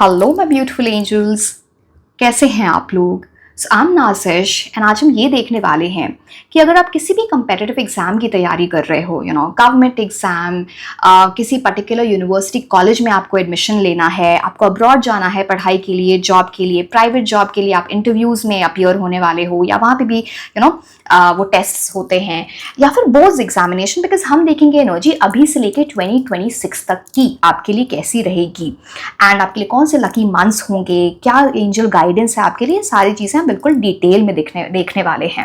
Hello my beautiful angels, कैसे हैं आप लोग। आई एम नाज़िश एंड आज हम ये देखने वाले हैं कि अगर आप किसी भी कम्पिटिटिव एग्ज़ाम की तैयारी कर रहे हो, गवर्नमेंट एग्ज़ाम, किसी पर्टिकुलर यूनिवर्सिटी कॉलेज में आपको एडमिशन लेना है, आपको अब्रॉड जाना है पढ़ाई के लिए, जॉब के लिए, प्राइवेट जॉब के लिए, आप इंटरव्यूज़ में अपीयर होने वाले हो या वहाँ पे भी वो टेस्ट्स होते हैं या फिर बोर्ड्स एग्जामिनेशन, बिकॉज हम देखेंगे एनर्जी अभी से लेके 2026 तक की आपके लिए कैसी रहेगी एंड आपके लिए कौन से लकी मंथ्स होंगे, क्या एंजल गाइडेंस है आपके लिए, सारी चीज़ें हम बिल्कुल डिटेल में देखने वाले हैं।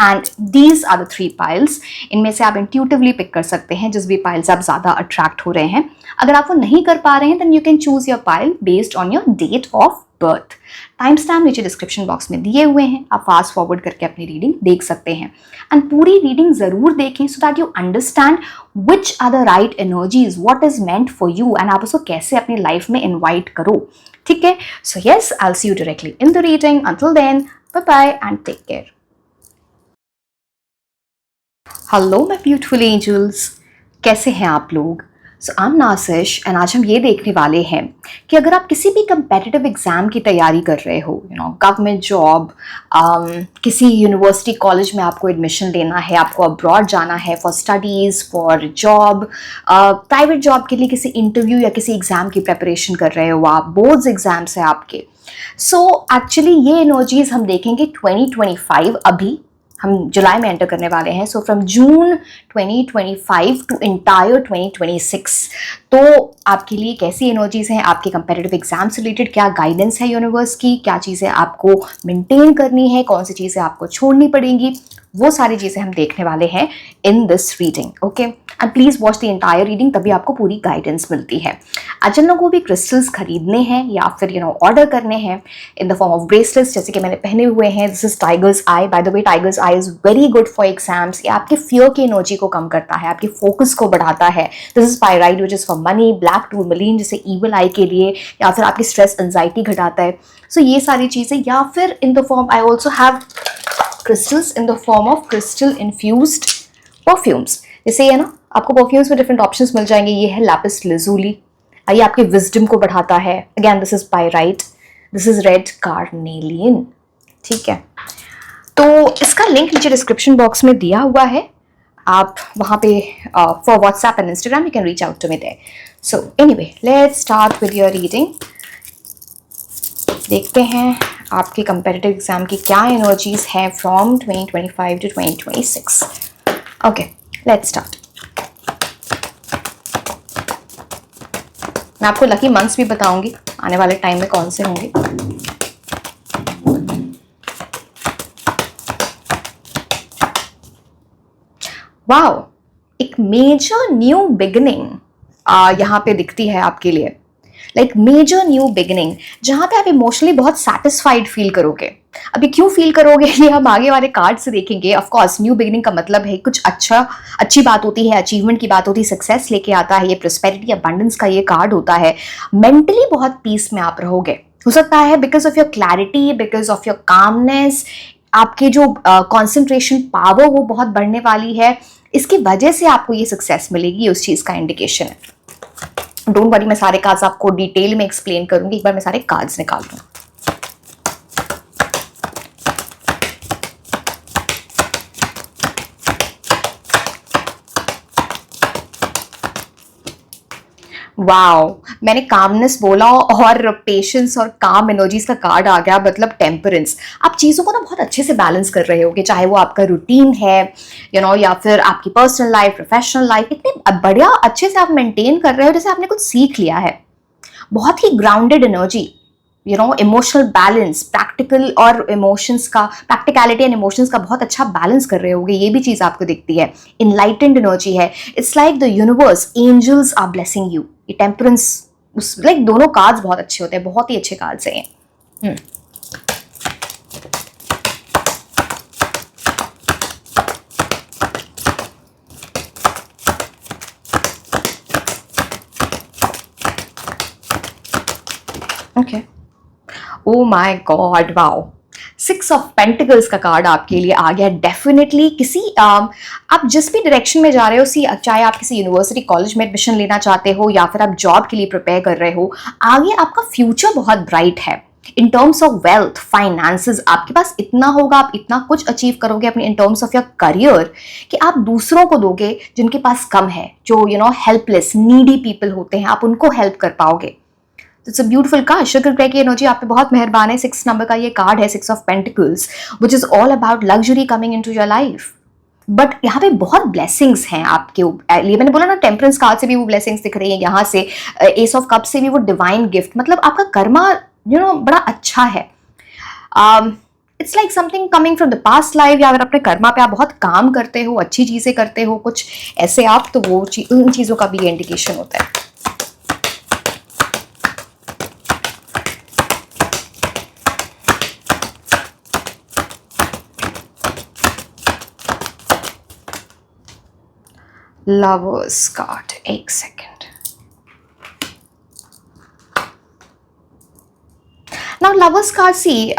And these are the 3 piles. इनमें से आप इंट्यूटिवली पिक कर सकते हैं जिस भी पाइल से आप ज़्यादा अट्रैक्ट हो रहे हैं। अगर आप वो नहीं कर पा रहे हैं then you can choose your pile based on your date of birth. Time stamp नीचे डिस्क्रिप्शन बॉक्स में दिए हुए हैं, आप फास्ट फॉरवर्ड करके अपनी रीडिंग देख सकते हैं एंड पूरी रीडिंग जरूर देखें so that you understand which are the right energies, what is meant for you and आप उसको कैसे अपनी लाइफ में इनवाइट करो। ठीक है, so yes, I will see you directly in the reading. Until then, bye bye and take care. Hello my beautiful angels, कैसे हैं आप लोग। सो आई एम नाज़िश एंड आज हम ये देखने वाले हैं कि अगर आप किसी भी कंपेटिटिव एग्ज़ाम की तैयारी कर रहे हो, गवर्नमेंट जॉब, किसी यूनिवर्सिटी कॉलेज में आपको एडमिशन लेना है, आपको अब्रॉड जाना है for studies, for job, private job के लिए किसी इंटरव्यू या किसी एग्ज़ाम की प्रेपरेशन कर रहे हो, आप बोर्ड्स एग्ज़ाम्स हैं आपके। सो एक्चुअली ये एनर्जीज हम देखेंगे 2025, अभी हम जुलाई में एंटर करने वाले हैं। So from June 2025 to entire 2026 तो आपके लिए कैसी एनर्जीज हैं, आपके कंपेटिटिव एग्जाम से रिलेटेड क्या गाइडेंस है यूनिवर्स की, क्या चीज़ें आपको मेंटेन करनी है, कौन सी चीज़ें आपको छोड़नी पड़ेंगी, वो सारी चीज़ें हम देखने वाले हैं in this reading. Okay, and please watch the entire reading, तभी आपको पूरी गाइडेंस मिलती है। जिन लोगों को भी क्रिस्टल्स खरीदने हैं या फिर ऑर्डर करने हैं इन द फॉर्म ऑफ ब्रेसलेट्स, जैसे कि मैंने पहने हुए हैं, this is tiger's I. By the way, tigers I is very good for exams. ये आपके फियर की एनर्जी को कम करता है, आपके फोकस को बढ़ाता है। This is pyrite which is for money, black tourmaline जैसे ईवल आई के लिए, या फिर आपकी स्ट्रेस एंजाइटी घटाता है। सो ये सारी चीज़ें, या फिर इन the form I also have crystals in the form of crystal infused perfumes। जैसे ये आपको परफ्यूम्स में डिफरेंट ऑप्शंस मिल जाएंगे। ये है लैपिस lazuli, ये आपके विजडम को बढ़ाता है। Again this is pyrite, this is red carnelian. ठीक है, तो इसका लिंक नीचे डिस्क्रिप्शन बॉक्स में दिया हुआ है, आप वहाँ पे for WhatsApp and Instagram you can reach out to me there. So anyway, let's start with your reading. देखते हैं आपके कंपेटिटिव एग्जाम की क्या एनर्जीज हैं from 2025 to 2026। Okay, let's start. मैं आपको लकी मंथ्स भी बताऊंगी आने वाले टाइम में कौन से होंगे। वाओ, एक मेजर न्यू बिगिनिंग यहाँ पे दिखती है आपके लिए, लाइक मेजर न्यू बिगिनिंग, जहाँ पे आप इमोशनली बहुत सेटिस्फाइड फील करोगे। अभी क्यों फील करोगे ये हम आगे वाले कार्ड से देखेंगे। ऑफ कोर्स न्यू बिगिनिंग का मतलब है कुछ अच्छी बात होती है, अचीवमेंट की बात होती है, सक्सेस लेके आता है। ये प्रोस्पेरिटी अबंडेंस का ये कार्ड होता है। मेंटली बहुत पीस में आप रहोगे, हो सकता है because of your clarity, because of your calmness, आपके जो कॉन्सेंट्रेशन पावर वो बहुत बढ़ने वाली है। इसकी वजह से आपको ये सक्सेस मिलेगी, उस चीज़ का इंडिकेशन है। डोंट वरी, मैं सारे कार्ड्स आपको डिटेल में एक्सप्लेन करूंगी। एक बार मैं सारे कार्ड्स निकाल दूं। वाओ, मैंने कामनेस बोला और पेशेंस और काम एनर्जीज का कार्ड आ गया, मतलब टेम्परेंस। आप चीज़ों को बहुत अच्छे से बैलेंस कर रहे होगे, चाहे वो आपका रूटीन है या फिर आपकी पर्सनल लाइफ, प्रोफेशनल लाइफ, इतने बढ़िया अच्छे से आप मेंटेन कर रहे हो जैसे आपने कुछ सीख लिया है। बहुत ही grounded energy, emotional balance, practical और इमोशंस का, प्रैक्टिकलिटी एंड इमोशंस का बहुत अच्छा बैलेंस कर रहे होगे, ये भी चीज़ आपको दिखती है। इनलाइटेंड एनर्जी है। It's like the universe, angels are blessing you. ये टेम्परेंस, लाइक दोनों कार्ड्स बहुत अच्छे होते हैं, बहुत ही अच्छे कार्ड्स हैं ये। Okay, oh my God, wow, six of pentacles का कार्ड आपके लिए आ गया। डेफिनेटली किसी आप जिस भी डायरेक्शन में जा रहे हो, चाहे आप किसी यूनिवर्सिटी कॉलेज में एडमिशन लेना चाहते हो या फिर आप जॉब के लिए प्रिपेयर कर रहे हो, आगे आपका फ्यूचर बहुत ब्राइट है। इन टर्म्स ऑफ वेल्थ, फाइनेंसेस, आपके पास इतना होगा, आप इतना कुछ अचीव करोगे अपने इन टर्म्स ऑफ योर करियर कि आप दूसरों को दोगे जिनके पास कम है, जो हेल्पलेस नीडी पीपल होते हैं, आप उनको हेल्प कर पाओगे। It's a beautiful card. शुक्र ग्रह की एनर्जी आप पे बहुत मेहरबान है। 6 नंबर का ये कार्ड है, 6 of pentacles, which is all about luxury coming into your life. But यहाँ पे बहुत ब्लेसिंग्स हैं आपके लिए। मैंने बोला ना, टेम्परेंस कार्ड से भी वो ब्लेसिंग्स दिख रही है, यहाँ से एस ऑफ कप से भी वो डिवाइन गिफ्ट, मतलब आपका कर्मा बड़ा अच्छा है। It's like something coming from the past life, या अगर अपने कर्मा पे आप बहुत काम करते हो, अच्छी चीजें करते हो कुछ ऐसे आप, तो वो उन चीजों का भी इंडिकेशन होता है। लवर्स कार्ड, एक सेकेंड। नाउ लवर्स कार्ड, सी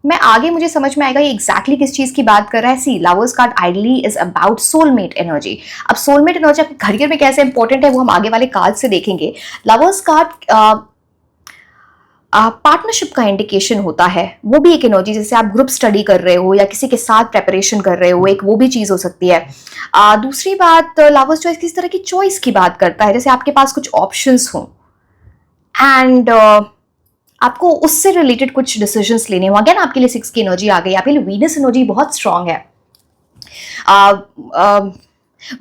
मैं आगे मुझे समझ में आएगा ये एग्जैक्टली किस चीज की बात कर रहा है। See lovers card ideally is about soulmate energy. अब सोलमेट एनर्जी आपके करियर में कैसे इंपॉर्टेंट है वो हम आगे वाले कार्ड से देखेंगे। लवर्स कार्ड पार्टनरशिप का इंडिकेशन होता है, वो भी एक एनर्जी, जैसे आप ग्रुप स्टडी कर रहे हो या किसी के साथ प्रेपरेशन कर रहे हो, एक वो भी चीज हो सकती है। दूसरी बात, लवर्स चॉइस किस तरह की चॉइस की बात करता है, जैसे आपके पास कुछ ऑप्शंस हो एंड आपको उससे रिलेटेड कुछ डिसीजंस लेने हो। अगेन आपके लिए 6 की एनर्जी आ गई। आपके लिए वीनस एनर्जी बहुत स्ट्रांग है।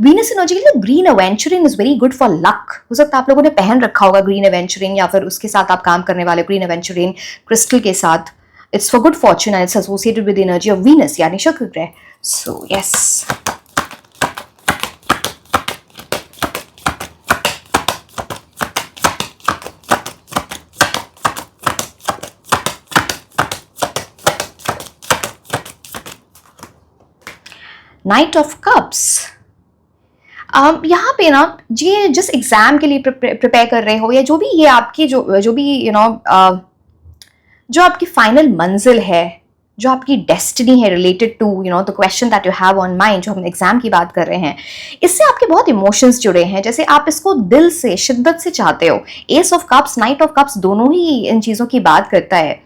वीनस एनर्जी के लिए green aventurine is very good for luck. हो सकता है आप लोगों ने पहन रखा होगा ग्रीन एवेंचुरिन, या फिर उसके साथ आप काम करने वाले ग्रीन एवेंचुरिन क्रिस्टल के साथ। It's for good Fortune and it's associated with energy of Venus, यानी शुक्र ग्रह। So yes, night of cups. यहाँ पे ना, ये जिस एग्जाम के लिए प्रिपेयर कर रहे हो, या जो भी ये आपकी जो भी जो आपकी फाइनल मंजिल है, जो आपकी डेस्टिनी है related to the question that you have on mind, जो हम एग्जाम की बात कर रहे हैं, इससे आपके बहुत इमोशंस जुड़े हैं, जैसे आप इसको दिल से शिद्दत से चाहते हो। S of cups, night of cups, दोनों ही इन चीज़ों की बात करता है।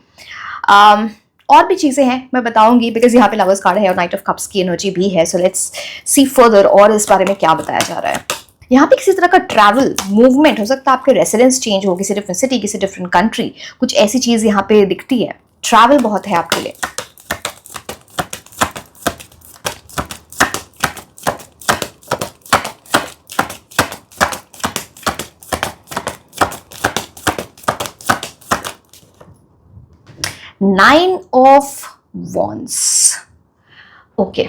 और भी चीज़ें हैं मैं बताऊंगी, बिकॉज यहाँ पे लवर्स कार्ड है और नाइट ऑफ कप्स की एनर्जी भी है। सो लेट्स सी फर्दर और इस बारे में क्या बताया जा रहा है। यहाँ पे किसी तरह का ट्रैवल मूवमेंट हो सकता है, आपके रेसिडेंस चेंज हो किसी डिफरेंट सिटी, किसी डिफरेंट कंट्री, कुछ ऐसी चीज़ यहाँ पे दिखती है। ट्रैवल बहुत है आपके लिए। नाइन ऑफ वॉन्ड्स, ओके,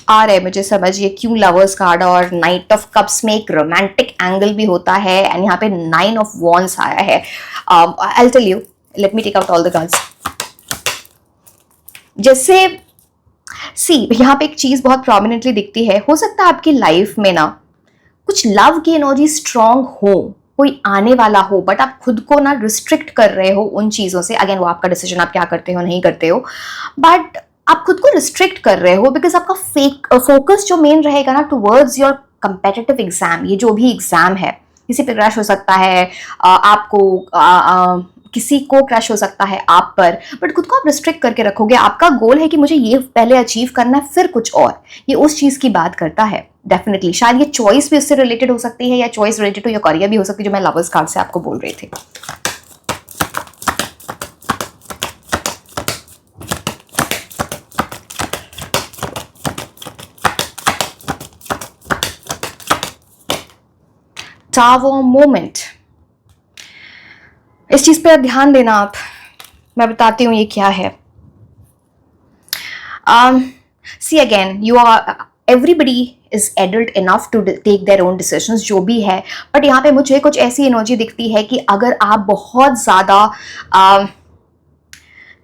आ रहे मुझे समझ, ये क्यों लवर्स कार्ड और नाइट ऑफ कप्स में एक रोमांटिक एंगल भी होता है, एंड यहाँ पे 9 ऑफ वॉन्ड्स आया है। I will tell you, let me take out all the cards. जैसे सी यहाँ पे एक चीज बहुत प्रोमिनेंटली दिखती है, हो सकता है आपकी लाइफ में ना कुछ लव की एनर्जी स्ट्रांग हो, कोई आने वाला हो, बट आप खुद को ना रिस्ट्रिक्ट कर रहे हो उन चीज़ों से। अगेन वो आपका डिसीजन, आप क्या करते हो नहीं करते हो, बट आप खुद को रिस्ट्रिक्ट कर रहे हो बिकॉज आपका फोकस जो मेन रहेगा ना टुवर्ड्स योर कंपेटिटिव एग्जाम। ये जो भी एग्जाम है, किसी पे क्रश हो सकता है आपको, किसी को क्रश हो सकता है आप पर, बट खुद को आप रिस्ट्रिक्ट करके रखोगे। आपका गोल है कि मुझे ये पहले अचीव करना है, फिर कुछ और। ये उस चीज़ की बात करता है डेफिनेटली। शायद ये चॉइस भी उससे रिलेटेड हो सकती है, या choice related to your career भी हो सकती है, जो मैं लवर्स कार्ड से आपको बोल रही थी। टावर मोमेंट, इस चीज पे ध्यान देना आप, मैं बताती हूँ ये क्या है। See again, you are, everybody is adult enough to take their own decisions, जो भी है, बट यहाँ पे मुझे कुछ ऐसी एनर्जी दिखती है कि अगर आप बहुत ज़्यादा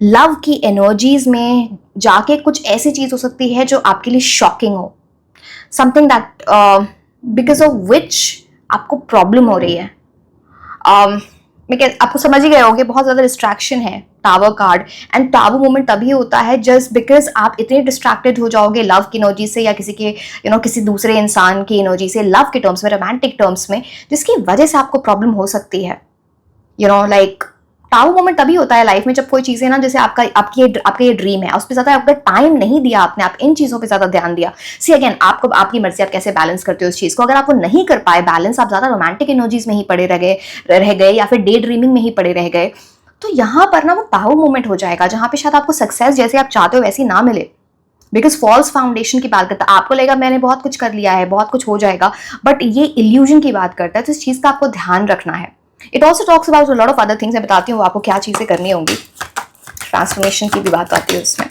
लव की एनर्जीज में जाके, कुछ ऐसी चीज़ हो सकती है जो आपके लिए शॉकिंग हो, something that because of which आपको प्रॉब्लम हो रही है। आपको समझ ही गए होंगे, बहुत ज़्यादा डिस्ट्रैक्शन है, tower card. And tower moment तभी होता है जस्ट बिकॉज आप इतने डिस्ट्रैक्टेड हो जाओगे लव की एनर्जी से या किसी के किसी दूसरे इंसान की एनर्जी से, लव के टर्म्स में, रोमांटिक टर्म्स में, जिसकी वजह से आपको प्रॉब्लम हो सकती है। लाइक टाउ मोमेंट तभी होता है लाइफ में जब कोई चीजें ना, जैसे आपका ये ड्रीम है, उस पर ज्यादा आपका टाइम नहीं दिया आपने, आप इन चीजों पे ज्यादा ध्यान दिया। सी अगेन, आपको आपकी मर्जी, आप कैसे बैलेंस करते हो उस चीज को। अगर आप वो नहीं कर पाए बैलेंस, आप ज्यादा रोमांटिक एनर्जीज में ही पड़े रह गए या फिर डे ड्रीमिंग में ही पड़े रह गए, तो यहाँ पर ना वो टाउ मोमेंट हो जाएगा जहां पे शायद आपको सक्सेस जैसे आप चाहते हो वैसी ना मिले। बिकॉज फॉल्स फाउंडेशन की बात करता है, आपको लगेगा मैंने बहुत कुछ कर लिया है, बहुत कुछ हो जाएगा, बट ये इल्यूजन की बात करता है, तो इस चीज का आपको ध्यान रखना है। It also talks about a lot of other things. मैं बताती हूँ आपको क्या चीजें करनी होंगी। ट्रांसफॉर्मेशन की भी बात आती है उसमें।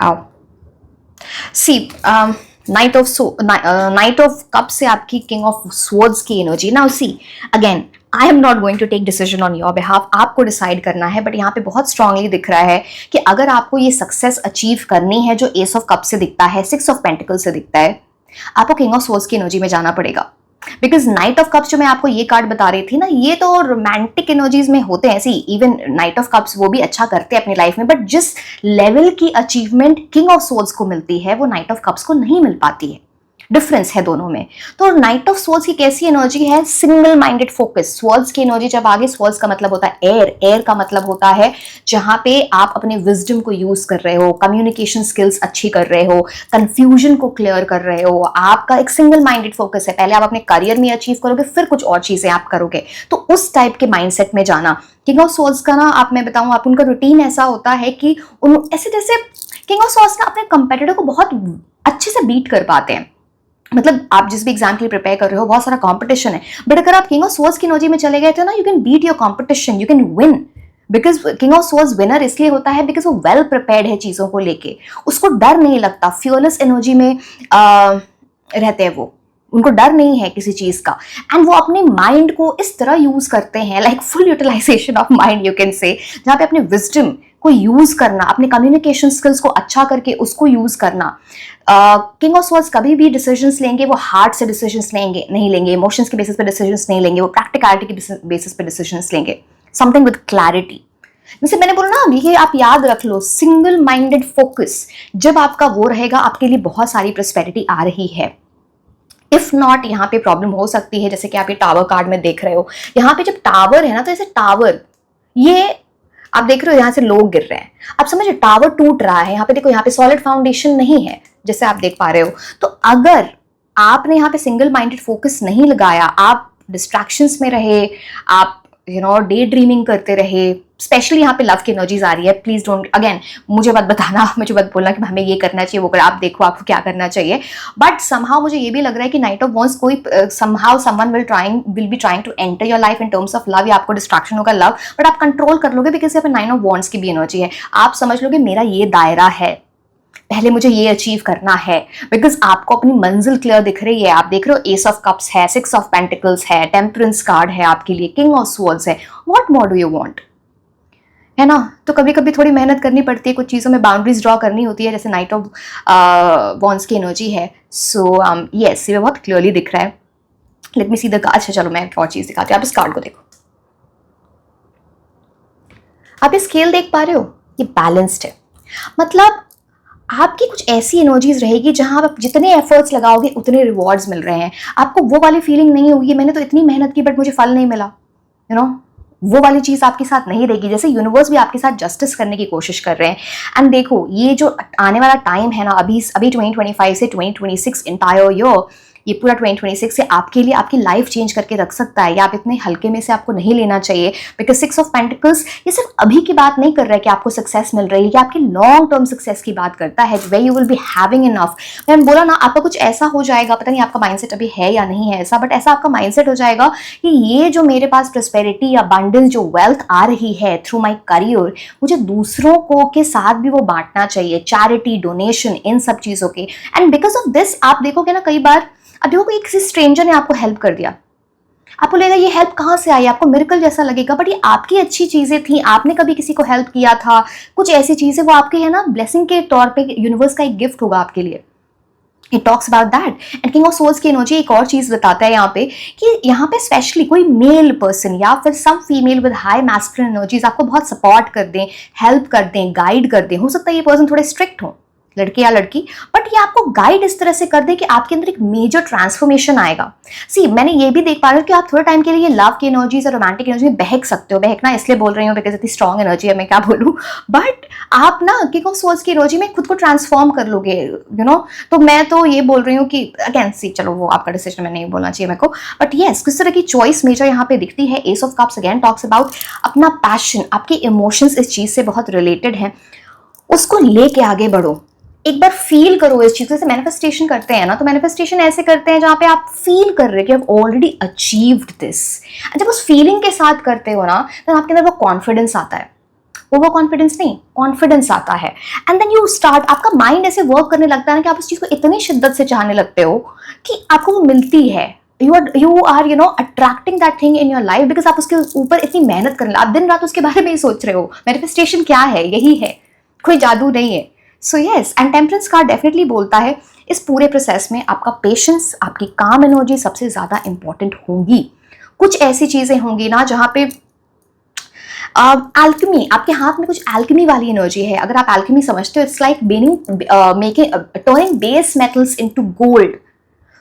आओ सी, नाइट ऑफ कप से आपकी किंग ऑफ स्वॉर्ड्स की energy. Now see again, I am not going to take decision on your behalf, आपको डिसाइड करना है, बट यहाँ पे बहुत स्ट्रांगली दिख रहा है कि अगर आपको ये सक्सेस अचीव करनी है जो एस ऑफ कप से दिखता है, सिक्स ऑफ पेंटिकल से दिखता है, आपको किंग ऑफ स्वॉर्ड्स की एनर्जी में जाना पड़ेगा। बिकॉज नाइट ऑफ कप्स जो मैं आपको ये कार्ड बता रही थी ना, ये तो रोमांटिक एनर्जीज में होते हैं। ऐसी इवन नाइट ऑफ कप्स वो भी अच्छा करते हैं अपनी लाइफ में, बट जिस लेवल की अचीवमेंट किंग ऑफ स्वॉर्ड्स को मिलती है वो नाइट ऑफ कप्स को नहीं मिल पाती है। डिफरेंस है दोनों में। तो नाइट ऑफ स्वॉर्ड्स की कैसी एनर्जी है? Single minded focus. स्वॉर्ड्स की एनर्जी जब आगे, स्वॉर्ड्स का मतलब होता है एयर, एयर का मतलब होता है जहां पे आप अपने विजडम को यूज कर रहे हो, कम्युनिकेशन स्किल्स अच्छी कर रहे हो, कंफ्यूजन को क्लियर कर रहे हो, आपका एक सिंगल माइंडेड फोकस है। पहले आप अपने करियर में अचीव करोगे, फिर कुछ और चीजें आप करोगे, तो उस टाइप के माइंडसेट में जाना। किंग ऑफ स्वॉर्ड्स का ना, मैं बताऊं आप, उनका रूटीन ऐसा होता है कि ऐसे जैसे किंग ऑफ स्वॉर्ड्स ना अपने कंपेटिटर को बहुत अच्छे से बीट कर पाते हैं। मतलब आप जिस भी एग्जाम के लिए प्रिपेयर कर रहे हो, बहुत सारा कंपटीशन है, बट अगर आप किंग ऑफ स्वॉर्ड्स की एनर्जी में चले गए तो ना, you can beat your competition, you can win. Because king of swords winner इसलिए होता है बिकॉज वो वेल प्रिपेयर्ड है चीजों को लेके, उसको डर नहीं लगता, फियरलेस एनर्जी में रहते हैं वो, उनको डर नहीं है किसी चीज का। एंड वो अपने माइंड को इस तरह यूज करते हैं, like full utilization of mind you can say, जहाँ पे अपने विजडम को यूज करना, अपने कम्युनिकेशन स्किल्स को अच्छा करके उसको यूज करना। किंग ऑफ स्वॉर्ड्स कभी भी डिसीजंस लेंगे वो हार्ट से डिसीजंस नहीं लेंगे, इमोशंस के बेसिस पे डिसीजंस नहीं लेंगे, वो प्रैक्टिकलिटी के बेसिस पे डिसीजंस लेंगे, समथिंग विद क्लैरिटी। जैसे मैंने बोला ना, ये आप याद रख लो, सिंगल माइंडेड फोकस जब आपका वो रहेगा, आपके लिए बहुत सारी प्रॉस्पेरिटी आ रही है। इफ नॉट, यहाँ पे प्रॉब्लम हो सकती है, जैसे कि आप ये टावर कार्ड में देख रहे हो, यहाँ पे जब टावर है ना, तो ऐसे टावर, ये आप देख रहे हो यहाँ से लोग गिर रहे हैं, आप समझो टावर टूट रहा है। यहाँ पे देखो, यहाँ पे सॉलिड फाउंडेशन नहीं है जैसे आप देख पा रहे हो। तो अगर आपने यहाँ पे सिंगल माइंडेड फोकस नहीं लगाया, आप डिस्ट्रैक्शंस में रहे, आप डे ड्रीमिंग करते रहे, स्पेशली यहाँ पे लव की एनर्जीज आ रही है, प्लीज डोंट, अगेन मुझे मत बताना, मुझे मत बोलना कि हमें ये करना चाहिए वो कर, आप देखो आपको क्या करना चाहिए। बट समहाउ मुझे ये भी लग रहा है कि नाइट ऑफ वॉन्ड्स कोई somehow someone will be trying to enter your life in terms of love, या आपको डिस्ट्रैक्शन होगा लव, बट आप कंट्रोल कर लोगे बिकॉज यहाँ पे नाइन ऑफ वॉन्ड्स की भी एनर्जी है। आप समझ लोगे मेरा ये दायरा है, पहले मुझे ये अचीव करना है, बिकॉज आपको अपनी मंजिल क्लियर दिख रही है। आप देख रहे हो एस ऑफ कप्स है, सिक्स ऑफ पेंटिकल्स है, टेम्परेंस कार्ड है आपके लिए, किंग ऑफ स्वॉर्ड्स है। What more do you want, है ना? तो कभी कभी थोड़ी मेहनत करनी पड़ती है, कुछ चीज़ों में बाउंड्रीज ड्रॉ करनी होती है, जैसे नाइट ऑफ वॉन्ड्स की एनर्जी है। सो यस, ये बहुत क्लियरली दिख रहा है। Late me see the card. अच्छा चलो मैं एक और चीज़ दिखाती हूँ, आप इस कार्ड को देखो, आप ये स्केल देख पा रहे हो, ये बैलेंस्ड है। मतलब आपकी कुछ ऐसी एनर्जीज रहेगी जहां आप जितने एफर्ट्स लगाओगे उतने रिवॉर्ड्स मिल रहे हैं आपको। वो वाली फीलिंग नहीं होगी मैंने तो इतनी मेहनत की बट मुझे फल नहीं मिला, वो वाली चीज आपके साथ नहीं रहेगी। जैसे यूनिवर्स भी आपके साथ जस्टिस करने की कोशिश कर रहे हैं। एंड देखो, ये जो आने वाला टाइम है ना, अभी 2025 से 2026 इंटायर ईयर, ये पूरा 2026 से आपके लिए आपकी लाइफ चेंज करके रख सकता है, या आप इतने हल्के में से आपको नहीं लेना चाहिए। बिकॉज सिक्स ऑफ पेंटिकल्स ये सिर्फ अभी की बात नहीं कर रहा है कि आपको सक्सेस मिल रही है, या आपकी लॉन्ग टर्म सक्सेस की बात करता है, way you will be having enough. मैंने बोला ना, आपका कुछ ऐसा हो जाएगा, पता नहीं आपका माइंडसेट अभी है या नहीं है ऐसा, बट ऐसा आपका माइंडसेट हो जाएगा कि ये जो मेरे पास प्रॉस्पेरिटी या अबंडेंस, जो वेल्थ आ रही है थ्रू माई करियर, मुझे दूसरों को के साथ भी वो बांटना चाहिए, चैरिटी, डोनेशन, इन सब चीज़ों के। एंड बिकॉज ऑफ दिस आप देखोगे ना, कई बार अब देखो किसी स्ट्रेंजर ने आपको हेल्प कर दिया, आपको लगेगा ये हेल्प कहाँ से आई, आपको मिरेकल जैसा लगेगा, बट ये आपकी अच्छी चीज़ें थी, आपने कभी किसी को हेल्प किया था, कुछ ऐसी चीज़ें वो आपके है ना ब्लेसिंग के तौर पे यूनिवर्स का एक गिफ्ट होगा आपके लिए। It talks about that. And king of souls की एनर्जी एक और चीज बताता है यहाँ पे कि यहाँ पे स्पेशली कोई मेल पर्सन या फिर some female with high masculine energies आपको बहुत सपोर्ट कर दें, हेल्प कर दें, गाइड कर दें। हो सकता है ये पर्सन थोड़े स्ट्रिक्ट हो, लड़के या लड़की, बट ये आपको गाइड इस तरह से कर दे कि आपके अंदर एक मेजर ट्रांसफॉर्मेशन आएगा। सी मैंने ये भी देख पा रही हूँ कि आप थोड़े टाइम के लिए लव की एनर्जीज और रोमांटिक एनर्जी में बहक सकते हो। बहकना इसलिए बोल रही हूँ बिकॉज इतनी स्ट्रॉन्ग एनर्जी है, मैं क्या बोलूँ, बट आप ना किंग ऑफ सोल्स की एनर्जी में खुद को ट्रांसफॉर्म कर लोगे, यू नो। तो मैं तो ये बोल रही हूँ कि अगेन सी चलो वो आपका डिसीजन, मैं नहीं बोलना चाहिए मेरे को, बट येस किस तरह की चॉइस मेजर यहाँ पे दिखती है। S of cups again talks about अपना पैशन, आपके इमोशंस इस चीज से बहुत रिलेटेड हैं, उसको लेके आगे बढ़ो। एक बार फील करो इस चीज को। जैसे मैनिफेस्टेशन करते हैं ना, तो मैनिफेस्टेशन ऐसे करते हैं जहां पे आप फील कर रहे हो कि आप ऑलरेडी अचीव्ड दिस। जब उस फीलिंग के साथ करते हो ना, तो आपके अंदर वो कॉन्फिडेंस आता है, ओवर कॉन्फिडेंस नहीं, कॉन्फिडेंस आता है। एंड देन यू स्टार्ट, आपका माइंड ऐसे वर्क करने लगता है ना कि आप उस चीज को इतनी शिद्दत से चाहने लगते हो कि आपको वो मिलती है। You are you know attracting that thing in your life because आप उसके ऊपर इतनी मेहनत करने, आप दिन रात उसके बारे में ही सोच रहे हो। मैनिफेस्टेशन क्या है, यही है, कोई जादू नहीं है। So yes, and temperance card definitely बोलता है इस पूरे प्रोसेस में आपका पेशेंस, आपकी काम एनर्जी सबसे ज्यादा इंपॉर्टेंट होंगी। कुछ ऐसी चीजें होंगी ना जहां पे एल्केमी, आपके हाथ में कुछ एल्केमी वाली एनर्जी है। अगर आप एल्केमी समझते हो, it's like making turning base metals into gold.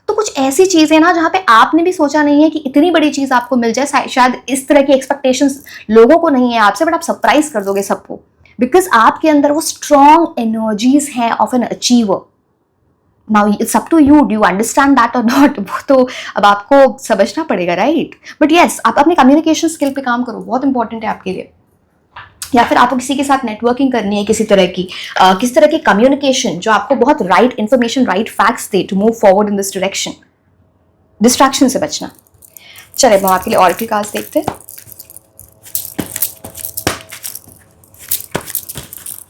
तो कुछ ऐसी चीजें ना जहां पे आपने भी सोचा नहीं है कि इतनी बड़ी चीज आपको मिल जाए, शायद इस तरह की एक्सपेक्टेशंस लोगों को नहीं है आपसे, बट आप सरप्राइज कर दोगे सबको बिकॉज आपके अंदर वो स्ट्रॉन्ग एनर्जीज हैं of an achiever. Now it's up to you, do you understand that और नॉट, वो तो अब आपको समझना पड़ेगा, राइट। बट यस, आप अपने कम्युनिकेशन स्किल पे काम करो, बहुत इंपॉर्टेंट है आपके लिए। या फिर आपको किसी के साथ नेटवर्किंग करनी है, किसी तरह की कम्युनिकेशन जो आपको बहुत राइट इंफॉर्मेशन, राइट फैक्ट्स दे to move forward in this direction. Distraction से बचना। चले हम आपके लिए ऑरेकल कार्ड्स देखते हैं।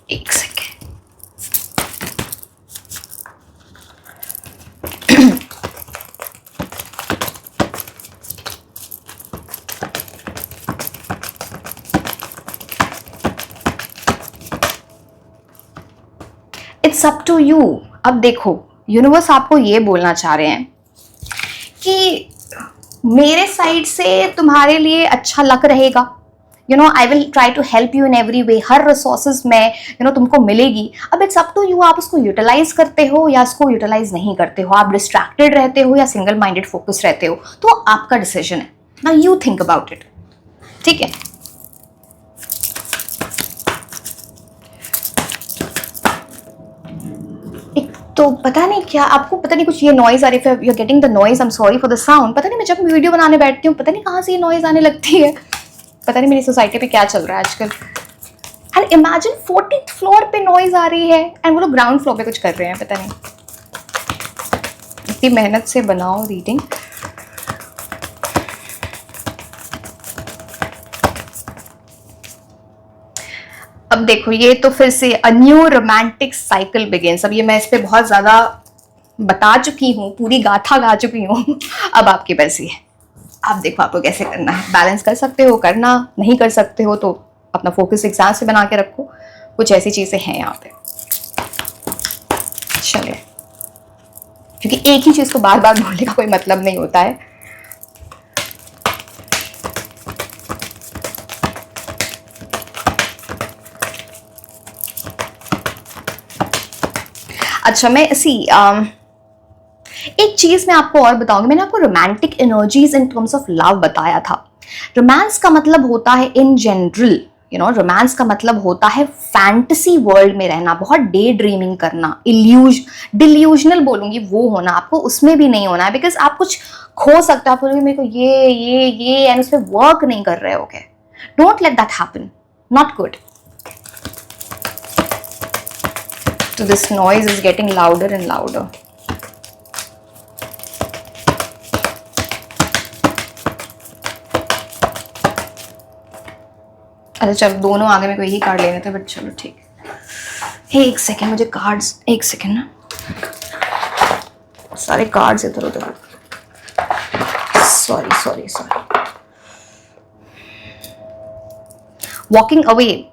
एक second. It's up to you. अब देखो, यूनिवर्स आपको ये बोलना चाह रहे हैं कि मेरे साइड से तुम्हारे लिए अच्छा लक रहेगा, you know, I will try to help you in every way, हर रिसोर्सेज में यू नो तुमको मिलेगी। अब इट्स अप टू यू, आप उसको यूटिलाइज करते हो या उसको यूटिलाइज नहीं करते हो, आप डिस्ट्रैक्टेड रहते हो या सिंगल माइंडेड फोकस रहते हो, तो आपका डिसीजन है। Now you think about it, ठीक है। तो पता नहीं क्या आपको, पता नहीं कुछ ये नॉइज आ रही है, you are getting the noise, I am sorry for the sound. पता नहीं मैं जब वीडियो बनाने बैठती हूँ पता नहीं कहाँ से ये नॉइज आने लगती है, पता नहीं मेरी सोसाइटी पे क्या चल रहा है आजकल। एंड इमेजिन 14th फ्लोर पे नॉइज आ रही है एंड वो लोग ग्राउंड फ्लोर पे कुछ कर रहे हैं, पता नहीं। इतनी मेहनत से बनाओ रीडिंग। अब देखो, ये तो फिर से a new romantic cycle begins. अब ये मैं इस पे बहुत ज्यादा बता चुकी हूँ, पूरी गाथा गा चुकी हूँ। अब आपकी बसी है, आप देखो आपको कैसे करना है। बैलेंस कर सकते हो, करना नहीं कर सकते हो तो अपना फोकस एग्जाम से बना के रखो। कुछ ऐसी चीजें हैं यहाँ पे, चलिए, क्योंकि एक ही चीज को बार बार बोलने का कोई मतलब नहीं होता है। अच्छा, मैं एक चीज मैं आपको और बताऊंगी। मैंने आपको romantic energies in terms of love बताया था। रोमांस का मतलब होता है in general, you know, romance का मतलब होता है फैंटेसी वर्ल्ड में रहना, बहुत डे ड्रीमिंग करना, डिल्यूजनल बोलूंगी वो होना। आपको उसमें भी नहीं होना है बिकॉज आप कुछ खो सकते हो। आप बोलोगे मेरे को ये एंड उस पर वर्क नहीं कर रहे हो। Don't let that happen, not good. So this noise is getting louder and louder. अच्छा चलो, दोनों आगे में कोई ही कार्ड लेने थे, बट चलो ठीक है। एक सेकेंड, मुझे कार्ड्स, एक सेकेंड ना, सारे कार्ड्स इधर उधर। Sorry walking away.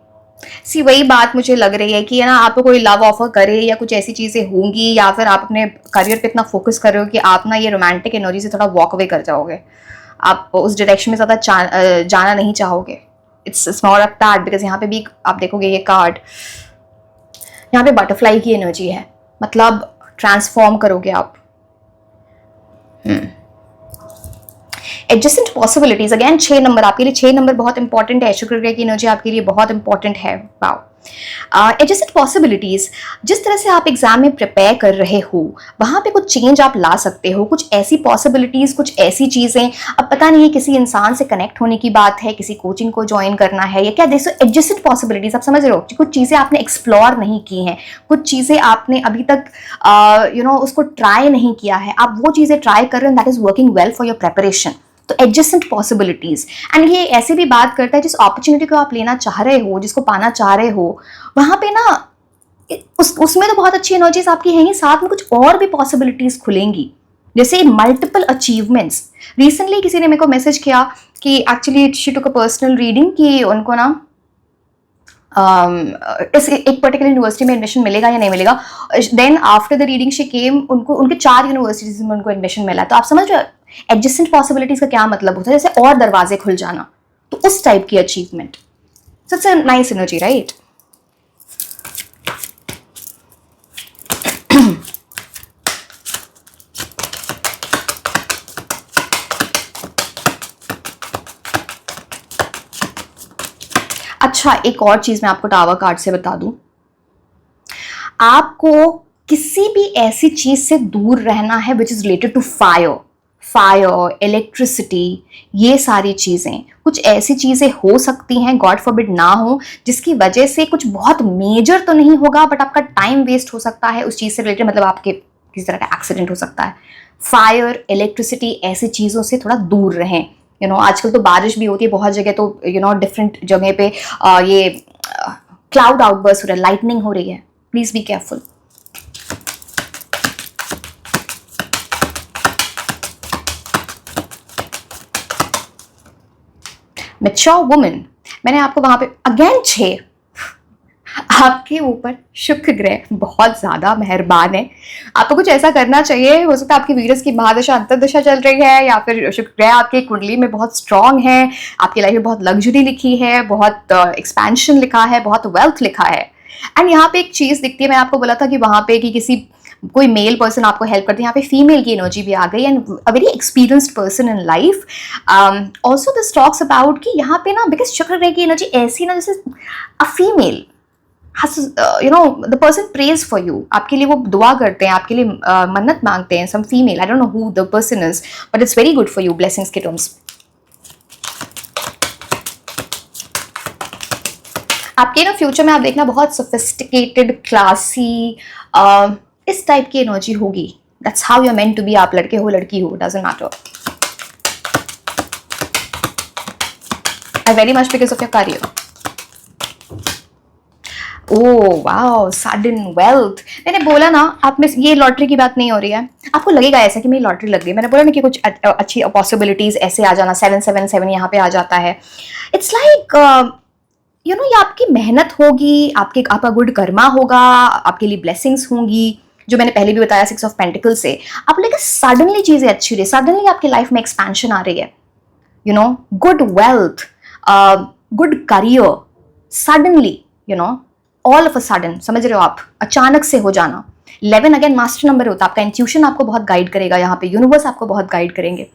सी वही बात मुझे लग रही है कि है ना, आपको कोई लव ऑफर करे या कुछ ऐसी चीजें होंगी, या फिर आप अपने करियर पे इतना फोकस कर रहे हो कि आप ना ये रोमांटिक एनर्जी से थोड़ा वॉक अवे कर जाओगे, आप उस डायरेक्शन में ज्यादा जाना नहीं चाहोगे। It's more of that, because यहाँ पे भी आप देखोगे ये कार्ड, यहाँ पे बटरफ्लाई की एनर्जी है, मतलब ट्रांसफॉर्म करोगे आप। एडजेसेंट पॉसिबिलिटीज, अगेन 6 नंबर आपके लिए, 6 नंबर बहुत इंपॉर्टेंट है, शुक्र ग्रह की एनर्जी आपके लिए बहुत इंपॉर्टेंट है। वाओ। एडजेसेंट पॉसिबिलिटीज, जिस तरह से आप एग्जाम में प्रिपेयर कर रहे हो वहां पे कुछ चेंज आप ला सकते हो, कुछ ऐसी पॉसिबिलिटीज, कुछ ऐसी चीजें, अब पता नहीं है किसी इंसान से कनेक्ट होने की बात है, किसी कोचिंग को ज्वाइन करना है या क्या, देखो एडजेसेंट पॉसिबिलिटीज आप समझ रहे हो, कुछ चीजें आपने एक्सप्लोर नहीं की हैं, कुछ चीजें आपने अभी तक उसको ट्राई नहीं किया है, आप वो चीजें ट्राई कर रहे हो, that is working well for your preparation. तो एडजेसेंट पॉसिबिलिटीज, एंड ये ऐसे भी बात करता है जिस अपॉर्चुनिटी को आप लेना चाह रहे हो, जिसको पाना चाह रहे हो, वहां पे ना उसमें तो बहुत अच्छी एनर्जीज आपकी हैं ही, साथ में कुछ और भी पॉसिबिलिटीज खुलेंगी, जैसे मल्टीपल अचीवमेंट्स। रिसेंटली किसी ने मेरे को मैसेज किया कि actually she took a personal reading कि उनको ना इस एक पर्टिकुलर यूनिवर्सिटी में एडमिशन मिलेगा या नहीं मिलेगा। Then after the reading she came, उनके 4 यूनिवर्सिटीज में उनको एडमिशन मिला। तो आप समझ रहे हो एडजेसेंट पॉसिबिलिटीज का क्या मतलब होता है, जैसे और दरवाजे खुल जाना, तो उस टाइप की achievement. So it's a nice energy, right. अच्छा, एक और चीज मैं आपको टावर कार्ड से बता दूं, आपको किसी भी ऐसी चीज से दूर रहना है which is related to fire, electricity, ये सारी चीजें, कुछ ऐसी चीजें हो सकती हैं, गॉड फॉरबिड ना हो, जिसकी वजह से कुछ बहुत मेजर तो नहीं होगा बट आपका टाइम वेस्ट हो सकता है उस चीज से रिलेटेड, मतलब आपके किसी तरह का एक्सीडेंट हो सकता है। फायर, इलेक्ट्रिसिटी, ऐसी चीजों से थोड़ा दूर रहें। आजकल तो बारिश भी होती है बहुत जगह, तो डिफरेंट जगह पे ये क्लाउड आउटबर्स्ट हो रहा है, लाइटनिंग हो रही है, please be careful. Mature woman, मैंने आपको वहां पे अगेन 6, आपके ऊपर शुक्र ग्रह बहुत ज्यादा मेहरबान है, आपको कुछ ऐसा करना चाहिए, हो सकता है आपकी वीरस की महादशा अंतर्दशा चल रही है, या फिर शुक्र ग्रह आपकी कुंडली में बहुत स्ट्रांग है, आपकी लाइफ में बहुत लग्जरी लिखी है, बहुत एक्सपेंशन लिखा है, बहुत वेल्थ लिखा है। एंड यहाँ पे एक चीज दिखती है, मैं आपको बोला था कि वहां पे कि कोई मेल पर्सन आपको हेल्प करते हैं, यहाँ पे फीमेल की एनर्जी भी आ गई, and a very experienced person in life. Also this talks about कि यहाँ पे ना, बिकॉज शुक्र ग्रह की एनर्जी ऐसी ना, जैसे a female the person prays for you, आपके लिए वो दुआ करते हैं, आपके लिए मन्नत मांगते हैं, some female, I don't know who the person is, but it's very good for you, blessings के terms। आपके ना फ्यूचर में आप देखना बहुत sophisticated, classy, इस टाइप की एनर्जी होगी। That's how you're meant to be, आप लड़के हो लड़की हो, doesn't matter। And very much because of your career। Oh wow, sudden wealth, मैंने बोला ना, आप में ये लॉटरी की बात नहीं हो रही है, आपको लगेगा ऐसा कि मेरी लॉटरी लग गई, मैंने बोला ना कि कुछ अच्छी पॉसिबिलिटीज ऐसे आ जाना, 777 यहाँ पे आ जाता है। इट्स लाइक ये आपकी मेहनत होगी, आपका गुड कर्मा होगा, आपके लिए ब्लेसिंग्स होंगी, जो मैंने पहले भी बताया 6 ऑफ पेंटिकल से। आप लेकिन सडनली चीजें अच्छी हो रही है, सडनली आपकी लाइफ में एक्सपेंशन आ रही है, good wealth, good career, suddenly all of a sudden, समझ रहे हो आप, अचानक से हो जाना। 11 अगेन मास्टर नंबर होता है, आपका इंट्यूशन आपको बहुत गाइड करेगा, यहाँ पे यूनिवर्स आपको बहुत गाइड करेंगे।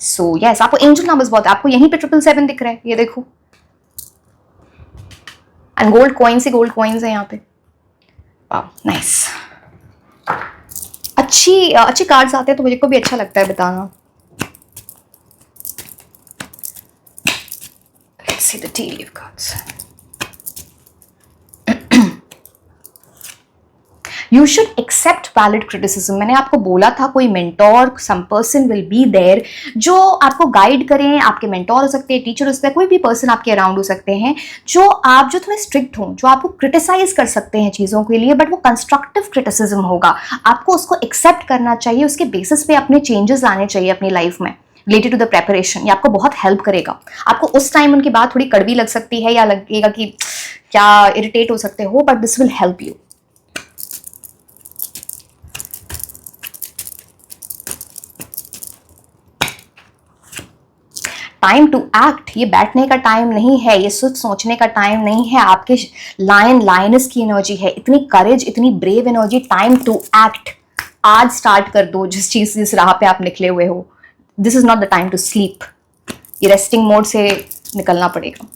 सो यस, आपको एंजल नंबर्स बहुत, आपको यहीं पे 777 दिख रहा है, ये देखो, एंड गोल्ड कॉइन्स है यहाँ पे। नाइस, अच्छी कार्ड्स आते हैं तो मुझे को भी अच्छा लगता है बताना। Let's see the tea leaf cards। You should accept valid criticism। मैंने आपको बोला था कोई mentor, some person will be there जो आपको गाइड करें, आपके मेंटोर हो सकते हैं, टीचर हो सकते हैं, कोई भी पर्सन आपके अराउंड हो सकते हैं, जो थोड़े स्ट्रिक्ट हों, जो आपको क्रिटिसाइज कर सकते हैं चीज़ों के लिए, बट वो कंस्ट्रक्टिव क्रिटिसिज्म होगा, आपको उसको एक्सेप्ट करना चाहिए, उसके बेसिस पे अपने चेंजेस लाने चाहिए अपनी लाइफ में। रिलेटेड टू द प्रेपरेशन, ये आपको बहुत हेल्प करेगा। आपको उस टाइम उनकी बात थोड़ी कड़वी लग सकती है या लगेगा कि क्या इरिटेट हो सकते हो, but this will help you. Time to act, ये बैठने का टाइम नहीं है, ये सोचने का टाइम नहीं है। आपके लायनस की एनर्जी है, इतनी करेज, इतनी brave energy. Time to act, आज स्टार्ट कर दो जिस राह पे आप निकले हुए हो। This is not the time to sleep. ये रेस्टिंग मोड से निकलना पड़ेगा।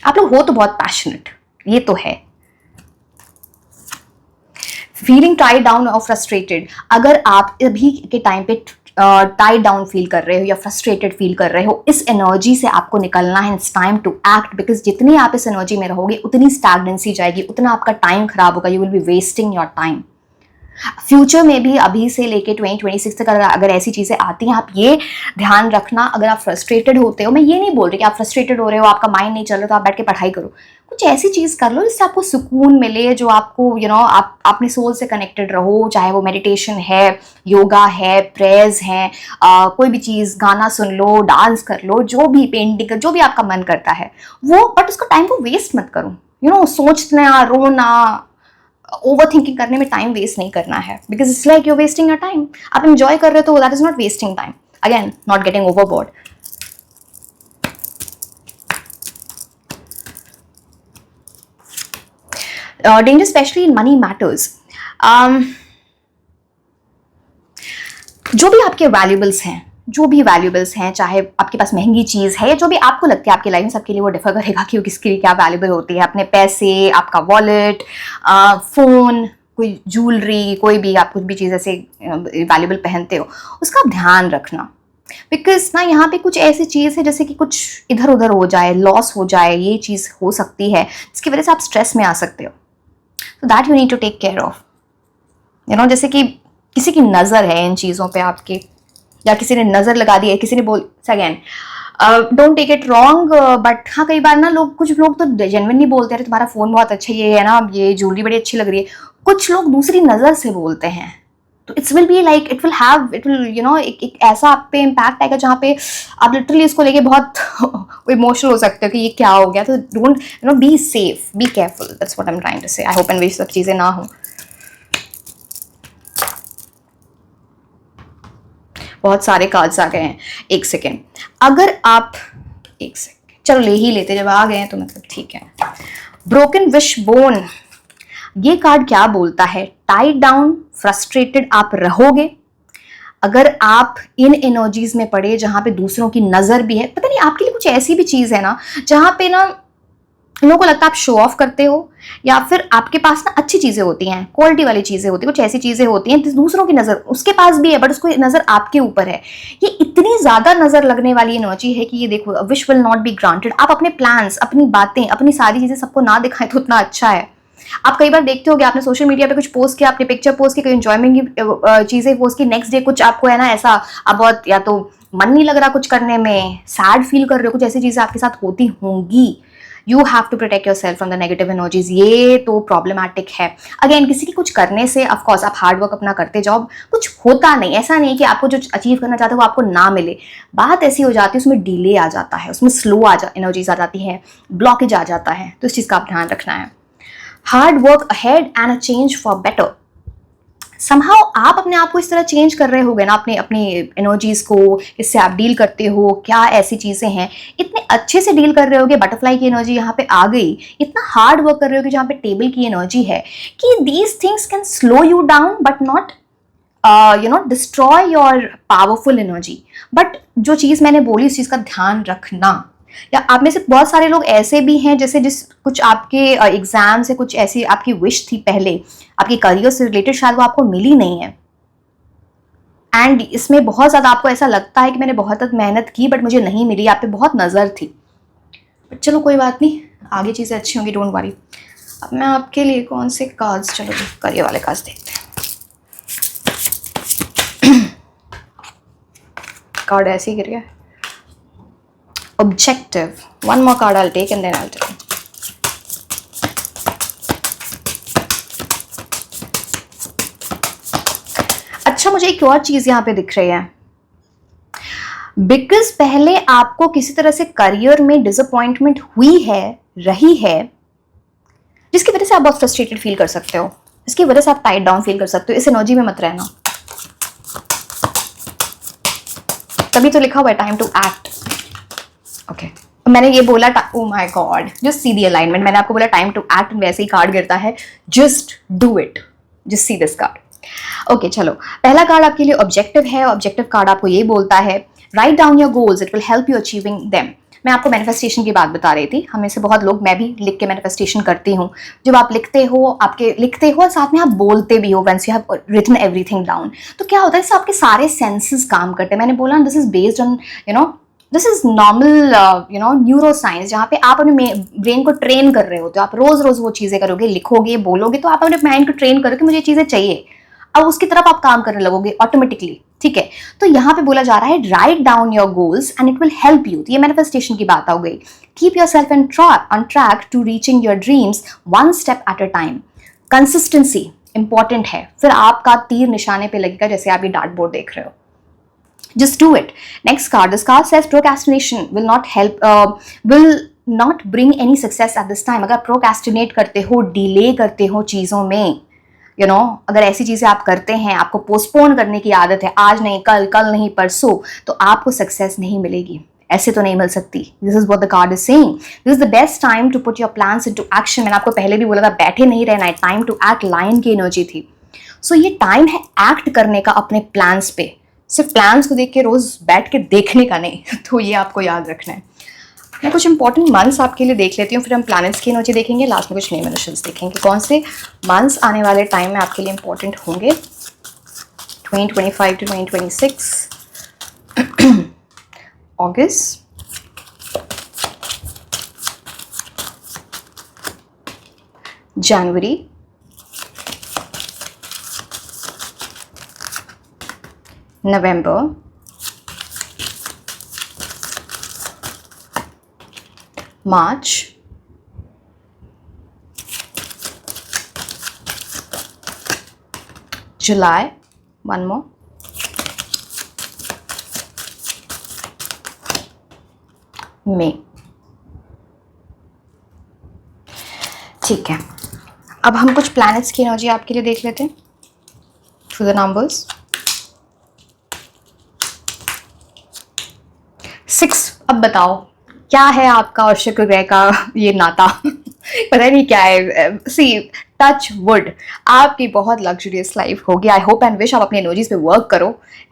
आप लोग हो तो बहुत पैशनेट, ये तो है। फीलिंग टाइड डाउन और फ्रस्ट्रेटेड, अगर आप अभी के टाइम पे टाइड डाउन फील कर रहे हो या फ्रस्ट्रेटेड फील कर रहे हो, इस एनर्जी से आपको निकलना है। It's time to act, because जितनी आप इस एनर्जी में रहोगे उतनी स्टैग्नेंसी जाएगी, उतना आपका टाइम खराब होगा। You will B wasting your time. Future में भी अभी से लेके 2026 तक अगर ऐसी चीज़ें आती हैं, आप ये ध्यान रखना। अगर आप फ्रस्ट्रेटेड होते हो, मैं ये नहीं बोल रही कि आप फ्रस्ट्रेटेड हो रहे हो, आपका माइंड नहीं चल रहा, तो आप बैठ के पढ़ाई करो। कुछ ऐसी चीज़ कर लो जिससे आपको सुकून मिले, जो आपको आप अपने सोल से कनेक्टेड रहो। चाहे वो मेडिटेशन है, योगा है, प्रेयर्स हैं, कोई भी चीज़, गाना सुन लो, डांस कर लो, जो भी, पेंटिंग कर, जो भी आपका मन करता है वो। बट उसको टाइम को वेस्ट मत करो। सोचना, रोना, ओवर थिंकिंग करने में टाइम वेस्ट नहीं करना है, because it's like you wasting your time. आप एंजॉय कर रहे हो तो that is not wasting time. Again, not getting overboard. Danger specially in money matters. जो भी आपके वैल्यूबल्स हैं, चाहे आपके पास महंगी चीज़ है, जो भी आपको लगती है आपकी लाइफ में, सबके लिए वो डिफर करेगा कि किसके लिए क्या वैल्यूबल होती है। अपने पैसे, आपका वॉलेट, फ़ोन, कोई ज्वेलरी, कोई भी आप कुछ भी चीज़ ऐसे वैल्यूबल पहनते हो, उसका आप ध्यान रखना। बिकॉज ना यहाँ पे कुछ ऐसी चीज़ है जैसे कि कुछ इधर उधर हो जाए, लॉस हो जाए, ये चीज़ हो सकती है जिसकी वजह से आप स्ट्रेस में आ सकते हो। तो that you need to take care of. जैसे कि किसी की नज़र है इन चीज़ों पे आपकी, या किसी ने नज़र लगा दी है, किसी ने again don't take it wrong, but हाँ, कई बार ना कुछ लोग तो जेन्युइनली बोलते हैं तुम्हारा फ़ोन बहुत अच्छा, ये है ना, ये ज्वेलरी बड़ी अच्छी लग रही है। कुछ लोग दूसरी नज़र से बोलते हैं, तो it's will be like it will एक ऐसा आप पे इम्पैक्ट आएगा जहाँ पे आप लिटरली इसको लेके बहुत इमोशनल हो सकते हो कि ये क्या हो गया। तो don't be safe, be careful, that's what I am trying to say. I hope and wish सब चीज़ें ना हो। बहुत सारे कार्ड्स आ गए हैं। एक सेकेंड, अगर आप एक सेकेंड, चलो ले ही लेते, जब आ गए हैं तो मतलब ठीक है। ब्रोकन विश बोन, ये कार्ड क्या बोलता है? टाइड डाउन, फ्रस्ट्रेटेड आप रहोगे अगर आप इन एनर्जीज में पड़े जहां पे दूसरों की नजर भी है। पता नहीं, आपके लिए कुछ ऐसी भी चीज है ना जहां पे ना लोगों को लगता है आप शो ऑफ करते हो, या फिर आपके पास ना अच्छी चीजें होती हैं, क्वालिटी वाली चीजें होती हैं, कुछ ऐसी चीजें होती हैं दूसरों की नजर उसके पास भी है, बट उसको नजर आपके ऊपर है। ये इतनी ज्यादा नजर लगने वाली एनर्जी है कि ये देखो, wish will not be granted. आप अपने प्लान्स, अपनी बातें, अपनी सारी चीजें सबको ना दिखाएं तो उतना अच्छा है। आप कई बार देखते होगे, आपने सोशल मीडिया पे कुछ पोस्ट किया, आपने पिक्चर पोस्ट की, कोई एंजॉयमेंट की चीजें पोस्ट की, नेक्स्ट डे कुछ आपको है ना ऐसा, आप बहुत, या तो मन नहीं लग रहा कुछ करने में, सैड फील कर रहे हो, कुछ ऐसी चीजें आपके साथ होती होंगी। You have to protect yourself from the negative energies. ये तो प्रॉब्लमैटिक है। अगेन, किसी की कुछ करने से ऑफकोर्स आप हार्ड वर्क अपना करते जाओ, कुछ होता नहीं, ऐसा नहीं कि आपको जो अचीव करना चाहते हो वो आपको ना मिले। बात ऐसी हो जाती है, उसमें डिले आ जाता है, उसमें स्लो एनर्जीज आ जाती है, ब्लॉकेज आ जाता है। तो इस चीज़ का आप ध्यान रखना है। Hard work ahead and a change for better. Somehow आप अपने आप को इस तरह चेंज कर रहे होगे ना, अपनी एनर्जीज को, इससे आप डील करते हो, क्या ऐसी चीजें हैं, इतने अच्छे से डील कर रहे होगे। बटरफ्लाई की एनर्जी यहाँ पे आ गई, इतना हार्ड वर्क कर रहे होगे जहाँ पे टेबल की एनर्जी है, कि these things can slow you down but not destroy your powerful energy. But जो चीज़ मैंने बोली, उस चीज़ का ध्यान रखना। या आप में से बहुत सारे लोग ऐसे भी हैं जैसे कुछ आपके एग्जाम से कुछ ऐसी आपकी विश थी पहले, आपके करियर से रिलेटेड, शायद वो आपको मिली नहीं है, एंड इसमें बहुत ज़्यादा आपको ऐसा लगता है कि मैंने बहुत मेहनत की बट मुझे नहीं मिली, आप पे बहुत नज़र थी। बट चलो कोई बात नहीं, आगे चीज़ें अच्छी होंगी, डोंट वरी। अब मैं आपके लिए कौन से कार्ड्स, चलो करियर वाले कार्ड्स देखते हैं। कार्ड ऐसे ही गिर गया। Objective. One more card I'll take and then I'll tell you. अच्छा, अच्छा, मुझे एक और चीज यहाँ पे दिख रही है, बिकॉज पहले आपको किसी तरह से करियर में डिसअपॉइंटमेंट हुई है, रही है, जिसकी वजह से आप बहुत फ्रस्ट्रेटेड फील कर सकते हो, इसकी वजह से आप टाइट डाउन फील कर सकते हो। इस एनर्जी में मत रहना। तभी तो लिखा हुआ है टाइम टू एक्ट। ओके, मैंने ये बोला, oh my God, just see the alignment. मैंने आपको बोला टाइम टू एक्ट, वैसे ही कार्ड गिरता है। Just do it, just see this card. Okay, चलो, पहला कार्ड आपके लिए ऑब्जेक्टिव है। ऑब्जेक्टिव कार्ड आपको ये बोलता है, write down your goals, it will help you achieving them. मैं आपको मैनिफेस्टेशन की बात बता रही थी। हमें से बहुत लोग, मैं भी लिख के मैनिफेस्टेशन करती हूँ। जब आप लिखते हो, और साथ में आप बोलते भी हो, once you have written everything down, तो क्या होता है, इससे आपके सारे सेंसेस काम करते हैं। मैंने बोला this is based on this is normal neuro science, जहाँ पे आप अपने ब्रेन को ट्रेन कर रहे होते हो। आप रोज रोज वो चीजें करोगे, लिखोगे, बोलोगे, तो आप अपने माइंड को ट्रेन करोगे मुझे चीजें चाहिए, अब उसकी तरफ आप काम करने लगोगे ऑटोमेटिकली। ठीक है, तो यहाँ पे बोला जा रहा है write down your goals and it will help you. ये मैनिफेस्टेशन की बात हो गई। Keep yourself on track to reaching your dreams one step at a time. Consistency important है, फिर आपका तीर निशाने पे लगेगा, जैसे आप ये डार्ट बोर्ड देख रहे हो। Just do it. Next card. This card says procrastination will not help, will not bring any success at this time. अगर procrastinate करते हो, delay करते हो चीज़ों में, अगर ऐसी चीज़ें आप करते हैं, आपको postpone करने की आदत है, आज नहीं कल, कल नहीं परसों, तो आपको success नहीं मिलेगी। ऐसे तो नहीं मिल सकती। This is what the card is saying. This is the best time to put your plans into action. मैंने आपको पहले भी बोला था, बैठे नहीं रहना है, time to act, lion की एनर्जी थी। सो ये टाइम है एक्ट करने का अपने प्लान्स पे, सिर्फ प्लान्स को देख के रोज बैठ के देखने का नहीं। तो ये आपको याद रखना है। मैं कुछ इंपॉर्टेंट मंथ्स आपके लिए देख लेती हूँ, फिर हम प्लैनेट्स की एनर्जी देखेंगे, लास्ट में कुछ नेम एनर्जीज देखेंगे, कौन से मंथ्स आने वाले टाइम में आपके लिए इंपॉर्टेंट होंगे 2025 to 2026। August, January, November, March, July, one more, मई। ठीक है, अब हम कुछ प्लैनेट्स की एनर्जी आपके लिए देख लेते हैं थ्रू द नंबर्स। 6, अब बताओ क्या है आपका और शुक्र ग्रह का ये नाता। पता नहीं क्या है। सी, टच वुड, आपकी बहुत लग्जरियस लाइफ होगी। आई होप एंड विश आप अपनी एनर्जीज पे वर्क करो,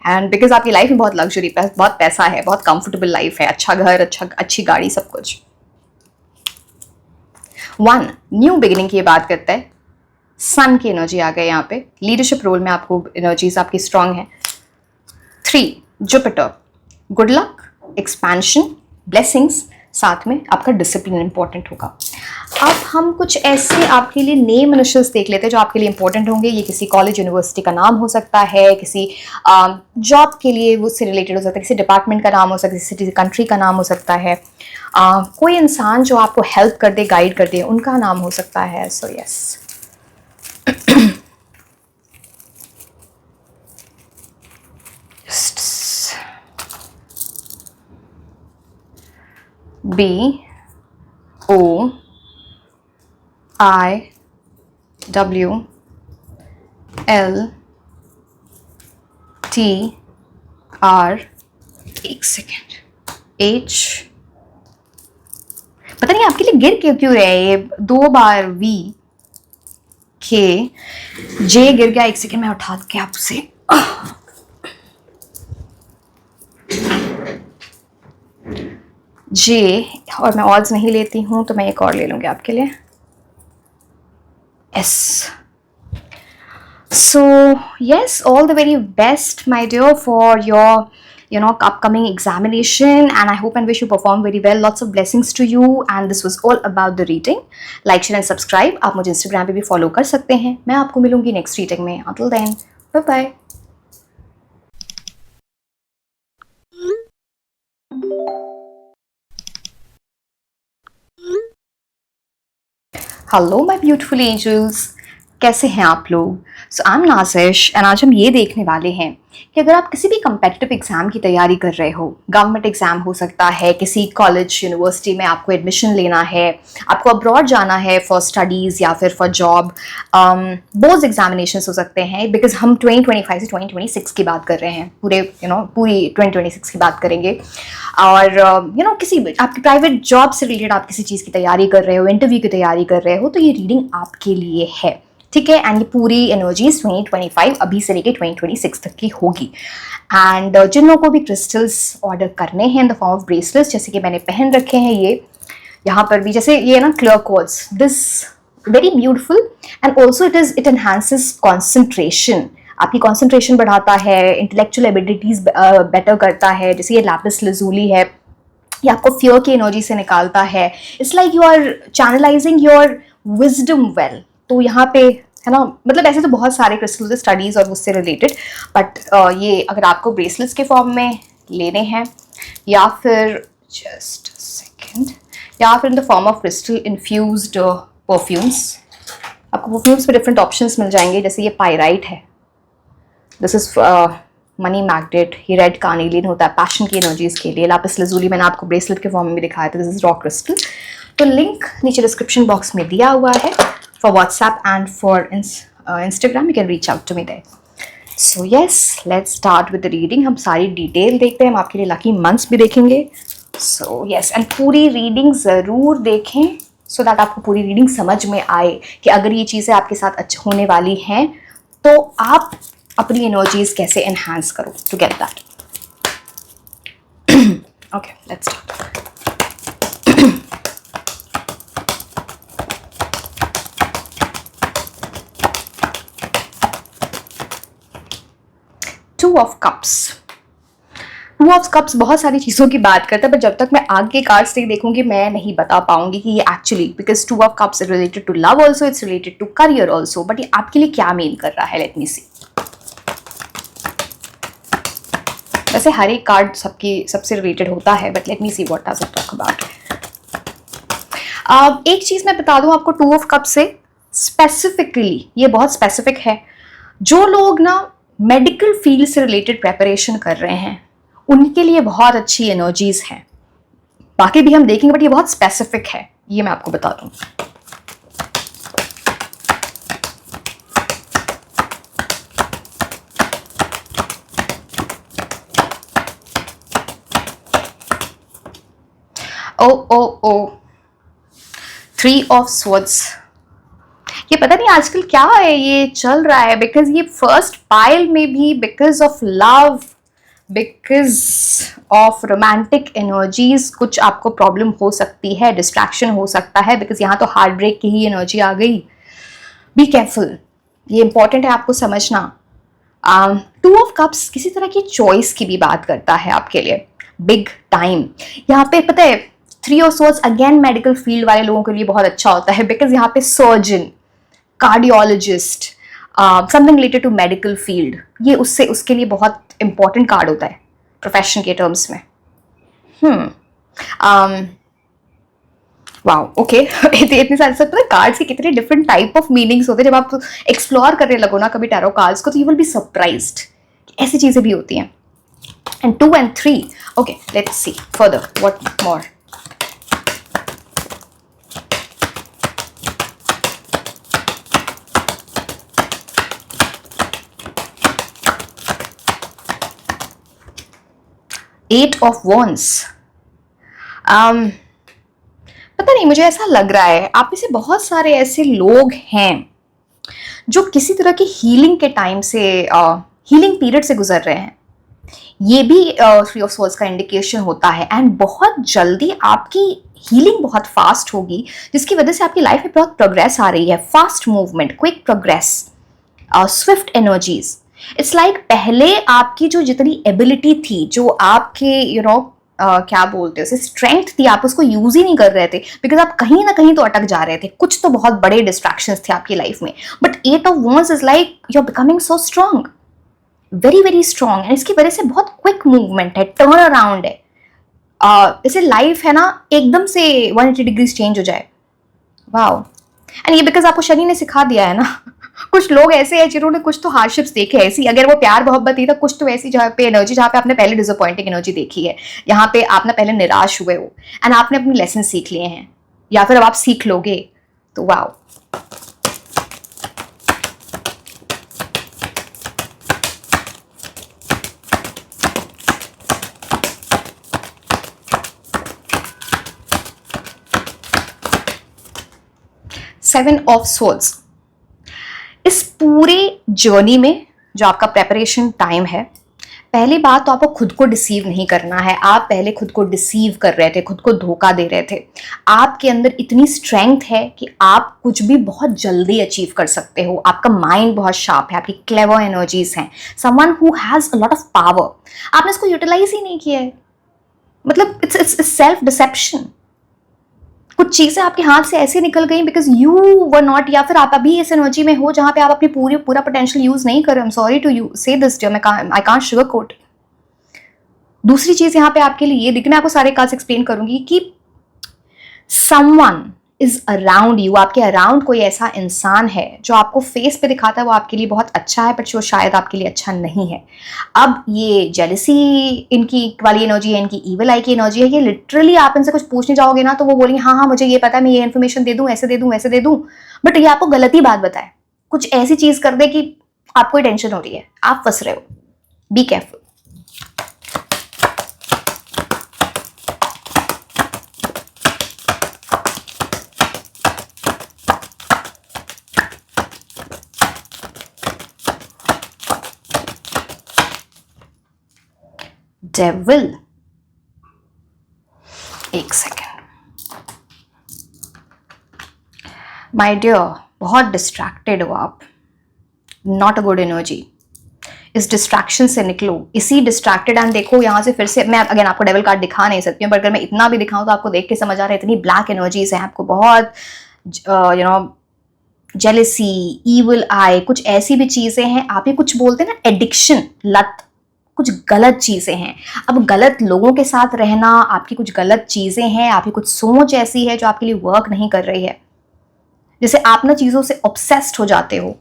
एंड बिकॉज आपकी लाइफ में बहुत लग्जरी, बहुत पैसा है, बहुत कंफर्टेबल लाइफ है, अच्छा घर, अच्छी गाड़ी, सब कुछ। 1, न्यू बिगिनिंग की बात करता है। सन की एनर्जी आ गई यहाँ पे, लीडरशिप रोल में आपको एनर्जीज आपकी स्ट्रांग है। 3, Jupiter, good luck, expansion, blessings, साथ में आपका डिसिप्लिन इंपॉर्टेंट होगा। अब हम कुछ ऐसे आपके लिए नेम इनिशियल्स देख लेते हैं जो आपके लिए इंपॉर्टेंट होंगे। ये किसी कॉलेज यूनिवर्सिटी का नाम हो सकता है, किसी जॉब के लिए वो उससे रिलेटेड हो सकता है, किसी डिपार्टमेंट का नाम हो सकता है, किसी कंट्री का नाम हो सकता है, कोई इंसान जो आपको हेल्प कर दे, गाइड कर दे, उनका नाम हो सकता है। So yes, B O I W L T R, एक सेकेंड, H, पता नहीं आपके लिए गिर क्यों रहे हैं ये 2 बार, V K, J गिर गया, एक सेकेंड मैं उठा के आपसे, J, और मैं ऑल्स नहीं लेती हूँ तो मैं एक और ले लूँगी आपके लिए, S. So yes, all the very best, my dear, for your upcoming examination, and I hope and wish you perform very well. Lots of blessings to you, and this was all about the reading. Like, share and subscribe. आप मुझे Instagram पे भी follow कर सकते हैं। मैं आपको मिलूंगी next reading में। Until then, bye bye. Hello, my beautiful angels. कैसे हैं आप लोग? सो आई एम नासिश एंड आज हम ये देखने वाले हैं कि अगर आप किसी भी कम्पिटिटिव एग्ज़ाम की तैयारी कर रहे हो, गवर्नमेंट एग्ज़ाम हो सकता है, किसी कॉलेज यूनिवर्सिटी में आपको एडमिशन लेना है, आपको अब्रॉड जाना है फॉर स्टडीज़ या फिर फॉर जॉब, बोर्ड्स एग्जामिनेशंस हो सकते हैं, बिकॉज हम 2025 से 2026 की बात कर रहे हैं, पूरी 2026 की बात करेंगे। और किसी आपकी प्राइवेट जॉब से रिलेटेड आप किसी चीज़ की तैयारी कर रहे हो, इंटरव्यू की तैयारी कर रहे हो, तो ये रीडिंग आपके लिए है, ठीक है। एंड ये पूरी एनर्जीज 2025 अभी से लेके 2026 तक की होगी। एंड जिन लोगों को भी क्रिस्टल्स ऑर्डर करने हैं इन द फॉर्म ऑफ ब्रेसलेट्स, जैसे कि मैंने पहन रखे हैं, ये यहाँ पर भी जैसे ये ना clear quartz, this very beautiful and also it enhances concentration, आपकी कॉन्सेंट्रेशन बढ़ाता है, इंटेलेक्चुअल एबिलिटीज बेटर करता है। जैसे ये लैपिस लजूली है, ये आपको फियर की एनर्जी से निकालता है। It's like you are channelizing your wisdom well. तो यहाँ पे है ना, मतलब ऐसे तो बहुत सारे क्रिस्टल्स स्टडीज और उससे रिलेटेड, बट ये अगर आपको ब्रेसलेट्स के फॉर्म में लेने हैं या फिर जस्ट सेकेंड, या फिर इन the form of crystal infused perfumes, आपको परफ्यूम्स में डिफरेंट ऑप्शंस मिल जाएंगे। जैसे ये पायराइट है, दिस इज मनी मैग्नेट, ये रेड कार्नेलियन होता है पैशन की एनर्जीज के लिए। लापिस लजूली मैंने आपको ब्रेसलेट के फॉर्म में भी दिखाया था, दिस इज रॉक क्रिस्टल। तो लिंक नीचे डिस्क्रिप्शन बॉक्स में दिया हुआ है for WhatsApp and for Instagram. You can reach out to me there. So yes, let's start with the reading. हम सारी डिटेल देखते हैं, हम आपके लिए लकी मंथ्स भी देखेंगे। So yes, and पूरी रीडिंग ज़रूर देखें so that आपको पूरी रीडिंग समझ में आए कि अगर ये चीज़ें आपके साथ अच्छा होने वाली हैं तो आप अपनी एनर्जीज कैसे एनहांस करो to get that. Okay, let's start. To of cups बहुत सारी चीज़ों की बात करता है, पर जब तक मैं आगे के कार्ड्स नहीं देखूंगी मैं नहीं बता पाऊंगी कि ये actually, because two of cups is related to love also, it's related to career also, but ये आपके लिए क्या मीन कर रहा है, लेट मी सी। वैसे हर एक कार्ड सबसे रिलेटेड होता है, but let me see what does it talk about. एक चीज़ मैं बता दूं आपको टू ऑफ कप्स से स्पेसिफिकली, ये बहुत स्पेसिफिक है। जो लोग ना मेडिकल फील्ड से रिलेटेड प्रेपरेशन कर रहे हैं उनके लिए बहुत अच्छी एनर्जीज हैं। बाकी भी हम देखेंगे, बट ये बहुत स्पेसिफिक है, ये मैं आपको बता दूं। ओ 3 ऑफ स्वॉर्ड्स, ये पता नहीं आजकल क्या है, ये चल रहा है बिकॉज ये फर्स्ट पाइल में भी because of love, because of romantic energies कुछ आपको प्रॉब्लम हो सकती है, डिस्ट्रैक्शन हो सकता है, बिकॉज यहाँ तो हार्ट ब्रेक की ही एनर्जी आ गई। बी केयरफुल, ये इंपॉर्टेंट है आपको समझना। टू ऑफ कप्स किसी तरह की चॉइस की भी बात करता है आपके लिए, बिग टाइम। यहाँ पे पता है 3 of swords again medical field वाले लोगों के लिए बहुत अच्छा होता है, बिकॉज यहाँ पे surgeon, cardiologist, something related to medical field, ये उसके लिए बहुत इंपॉर्टेंट कार्ड होता है प्रोफेशन के टर्म्स में। Wow, okay. इतने सारे सब पता कार्ड्स के कितने डिफरेंट टाइप ऑफ मीनिंग्स होते हैं। जब आप एक्सप्लोर करने लगो ना कभी टैरो कार्ड्स को, तो यू विल बी सरप्राइज्ड कि ऐसी चीजें भी होती हैं। And 2 and 3, okay, let's see further what more. Eight of wands, पता नहीं, मुझे ऐसा लग रहा है आप में से बहुत सारे ऐसे लोग हैं जो किसी तरह की हीलिंग के टाइम से, हीलिंग पीरियड से गुजर रहे हैं। ये भी 3 ऑफ स्वॉर्ड्स का इंडिकेशन होता है। एंड बहुत जल्दी आपकी हीलिंग बहुत फास्ट होगी, जिसकी वजह से आपकी लाइफ में बहुत प्रोग्रेस आ रही है, fast movement, quick progress, Swift energies. It's like पहले आपकी जो जितनी एबिलिटी थी, जो आपके क्या बोलते हैं उसे, स्ट्रेंथ थी, आप उसको यूज ही नहीं कर रहे थे, बिकॉज आप कहीं ना कहीं तो अटक जा रहे थे, कुछ तो बहुत बड़े डिस्ट्रैक्शंस थे आपकी लाइफ में। But 8 of wands is like you are becoming so strong, very very strong, and इसकी वजह से बहुत क्विक मूवमेंट है, टर्न अराउंड है। जैसे लाइफ है ना, एकदम से 180 डिग्रीज चेंज हो जाए। वाओ, एंड ये बिकॉज आपको शनि ने सिखा दिया है ना कुछ लोग ऐसे हैं जिन्होंने कुछ तो हार्डशिप्स देखे ऐसी, अगर वो प्यार मोहब्बत ही था, कुछ तो ऐसी जहाँ पे एनर्जी, जहाँ पे आपने पहले डिसअपॉइंटिंग एनर्जी देखी है, यहाँ पे आपने पहले निराश हुए हो एंड आपने अपने लेसन सीख लिए हैं, या फिर अब आप सीख लोगे, तो वाओ। Seven of souls. इस पूरे जर्नी में जो आपका प्रेपरेशन टाइम है, पहली बात तो आपको खुद को डिसीव नहीं करना है। आप पहले खुद को डिसीव कर रहे थे, खुद को धोखा दे रहे थे। आपके अंदर इतनी स्ट्रेंथ है कि आप कुछ भी बहुत जल्दी अचीव कर सकते हो। आपका माइंड बहुत शार्प है, आपकी क्लेवर एनर्जीज हैं, someone who has a lot of power. आपने इसको यूटिलाइज ही नहीं किया है, मतलब इट्स सेल्फ डिसेप्शन। कुछ चीजें आपके हाथ से ऐसे निकल गई बिकॉज यू वर नॉट, या फिर आप अभी इस एनर्जी में हो जहां पे आप अपनी पूरा पोटेंशियल यूज नहीं कर रहे। I am sorry to you say this, I can't sugar coat. दूसरी चीज यहाँ पे आपके लिए ये देखिए, मैं आपको सारे काज एक्सप्लेन करूंगी कि समवन इज अराउंड यू, आपके अराउंड कोई ऐसा इंसान है जो आपको फेस पे दिखाता है वो आपके लिए बहुत अच्छा है, बट वो शायद आपके लिए अच्छा नहीं है। अब ये जेलसी इनकी वाली एनर्जी है, इनकी ईविल आई की एनर्जी है। ये लिटरली आप इनसे कुछ पूछने जाओगे ना तो वो बोलेंगे हाँ हाँ मुझे ये पता है, मैं ये इन्फॉर्मेशन दे दूं, ऐसे दे दूं, वैसे दे दूं, बट ये आपको गलत ही बात बताए, कुछ ऐसी चीज कर दे कि आपको टेंशन हो रही है, आप फंस रहे हो। Be careful. डेविल, एक सेकेंड। माय डियर, बहुत डिस्ट्रैक्टेड हो आप, नॉट अ गुड एनर्जी। इस डिस्ट्रैक्शन से निकलो, इसी डिस्ट्रैक्टेड एंड देखो यहाँ से फिर से मैं अगेन आपको डेविल कार्ड दिखा नहीं सकती हूँ, पर अगर मैं इतना भी दिखाऊं तो आपको देख के समझ आ रहा है, इतनी ब्लैक एनर्जीज हैं आपको, बहुत जेलसी, ईविल आई, कुछ ऐसी भी चीजें हैं। आप ये कुछ बोलते हैं ना एडिक्शन, लत, कुछ गलत चीजें हैं। अब गलत लोगों के साथ रहना, आपकी कुछ गलत चीजें हैं, आपकी कुछ सोच ऐसी है जो आपके लिए वर्क नहीं कर रही है। जैसे आप ना चीजों से ऑब्सेस्ड हो जाते हो,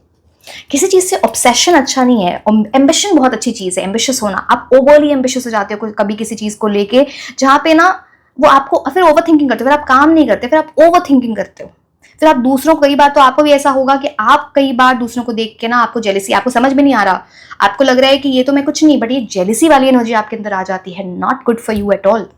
किसी चीज से ऑब्सेशन अच्छा नहीं है। एम्बिशन बहुत अच्छी चीज है, एम्बिशियस होना, आप ओवरली एम्बिशियस हो जाते हो कभी किसी चीज को लेके, जहां पे ना वो आपको फिर ओवर थिंकिंग करते हो, फिर आप काम नहीं करते, फिर आप ओवर थिंकिंग करते हो, फिर आप दूसरों को, कई बार तो आपको भी ऐसा होगा कि आप कई बार दूसरों को देख के ना आपको जेलिसी, आपको समझ में नहीं आ रहा, आपको लग रहा है कि ये तो मैं कुछ नहीं, बट ये जेलिसी वाली एनर्जी आपके अंदर आ जाती है। Not good for you at all.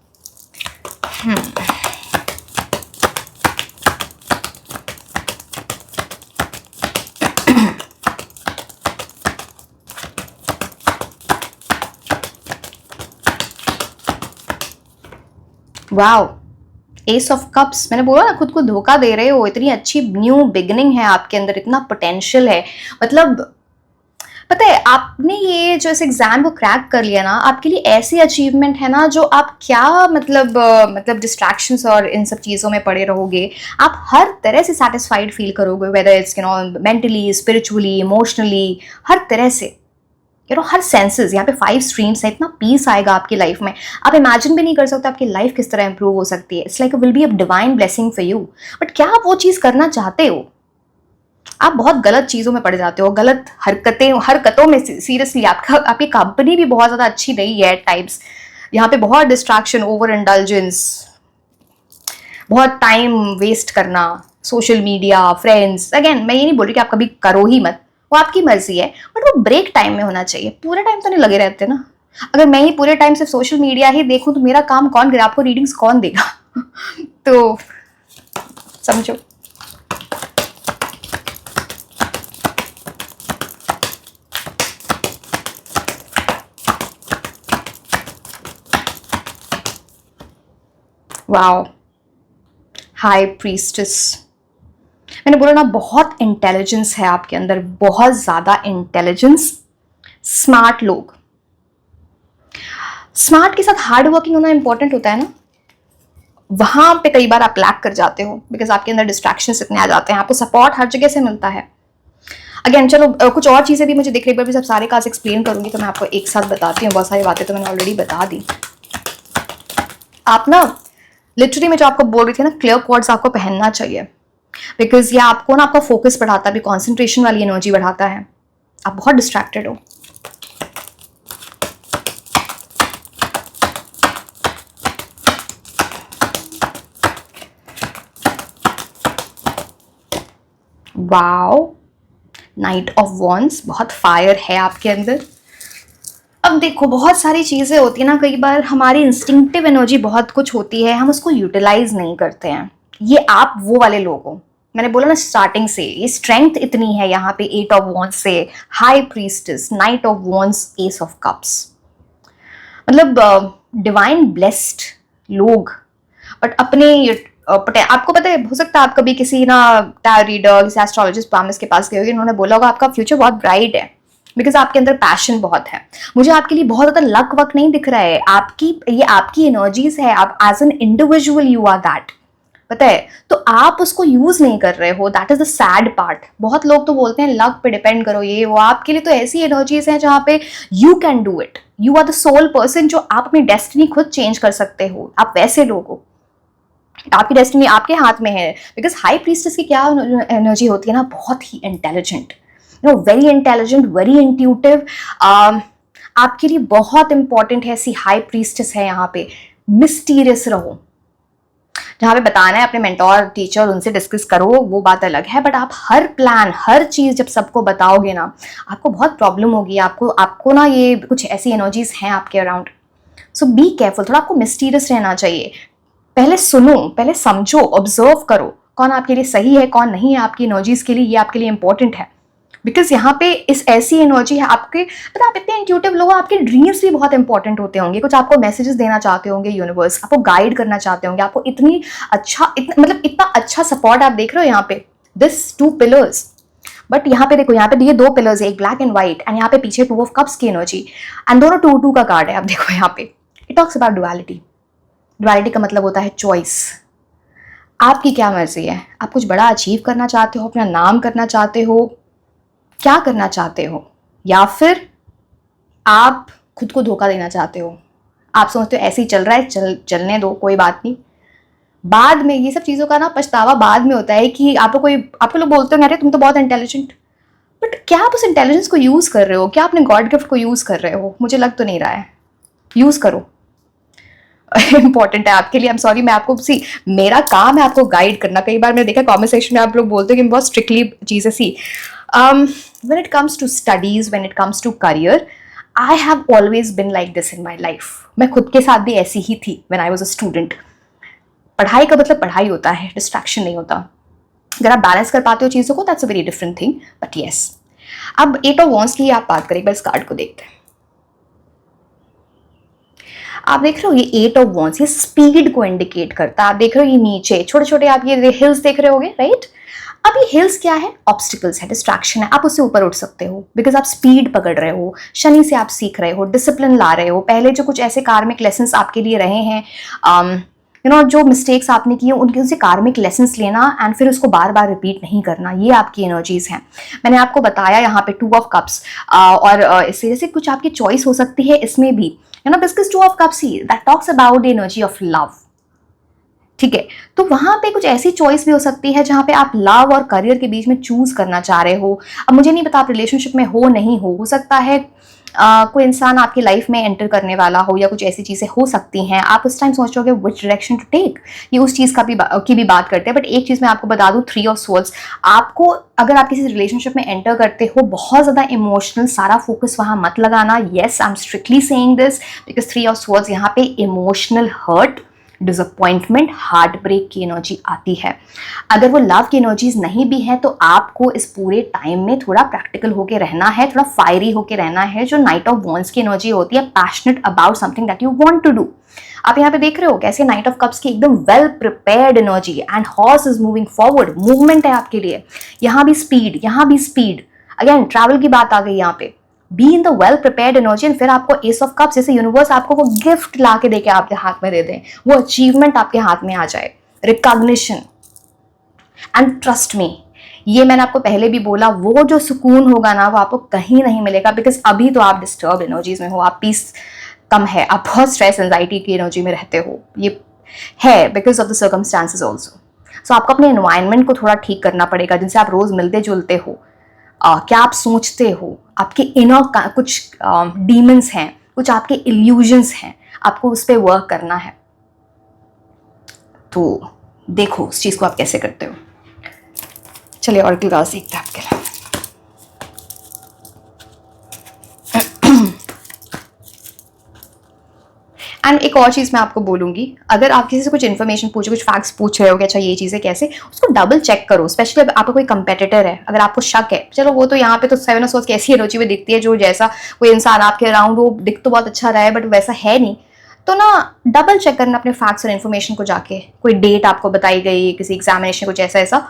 Wow, S of cups. मैंने बोला ना, खुद को धोखा दे रहे हो। इतनी अच्छी न्यू बिगिनिंग है आपके अंदर, इतना पोटेंशियल है। मतलब पता है, आपने ये जो इस एग्जाम को क्रैक कर लिया ना, आपके लिए ऐसी अचीवमेंट है ना जो आप क्या मतलब डिस्ट्रैक्शंस और इन सब चीज़ों में पड़े रहोगे, आप हर तरह से सेटिस्फाइड फील करोगे, whether it's mentally, spiritually, emotionally, हर तरह से, हर सेंसेस। यहाँ पे 5 स्ट्रीम्स है, इतना पीस आएगा आपकी लाइफ में, आप इमेजिन भी नहीं कर सकते आपकी लाइफ किस तरह इंप्रूव हो सकती है। It's like will be a divine blessing for you. But क्या आप वो चीज़ करना चाहते हो? आप बहुत गलत चीज़ों में पड़ जाते हो, गलत हरकतों में। सीरियसली आपकी कंपनी भी बहुत ज़्यादा अच्छी नहीं है टाइप्स। यहाँ पे बहुत डिस्ट्रैक्शन, ओवर इंडल्जेंस, बहुत टाइम वेस्ट करना, सोशल मीडिया, फ्रेंड्स। अगेन मैं ये नहीं बोल रही कि आप कभी करो ही मत, वो आपकी मर्जी है, बट वो ब्रेक टाइम में होना चाहिए। पूरे टाइम तो नहीं लगे रहते ना। अगर मैं ही पूरे टाइम सिर्फ सोशल मीडिया ही देखूं तो मेरा काम कौन करे, आपको रीडिंग्स कौन देगा? तो समझो। Wow, high priestess. मैंने बोला ना, बहुत इंटेलिजेंस है आपके अंदर, बहुत ज्यादा इंटेलिजेंस। स्मार्ट लोग, स्मार्ट के साथ हार्ड वर्किंग होना इंपॉर्टेंट होता है ना, वहां पे कई बार आप लैक कर जाते हो बिकॉज आपके अंदर डिस्ट्रैक्शंस इतने आ जाते हैं। आपको सपोर्ट हर जगह से मिलता है। अगेन चलो कुछ और चीजें भी मुझे दिख रही है, पर सब सारे काज एक्सप्लेन करूंगी तो मैं आपको एक साथ बताती हूँ। बहुत सारी बातें तो मैंने ऑलरेडी बता दी। आप ना लिटरली, मैं जो आपको बोल रही थी ना, क्लियर कॉर्ड्स आपको पहनना चाहिए। बिकॉज ये आपको ना आपका फोकस बढ़ाता है, भी कॉन्सेंट्रेशन वाली एनर्जी बढ़ाता है, आप बहुत डिस्ट्रैक्टेड हो। वाओ, नाइट ऑफ वॉन्ड्स, बहुत फायर है आपके अंदर। अब देखो बहुत सारी चीज़ें होती है ना, कई बार हमारी इंस्टिंक्टिव एनर्जी बहुत कुछ होती है, हम उसको यूटिलाइज नहीं करते हैं। ये आप वो वाले लोग हो, मैंने बोला ना स्टार्टिंग से, ये स्ट्रेंथ इतनी है यहाँ पे 8 ऑफ वॉन्ड्स से, high priestess, night of wands, S of cups, मतलब डिवाइन ब्लेस्ड लोग। बट अपने आपको पता है, हो सकता है आप कभी किसी ना टायर रीडर, किसी एस्ट्रोलॉजिस्ट पामिस के पास गए होगे, उन्होंने बोला होगा आपका फ्यूचर बहुत ब्राइट है बिकॉज आपके अंदर पैशन बहुत है। मुझे आपके लिए बहुत ज्यादा लक वक नहीं दिख रहा है, ये आपकी एनर्जीज है, आप as an individual you are that, पता है, तो आप उसको यूज नहीं कर रहे हो, that is the sad part. बहुत लोग तो बोलते हैं लक पे डिपेंड करो, ये वो, आपके लिए तो ऐसी एनर्जीज हैं जहां पे you can do it, you are the sole person, जो आप अपनी डेस्टिनी खुद चेंज कर सकते हो, आप वैसे लोग हो, आपकी डेस्टिनी आपके हाथ में है। बिकॉज हाई प्रीस्टेस की क्या एनर्जी होती है ना, बहुत ही intelligent, you know, very intelligent, very intuitive, आपके लिए बहुत इंपॉर्टेंट है, ऐसी हाई प्रीस्टेस है यहाँ पे। मिस्टीरियस रहो, जहाँ पे बताना है अपने मेंटोर टीचर, उनसे डिस्कस करो, वो बात अलग है, बट आप हर प्लान, हर चीज़ जब सबको बताओगे ना, आपको बहुत प्रॉब्लम होगी, आपको ना ये कुछ ऐसी एनर्जीज हैं आपके अराउंड। सो बी केयरफुल, थोड़ा आपको मिस्टीरियस रहना चाहिए, पहले सुनो, पहले समझो, ऑब्जर्व करो कौन आपके लिए सही है, कौन नहीं है आपकी एनर्जीज के लिए, ये आपके लिए इंपॉर्टेंट है। बिकॉज यहाँ पे इस ऐसी एनर्जी है आपके, पता आप इतने इंट्यूटिव लोग, आपके ड्रीम्स भी बहुत इंपॉर्टेंट होते होंगे, कुछ आपको मैसेजेस देना चाहते होंगे यूनिवर्स, आपको गाइड करना चाहते होंगे, आपको मतलब इतना अच्छा सपोर्ट आप देख रहे हो यहाँ पे, दिस 2 पिलर्स। बट यहाँ पे देखो, यहाँ पे ये 2 पिलर्स है, एक ब्लैक एंड व्हाइट, एंड यहाँ पे पीछे 2 ऑफ कप्स की एनर्जी, एंड दोनों 2-2 का कार्ड है। आप देखो यहाँ पे it talks about duality. Duality का मतलब होता है चॉइस, आपकी क्या मर्जी है, आप कुछ बड़ा अचीव करना चाहते हो, अपना नाम करना चाहते हो, क्या करना चाहते हो, या फिर आप खुद को धोखा देना चाहते हो, आप सोचते हो ऐसे ही चल रहा है, चलने दो, कोई बात नहीं। बाद में ये सब चीज़ों का ना पछतावा बाद में होता है कि आपको लोग बोलते हो अरे तुम तो बहुत इंटेलिजेंट, बट क्या आप उस इंटेलिजेंस को यूज़ कर रहे हो, क्या आपने गॉड गिफ्ट को यूज़ कर रहे हो? मुझे लग तो नहीं रहा है, यूज़ करो, इंपॉर्टेंट है आपके लिए। आई एम सॉरी, मैं आपको मेरा काम है आपको गाइड करना। कई बार मैंने देखा कॉमेंट सेक्शन में आप लोग बोलते हैं कि बहुत स्ट्रिक्टली चीज़ें when it comes to studies, when it comes to career, I have always been like this in my life. मैं खुद के साथ भी ऐसी ही थी when I was a student. पढ़ाई का मतलब पढ़ाई होता है, डिस्ट्रैक्शन नहीं होता। अगर आप बैलेंस कर पाते हो चीज़ों को, that's a very different thing, but yes. अब 8 of Wands की आप बात करें, बस कार्ड को देखते हैं। आप देख रहे हो ये 8 ऑफ वॉन्ड्स, ये स्पीड को इंडिकेट करता है। आप देख रहे हो ये नीचे छोटे छोटे आप ये हिल्स देख रहे होगे, राइट? अब ये हिल्स क्या है? ऑब्स्टिकल्स है, डिस्ट्रैक्शन है। आप उससे ऊपर उठ सकते हो बिकॉज आप स्पीड पकड़ रहे हो, शनि से आप सीख रहे हो, डिसिप्लिन ला रहे हो। पहले जो कुछ ऐसे कार्मिक लेसन्स आपके लिए रहे हैं, जो मिस्टेक्स आपने किए उनके उनसे कार्मिक लेसन्स लेना एंड फिर उसको बार बार रिपीट नहीं करना, ये आपकी एनर्जीज हैं। मैंने आपको बताया यहाँ पे 2 ऑफ कप्स, और इससे जैसे कुछ आपकी चॉइस हो सकती है इसमें भी, because 2 of cups he that talks about the energy of love, ठीक है? तो वहां पे कुछ ऐसी चॉइस भी हो सकती है जहां पे आप लव और करियर के बीच में चूज करना चाह रहे हो। अब मुझे नहीं पता आप रिलेशनशिप में हो नहीं हो सकता है कोई इंसान आपकी लाइफ में एंटर करने वाला हो या कुछ ऐसी चीजें हो सकती हैं। आप उस टाइम सोच रहे हो विच डायरेक्शन टू टेक, ये उस चीज की भी बात करते हैं। बट एक चीज मैं आपको बता दूं, 3 ऑफ स्वॉर्ड्स, आपको अगर आप किसी रिलेशनशिप में एंटर करते हो, बहुत ज्यादा इमोशनल सारा फोकस वहां मत लगाना। Yes, I am strictly saying this because 3 of swords यहाँ पे emotional hurt, disappointment, heart break की एनर्जी आती है। अगर वो लव की एनर्जीज नहीं भी है तो आपको इस पूरे टाइम में थोड़ा प्रैक्टिकल होके रहना है, थोड़ा फायरी होके रहना है। जो नाइट ऑफ वॉन्ड्स की एनर्जी होती है, passionate about something that you want to do. आप यहाँ पे देख रहे हो कैसे नाइट ऑफ कप्स की एकदम well prepared energy, and horse is moving forward, movement है आपके लिए। यहाँ भी स्पीड, यहाँ भी स्पीड, अगेन ट्रैवल की बात आ गई यहाँ पे। Be in the well prepared energy, and फिर आपको एस ऑफ कप्स, जैसे यूनिवर्स आपको वो गिफ्ट ला के देके आपके हाथ में दे दें, वो अचीवमेंट आपके हाथ में आ जाए, रिकॉग्निशन। एंड ट्रस्ट मी, ये मैंने आपको पहले भी बोला, वो जो सुकून होगा ना वो आपको कहीं नहीं मिलेगा। बिकॉज अभी तो आप डिस्टर्ब एनर्जीज में हो, आप पीस कम है, आप बहुत स्ट्रेस एंजाइटी की एनर्जी में रहते हो, ये है because of the circumstances also. So आपको अपने एनवायरनमेंट को थोड़ा ठीक करना पड़ेगा, जिनसे आप रोज़ मिलते जुलते हो। क्या आप सोचते हो, आपके इनर कुछ डीमंस हैं, कुछ आपके इल्यूजन्स हैं, आपको उस पर वर्क करना है। तो देखो उस चीज़ को आप कैसे करते हो। चलिए और क्लास सीखते हैं आपके लिए। एंड एक और चीज़ मैं आपको बोलूँगी, अगर आप किसी से कुछ इन्फॉर्मेशन पूछो, कुछ फैक्ट्स पूछ रहे हो कि अच्छा ये चीज़ें कैसे, उसको डबल चेक करो। स्पेशली अगर आपका कोई कंपेटिटर है, अगर आपको शक है, चलो वो तो यहाँ पे तो 7 सोच के ऐसी एनर्जी में दिखती है, जो जैसा कोई इंसान आपके अराउंड वो दिख तो बहुत अच्छा रहा है बट वैसा है नहीं, तो ना डबल चेक करना अपने फैक्ट्स और इन्फॉर्मेशन को जाके। कोई डेट आपको बताई गई किसी एग्जामिनेशन कुछ ऐसा ऐसा,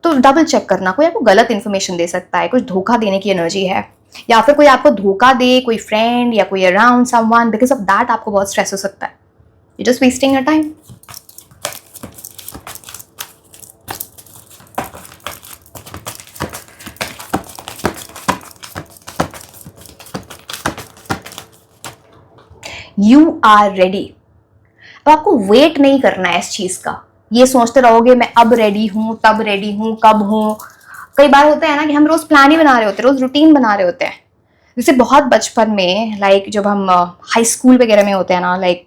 तो डबल चेक करना। कोई आपको गलत इन्फॉर्मेशन दे सकता है, कुछ धोखा देने की एनर्जी है, या फिर कोई आपको धोखा दे, कोई फ्रेंड या कोई around someone, because of that आपको बहुत स्ट्रेस हो सकता है। You just wasting your time. You are ready. अब आपको वेट नहीं करना है इस चीज का। ये सोचते रहोगे मैं अब रेडी हूं, तब रेडी हूं, कब हूं। कई बार होता है ना कि हम रोज प्लान ही बना रहे होते हैं, रोज रूटीन बना रहे होते हैं। जैसे बहुत बचपन में, लाइक जब हम हाई स्कूल वगैरह में होते हैं ना, लाइक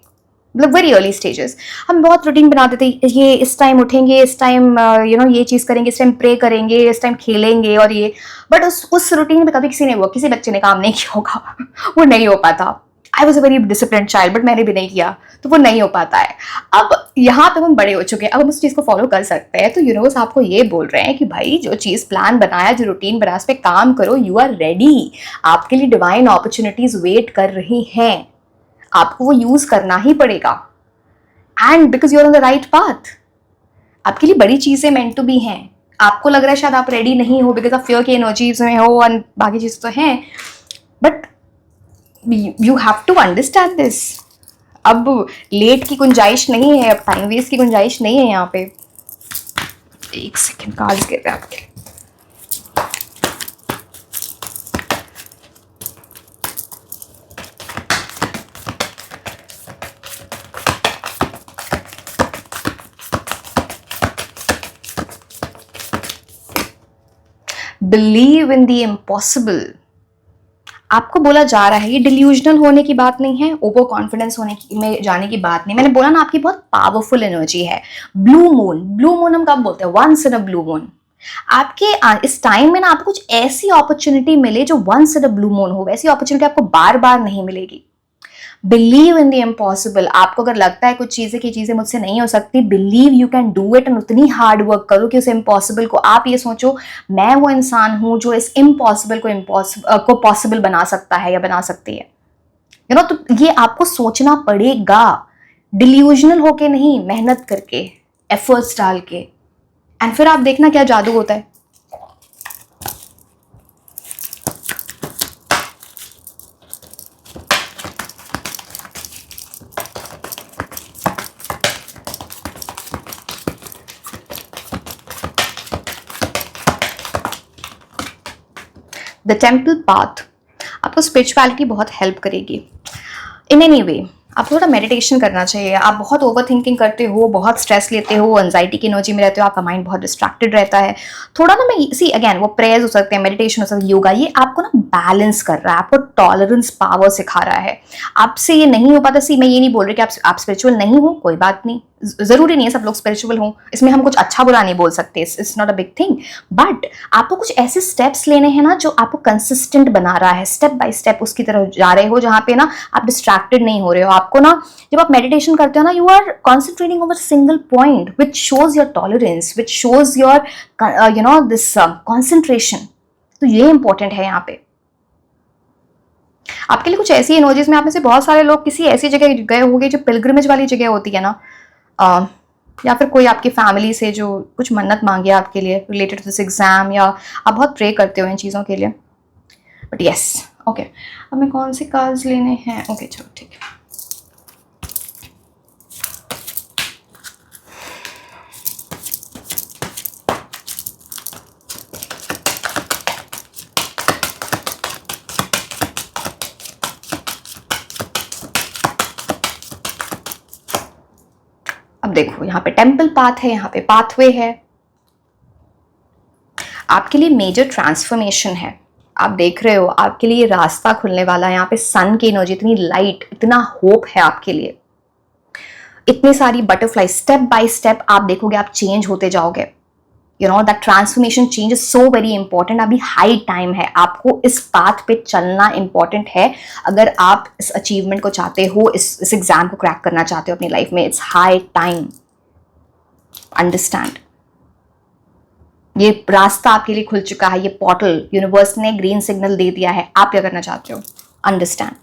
मतलब वेरी अर्ली स्टेजेस, हम बहुत रूटीन बनाते थे। ये इस टाइम उठेंगे, इस टाइम ये चीज़ करेंगे, इस टाइम प्रे करेंगे, इस टाइम खेलेंगे और ये। बट उस रूटीन में कभी किसी ने वो किसी बच्चे ने काम नहीं किया होगा। वो नहीं हो पाता। I was a very discipline child, but मैंने भी नहीं किया, तो वो नहीं हो पाता है। अब यहाँ पे हम बड़े हो चुके हैं, अब हम उस चीज़ को फॉलो कर सकते हैं। तो यूनिवर्स आपको ये बोल रहे हैं कि भाई जो चीज़ प्लान बनाया, जो रूटीन बनाया, उस पर काम करो। You are ready. आपके लिए डिवाइन अपॉर्चुनिटीज वेट कर रही हैं, आपको वो यूज करना ही पड़ेगा। And because you are on the right path, आपके लिए बड़ी चीजें मेंट टू बी हैं। आपको लग रहा है शायद आप रेडी नहीं हो बिकॉज आप फियर की एनर्जीज में हो, और बाकी चीजें तो हैं, but you have to understand this. अब लेट की गुंजाइश नहीं है, अब टाइम वेस्ट की गुंजाइश नहीं है यहाँ पे। एक सेकेंड, कार्ड्स गिर रहे हैं आपके। Believe in the impossible. आपको बोला जा रहा है, ये डिल्यूजनल होने की बात नहीं है, ओवर कॉन्फिडेंस होने की में जाने की बात नहीं। मैंने बोला ना आपकी बहुत पावरफुल एनर्जी है। ब्लू मून, ब्लू मून हम कब बोलते हैं? Once in a blue moon. आपके इस टाइम में ना आपको कुछ ऐसी अपॉर्चुनिटी मिले जो once in a blue moon हो। वैसी अपॉर्चुनिटी आपको बार बार नहीं मिलेगी। Believe in the impossible. आपको अगर लगता है कुछ चीजें की चीजें मुझसे नहीं हो सकती, believe you can do it, and उतनी हार्ड वर्क करो कि उस इम्पॉसिबल को, आप ये सोचो मैं वो इंसान हूं जो इस इम्पॉसिबल को पॉसिबल बना सकता है या बना सकती है। तो ये आपको सोचना पड़ेगा, डिल्यूजनल होके नहीं, मेहनत करके, एफर्ट्स डाल के। एंड फिर आप देखना क्या जादू होता है। द टेम्पल पाथ आपको स्पिरिचुअलिटी बहुत हेल्प करेगी इन एनी वे। आपको थोड़ा मेडिटेशन करना चाहिए। आप बहुत ओवर थिंकिंग करते हो, बहुत स्ट्रेस लेते हो, एंजाइटी की एनर्जी में रहते हो, आपका माइंड बहुत डिस्ट्रैक्टेड रहता है। थोड़ा ना, मैं सी अगेन, वो प्रेयर्स हो सकते हैं, मेडिटेशन हो सकता है, योगा, ये आपको ना बैलेंस कर रहा है, आपको टॉलरेंस पावर सिखा रहा है। आपसे ये नहीं हो पाता। सी मैं ये नहीं बोल रही कि आप स्पिरिचुअल नहीं हो, कोई बात नहीं, जरूरी नहीं है सब लोग स्पिरिचुअल हो, इसमें हम कुछ अच्छा बुरा नहीं बोल सकते, it's not a big thing. But आपको कुछ ऐसे स्टेप्स लेने हैं ना जो आपको कंसिस्टेंट बना रहा है, स्टेप बाय स्टेप उसकी तरफ जा रहे हो, जहां पे ना आप डिस्ट्रैक्टेड नहीं हो रहे हो। आपको ना, जब आप मेडिटेशन करते हो ना, you are concentrating over single point which shows your tolerance, which shows your this concentration. तो ये इंपॉर्टेंट है यहाँ पे आपके लिए। कुछ ऐसी एनर्जीज में आप में से बहुत सारे लोग किसी ऐसी जगह गए होंगे जो पिलग्रिमेज वाली जगह होती है ना, या फिर कोई आपकी फैमिली से जो कुछ मन्नत मांगे आपके लिए रिलेटेड टू दिस एग्जाम, या आप बहुत प्रे करते हो इन चीज़ों के लिए। बट यस, ओके, हमें कौन से कार्ड्स लेने हैं? ओके चलो ठीक है। अब देखो यहाँ पे टेम्पल पाथ है, यहाँ पे पाथवे है, आपके लिए मेजर ट्रांसफॉर्मेशन है। आप देख रहे हो आपके लिए रास्ता खुलने वाला है। यहाँ पे सन की एनर्जी, इतनी लाइट, इतना होप है आपके लिए, इतनी सारी बटरफ्लाई, स्टेप बाय स्टेप आप देखोगे आप चेंज होते जाओगे। You know that transformation change is so very important. अभी हाई टाइम है, आपको इस पाथ पे चलना इंपॉर्टेंट है। अगर आप इस अचीवमेंट को चाहते हो, इस एग्जाम को क्रैक करना चाहते हो अपनी लाइफ में, इट्स हाई टाइम। अंडरस्टैंड, ये रास्ता आपके लिए खुल चुका है, ये पोर्टल यूनिवर्स ने ग्रीन सिग्नल दे दिया है। आप क्या करना चाहते हो? अंडरस्टैंड।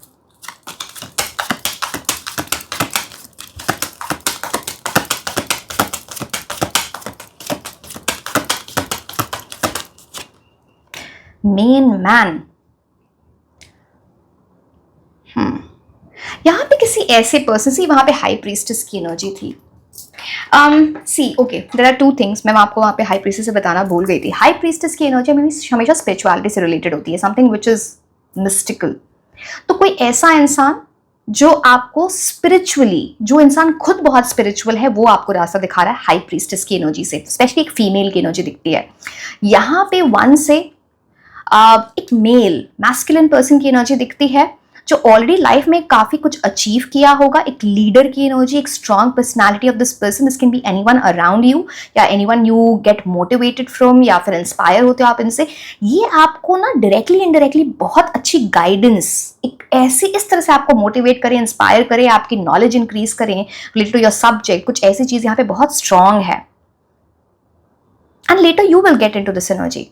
मेन मैन, यहां पे किसी ऐसे पर्सन से, वहां पे हाई प्रीस्टेस की एनर्जी थी। See okay, there are two things. मैं आपको वहाँ पे हाई प्रीस्टेस से बताना भूल गई थी। हाई प्रीस्टेस की एनर्जी हमेशा स्पिरिचुअलिटी से रिलेटेड होती है, समथिंग विच इज मिस्टिकल। तो कोई ऐसा इंसान जो आपको स्पिरिचुअली, जो इंसान खुद बहुत स्पिरिचुअल है, वो आपको रास्ता दिखा रहा है हाई प्रीस्टेस की एनर्जी से। स्पेशली एक फीमेल की एनर्जी दिखती है यहाँ पे। वन से एक मेल मैस्कुलिन पर्सन की एनर्जी दिखती है, जो ऑलरेडी लाइफ में काफी कुछ अचीव किया होगा। एक लीडर की एनर्जी, एक strong personality of this person. This can be anyone around you, या anyone you get motivated from, या फिर इंस्पायर होते हो आप इनसे। ये आपको ना डायरेक्टली इनडायरेक्टली बहुत अच्छी गाइडेंस, एक ऐसी इस तरह से आपको मोटिवेट करें, इंस्पायर करें, आपकी नॉलेज इंक्रीज करें रिलेटेड टू योर सब्जेक्ट। कुछ ऐसी चीज यहाँ पे बहुत स्ट्रॉन्ग है। And later you will get into this energy,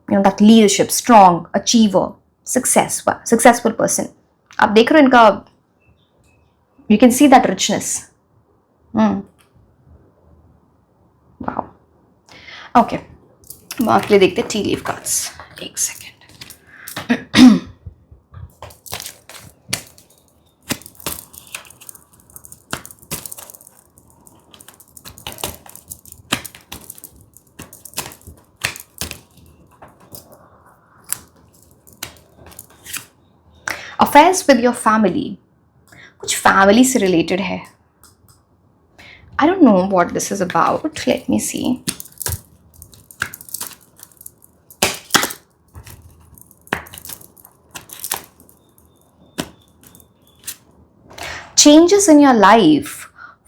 you know, that leadership, strong achiever, successful person. आप देख रहे हो इनका, you can see that richness. Wow. Okay, हम आपके लिए देखते हैं टी लीफ कार्ड्स। एक second. Affairs with your family, कुछ फैमिली से रिलेटेड है। I don't know what this is about, let me see. Changes in your life,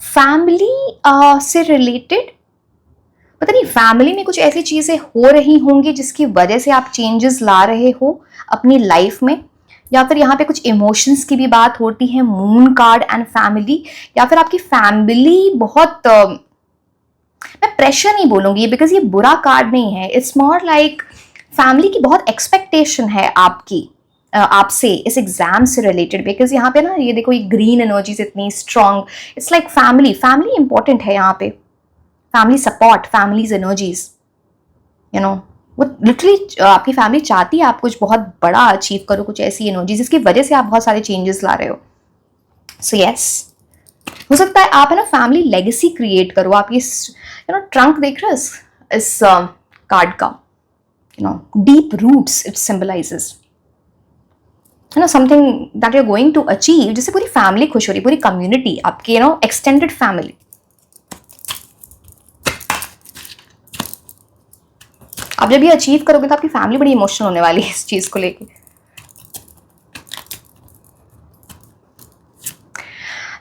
family से रिलेटेड। पता नहीं फैमिली में कुछ ऐसी चीजें हो रही होंगी जिसकी वजह से आप चेंजेस ला रहे हो अपनी लाइफ में, या फिर यहाँ पे कुछ इमोशंस की भी बात होती है। मून कार्ड एंड फैमिली, या फिर आपकी फैमिली बहुत मैं प्रेशर नहीं बोलूंगी बिकॉज ये बुरा कार्ड नहीं है। इट्स मोर लाइक फैमिली की बहुत एक्सपेक्टेशन है आपकी आपसे इस एग्जाम से रिलेटेड। बिकॉज यहाँ पे ना ये देखो, ये ग्रीन एनर्जीज इतनी strong. It's like family important है यहाँ पे। Family support, families energies, you know, वो लिटरली आपकी फैमिली चाहती है आप कुछ बहुत बड़ा अचीव करो, कुछ ऐसी एनर्जी जिसकी वजह से आप बहुत सारे चेंजेस ला रहे हो। सो यस, हो सकता है आप है ना फैमिली लेगेसी क्रिएट करो। आप ये यू नो ट्रंक देख रहे हो इस कार्ड का, you know deep roots it symbolizes, you know something that you are going to achieve, जिससे पूरी फैमिली खुश हो रही, पूरी कम्युनिटी, आपकी यू नो एक्सटेंडेड फैमिली। आप जब ये अचीव करोगे तो आपकी फैमिली बड़ी इमोशनल होने वाली है इस चीज को लेके।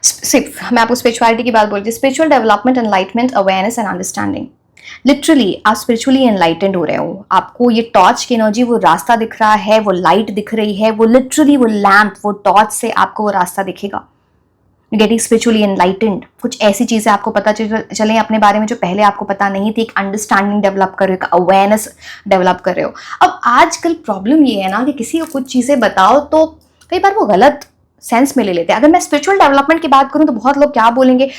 सिर्फ मैं आपको स्पिरिचुअलिटी की बात बोल रही थी। Spiritual development, enlightenment, awareness and understanding. Literally आप स्पिरिचुअली एनलाइटेंड हो रहे हो। आपको ये टॉर्च की एनर्जी, वो रास्ता दिख रहा है, वो लाइट दिख रही है, वो लिटरली वो लैम्प, वो टॉर्च से आपको वो रास्ता दिखेगा। गेटिंग स्पिरिचुअली एनलाइटेंड, कुछ ऐसी चीजें आपको पता चले अपने बारे में जो पहले आपको पता नहीं थी। एक अंडरस्टैंडिंग डेवलप कर रहे हो, अवेयरनेस डेवलप कर रहे हो। अब आजकल प्रॉब्लम ये है ना कि किसी को कुछ चीजें बताओ तो कई बार वो गलत सेंस में ले लेते हैं। अगर मैं स्पिरिचुअल डेवलपमेंट की बात करूं तो बहुत लोग क्या बोलेंगे,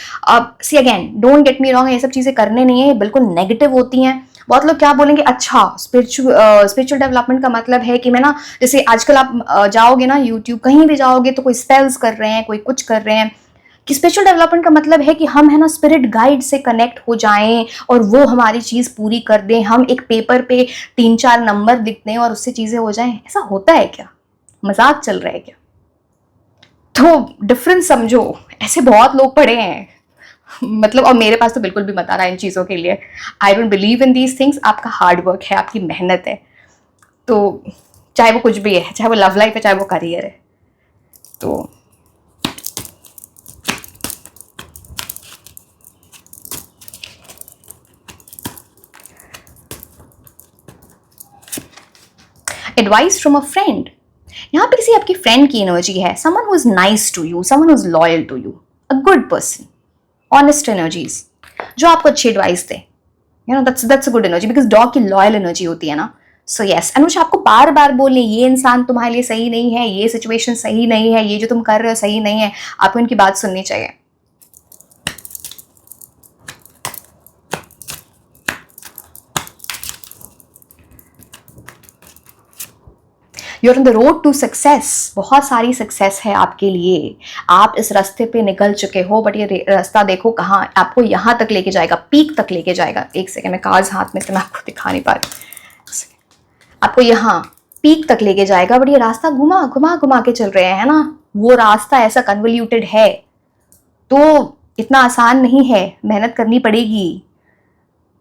see again don't get me wrong, ये सब चीजें करने नहीं है, ये बिल्कुल नेगेटिव होती हैं। बहुत लोग क्या बोलेंगे, अच्छा स्पिरिचुअल डेवलपमेंट का मतलब है कि मैं ना, जैसे आजकल आप जाओगे ना यूट्यूब कहीं भी जाओगे तो कोई स्पेल्स कर रहे हैं, कोई कुछ कर रहे हैं, कि स्पिरिचुअल डेवलपमेंट का मतलब है कि हम है ना स्पिरिट गाइड से कनेक्ट हो जाएं और वो हमारी चीज पूरी कर दें। हम एक पेपर पे 3-4 नंबर लिख दें और उससे चीजें हो जाएं। ऐसा होता है क्या? मजाक चल रहा है क्या? तो डिफरेंस समझो। ऐसे बहुत लोग पढ़े हैं, मतलब, और मेरे पास तो बिल्कुल भी मत आना इन चीज़ों के लिए। I don't believe in these things. आपका हार्ड वर्क है, आपकी मेहनत है, तो चाहे वो कुछ भी है, चाहे वो लव लाइफ है, चाहे वो करियर है, तो एडवाइस फ्रॉम अ फ्रेंड। यहाँ पे किसी आपकी फ्रेंड की एनर्जी है, someone who is nice to you, someone who is loyal to you, a good person, honest energies, जो आपको अच्छी एडवाइस दे। You know, that's a good energy, because dog की लॉयल एनर्जी होती है ना। सो यस, अनुज आपको बार बार बोले ये इंसान तुम्हारे लिए सही नहीं है, ये सिचुएशन सही नहीं है, ये जो तुम कर रहे हो सही नहीं है, आपको इनकी बात सुननी चाहिए। You're on the road to success, बहुत सारी सक्सेस है आपके लिए, आप इस रास्ते पे निकल चुके हो, बट ये रास्ता देखो कहाँ आपको यहाँ तक लेके जाएगा, पीक तक लेके जाएगा। एक सेकेंड, मैं कार्ड्स हाथ में से मैं आपको दिखा नहीं पा रही, आपको यहाँ पीक तक लेके जाएगा, बट ये रास्ता घुमा घुमा घुमा के चल रहे हैं ना, वो रास्ता ऐसा कन्वोल्यूटेड है, तो इतना आसान नहीं है, मेहनत करनी पड़ेगी।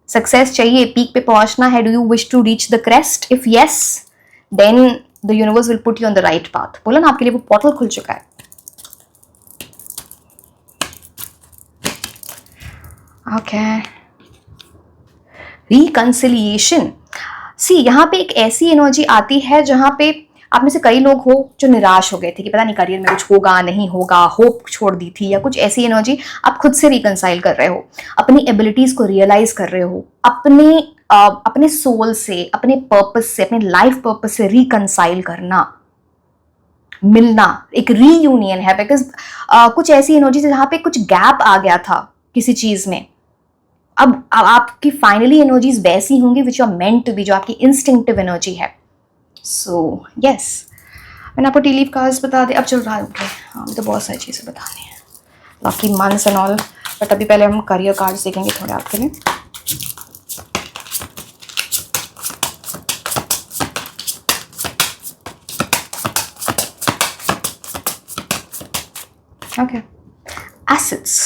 सक्सेस चाहिए, पीक पे पहुंचना है। Do you wish to reach the crest? If yes, then the universe will put you on the right path. बोला ना, आपके लिए वो पोर्टल खुल चुका है। Okay, reconciliation. सी, यहाँ पे एक ऐसी एनर्जी आती है जहां पे आप में से कई लोग हो जो निराश हो गए थे कि पता नहीं करियर में कुछ होगा नहीं होगा, होप छोड़ दी थी, या कुछ ऐसी एनर्जी आप खुद से रिकंसाइल कर रहे हो, अपनी एबिलिटीज को रियलाइज कर रहे हो, अपने सोल से, अपने पर्पस से, अपने लाइफ पर्पस से रिकंसाइल करना, मिलना, एक रीयूनियन है। बिकॉज कुछ ऐसी एनर्जी जहां पे कुछ गैप आ गया था किसी चीज में, अब आपकी फाइनली एनर्जीज वैसी होंगी which are meant to be, जो आपकी इंस्टिंक्टिव एनर्जी है। सो यस, मैंने आपको टी लीफ कार्ड्स बता दे, अब चल रहा है। हाँ, तो बहुत सारी चीज़ें बतानी है, बाकी मंथ्स एंड ऑल, बट अभी पहले हम करियर कार्ड्स देखेंगे थोड़े आपके लिए। Okay, assets,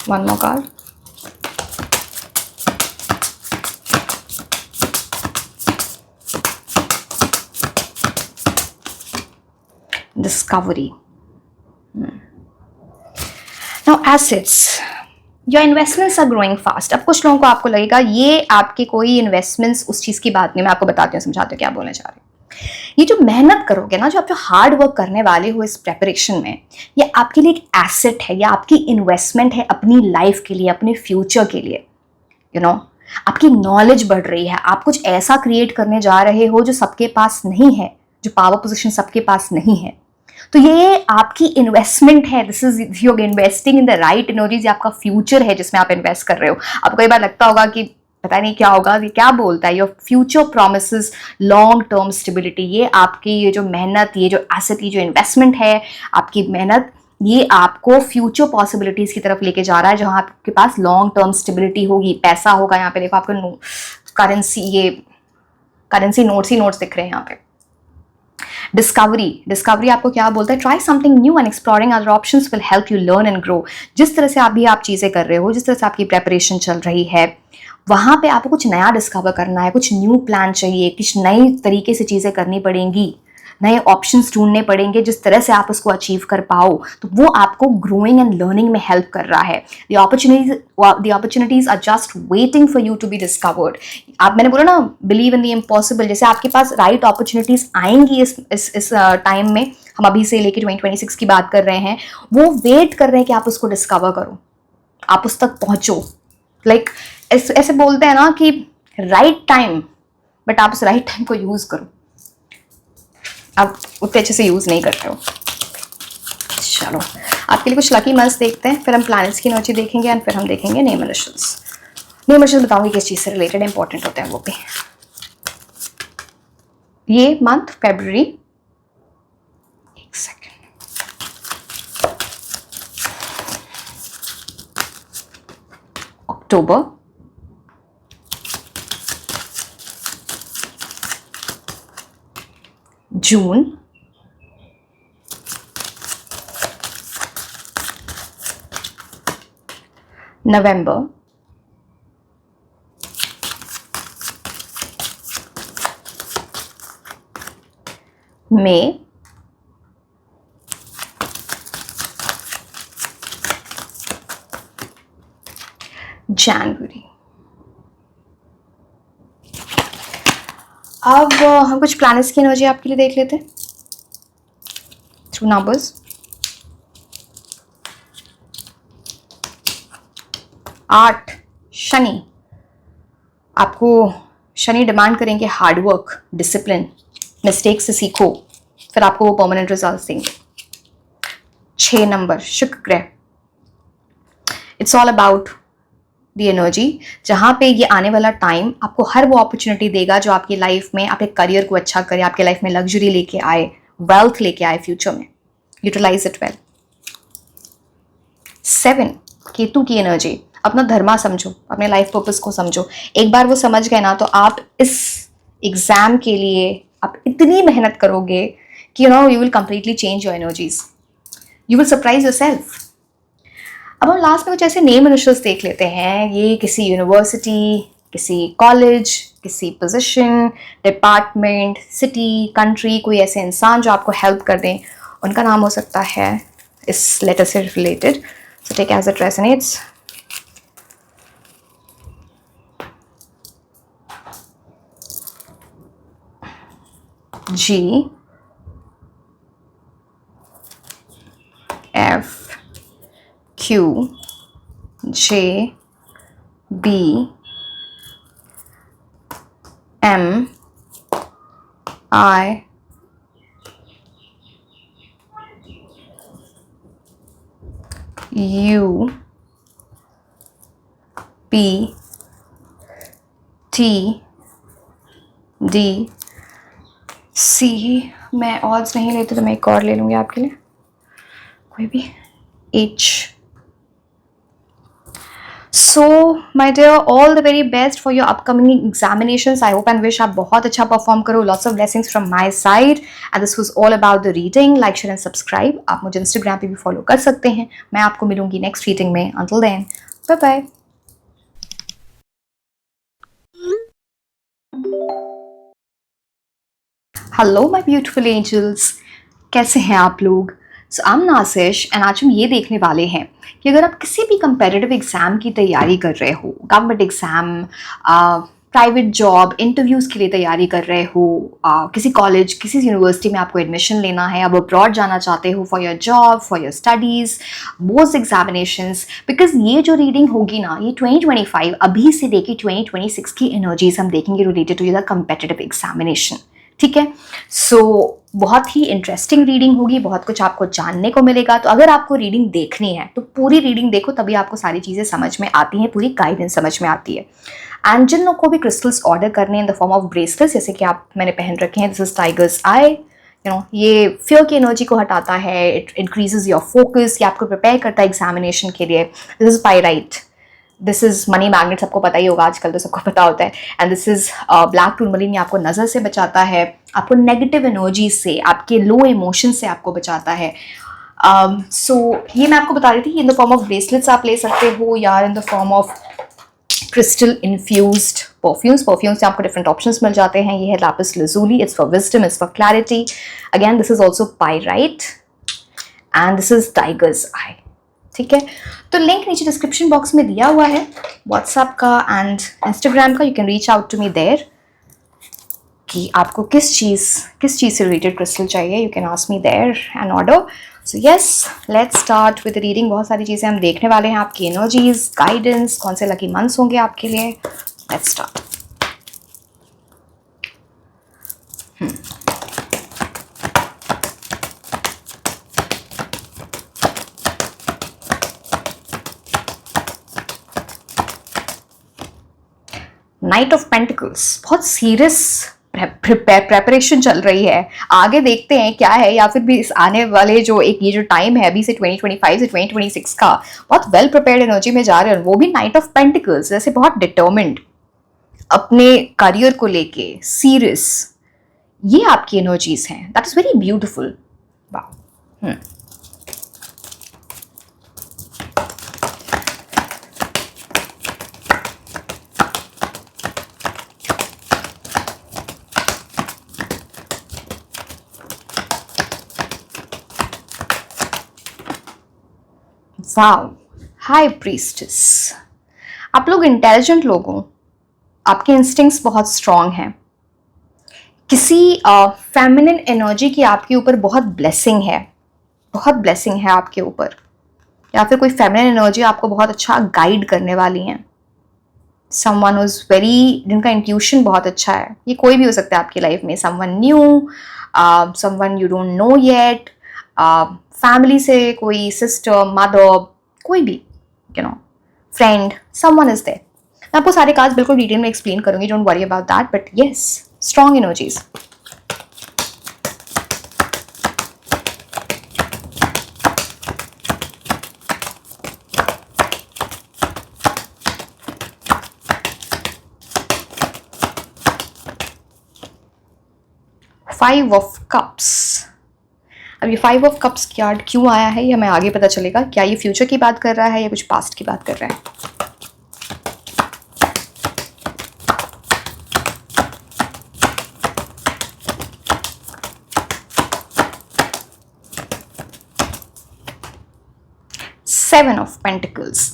one more card, discovery. Now assets, your investments are growing fast. अब कुछ लोगों को आपको लगेगा ये आपके कोई इन्वेस्टमेंट्स उस चीज़ की बात नहीं, मैं आपको बताती हूँ, समझाती हूँ क्या बोलने चाह रही हूँ। ये जो मेहनत करोगे ना, जो आप जो हार्ड वर्क करने वाले हो इस प्रेपरेशन में, ये आपके लिए एक एसेट है, या आपकी इन्वेस्टमेंट है अपनी लाइफ के लिए, अपने फ्यूचर के लिए। यू नो, आपकी नॉलेज बढ़ रही है, आप कुछ ऐसा क्रिएट करने जा रहे हो जो सबके पास नहीं है, जो पावर पोजीशन सबके पास नहीं है, तो ये आपकी इन्वेस्टमेंट है। This is you investing in the right energies, ये आपका फ्यूचर है जिसमें आप इन्वेस्ट कर रहे हो। आपको कई बार लगता होगा कि पता नहीं क्या होगा, ये क्या बोलता है, your future promises long term stability. ये आपकी ये जो मेहनत, ये जो एसेट, ये जो इन्वेस्टमेंट है, आपकी मेहनत, ये आपको फ्यूचर पॉसिबिलिटीज की तरफ लेके जा रहा है, जहां आपके पास लॉन्ग टर्म स्टेबिलिटी होगी, पैसा होगा। यहाँ पे देखो आपको करेंसी, ये करेंसी नोट्स ही नोट्स दिख रहे हैं यहाँ पे। डिस्कवरी आपको क्या बोलता है? Try something new and exploring other options will help you learn and grow. जिस तरह से आप चीज़ें कर रहे हो, जिस तरह से आपकी प्रेपरेशन चल रही है, वहाँ पे आपको कुछ नया डिस्कवर करना है, कुछ न्यू प्लान चाहिए, कुछ नई तरीके से चीज़ें करनी पड़ेंगी, नए ऑप्शंस ढूंढने पड़ेंगे, जिस तरह से आप उसको अचीव कर पाओ, तो वो आपको ग्रोइंग एंड लर्निंग में हेल्प कर रहा है। The opportunities are just waiting for you to be discovered. मैंने बोला ना, बिलीव इन द इम्पॉसिबल, जैसे आपके पास राइट अपॉर्चुनिटीज आएंगी इस टाइम में, हम अभी से लेके 2026 की बात कर रहे हैं, वो वेट कर रहे हैं कि आप उसको डिस्कवर करो, आप उस तक पहुंचो। लाइक ऐसे बोलते हैं ना कि राइट टाइम, बट आप उस राइट टाइम को यूज करो, आप उतने अच्छे से यूज नहीं करते हो। चलो, आपके लिए कुछ लकी मंथ्स देखते हैं, फिर हम प्लैनेट्स की एनर्जी देखेंगे, एंड फिर हम देखेंगे नेम इनिशियल्स। नेम इनिशियल्स बताऊंगी किस चीज से रिलेटेड इंपॉर्टेंट होते हैं वो भी। ये मंथ फरवरी, एक सेकेंड, अक्टूबर, जून, नवंबर, मई, जनवरी। अब हम कुछ प्लैनेट्स की एनर्जी आपके लिए देख लेते हैं थ्रू नंबर्स। 8 शनि, आपको शनि डिमांड करेंगे हार्ड वर्क, डिसिप्लिन, मिस्टेक से सीखो, फिर आपको वो परमानेंट रिजल्ट देंगे। 6 नंबर शुक्र ग्रह, it's all about the energy, जहाँ पे ये आने वाला टाइम आपको हर वो अपॉर्चुनिटी देगा जो आपकी लाइफ में आपके करियर को अच्छा करे, आपके लाइफ में लग्जरी लेके आए, वेल्थ लेके आए फ्यूचर में। Utilise it well. 7 केतु की एनर्जी, अपना धर्मा समझो, अपने लाइफ पर्पस को समझो। एक बार वो समझ गए ना तो आप इस एग्जाम के लिए आप इतनी मेहनत करोगे कि you will completely change your energies, you will surprise yourself. अब हम लास्ट में कुछ ऐसे नेम इनिशियल्स देख लेते हैं। ये किसी यूनिवर्सिटी, किसी कॉलेज, किसी पोजीशन, डिपार्टमेंट, सिटी, कंट्री, कोई ऐसे इंसान जो आपको हेल्प कर दें, उनका नाम हो सकता है इस लेटर से रिलेटेड। So take as it resonates. G, F, Q, J, B, M, I, U, P, T, D, C। मैं ऑड्स नहीं लेती तो मैं एक और ले लूँगी आपके लिए, कोई भी। H। So my dear, all the very best for your upcoming examinations. I hope and wish आप बहुत अच्छा परफॉर्म करो. Lots of blessings from my side. And this was all about the reading. Like, share and subscribe. आप मुझे Instagram पे भी follow कर सकते हैं. मैं आपको मिलूंगी नेक्स्ट रीडिंग में. Until then, bye bye. Hello my beautiful angels, कैसे हैं आप लोग? सो आई एम नासिश एंड आज हम ये देखने वाले हैं कि अगर आप किसी भी कंपेटिटिव एग्ज़ाम की तैयारी कर रहे हो, government exam, private job, interviews के लिए तैयारी कर रहे हो, किसी कॉलेज, किसी यूनिवर्सिटी में आपको एडमिशन लेना है, अब अब्रॉड जाना चाहते हो for your job, for your studies, boards examinations, because ये जो रीडिंग होगी ना, ये 2025 अभी से लेके 2026 की एनर्जीज हम देखेंगे related to the competitive examination. ठीक है, सो बहुत ही इंटरेस्टिंग रीडिंग होगी, बहुत कुछ आपको जानने को मिलेगा। तो अगर आपको रीडिंग देखनी है तो पूरी रीडिंग देखो, तभी आपको सारी चीज़ें समझ में आती हैं, पूरी गाइडेंस समझ में आती है। एंड जिन लोगों को भी क्रिस्टल्स ऑर्डर करने इन द फॉर्म ऑफ ब्रेसलेट्स, जैसे कि आप मैंने पहन रखे हैं, दिस इज टाइगर्स आई, ये फियर की एनर्जी को हटाता है, इट इंक्रीजेज योर फोकस, ये आपको प्रिपेयर करता है एग्जामिनेशन के लिए। This is pyrite, this is money magnet, सबको पता ही होगा, आजकल तो सबको पता होता है। And this is black tourmaline, ये आपको नज़र से बचाता है, आपको नेगेटिव एनर्जी से, आपके लो इमोशन से आपको बचाता है। सो ये मैं आपको बता रही थी, in the form of bracelets आप ले सकते हो या in the form of crystal infused perfumes से आपको डिफरेंट ऑप्शंस मिल जाते हैं। ये है lapis lazuli, it's for wisdom, it's for clarity. Again this is also pyrite and this is tiger's eye. ठीक है, तो लिंक नीचे डिस्क्रिप्शन बॉक्स में दिया हुआ है व्हाट्सएप का एंड इंस्टाग्राम का, you can reach out to me there कि आपको किस चीज़ से रिलेटेड क्रिस्टल चाहिए, you can ask me there and order. So yes, let's start with reading. बहुत सारी चीज़ें हम देखने वाले हैं, आपकी एनर्जीज, गाइडेंस, कौन से लकी मंथ्स होंगे आपके लिए। Let's start. Night of pentacles, बहुत सीरियस प्रेपरेशन चल रही है। आगे देखते हैं क्या है, या फिर भी इस आने वाले जो एक ये जो टाइम है अभी से 2025 से 2026 का, बहुत वेल प्रिपेयर्ड एनर्जी में जा रहे हैं, वो भी नाइट ऑफ पेंटिकल्स, जैसे बहुत डिटर्मिन्ड, अपने करियर को लेके सीरियस, ये आपकी एनर्जीज हैं। That is very beautiful. वाह। Wow, high priestess. आप लोग इंटेलिजेंट लोग हो, आपके इंस्टिंक्ट्स बहुत स्ट्रांग हैं। किसी फेमिनिन एनर्जी की आपके ऊपर बहुत ब्लेसिंग है, बहुत ब्लेसिंग है आपके ऊपर, या फिर कोई फेमिनिन एनर्जी आपको बहुत अच्छा गाइड करने वाली है। समवन इज वेरी, जिनका इंट्यूशन बहुत अच्छा है। ये कोई भी हो सकता है आपकी लाइफ में, someone new, someone you don't know yet, family से कोई सिस्टर, मदर, कोई भी, you know, friend, someone is there. मैं आपको सारे कार्ड्स बिल्कुल डिटेल में एक्सप्लेन करूंगी, don't worry about that, but yes, strong energies. Five of cups. अब ये फाइव ऑफ कप्स कार्ड क्यों आया है ये हमें आगे पता चलेगा। क्या ये फ्यूचर की बात कर रहा है या कुछ पास्ट की बात कर रहा है। Seven of pentacles.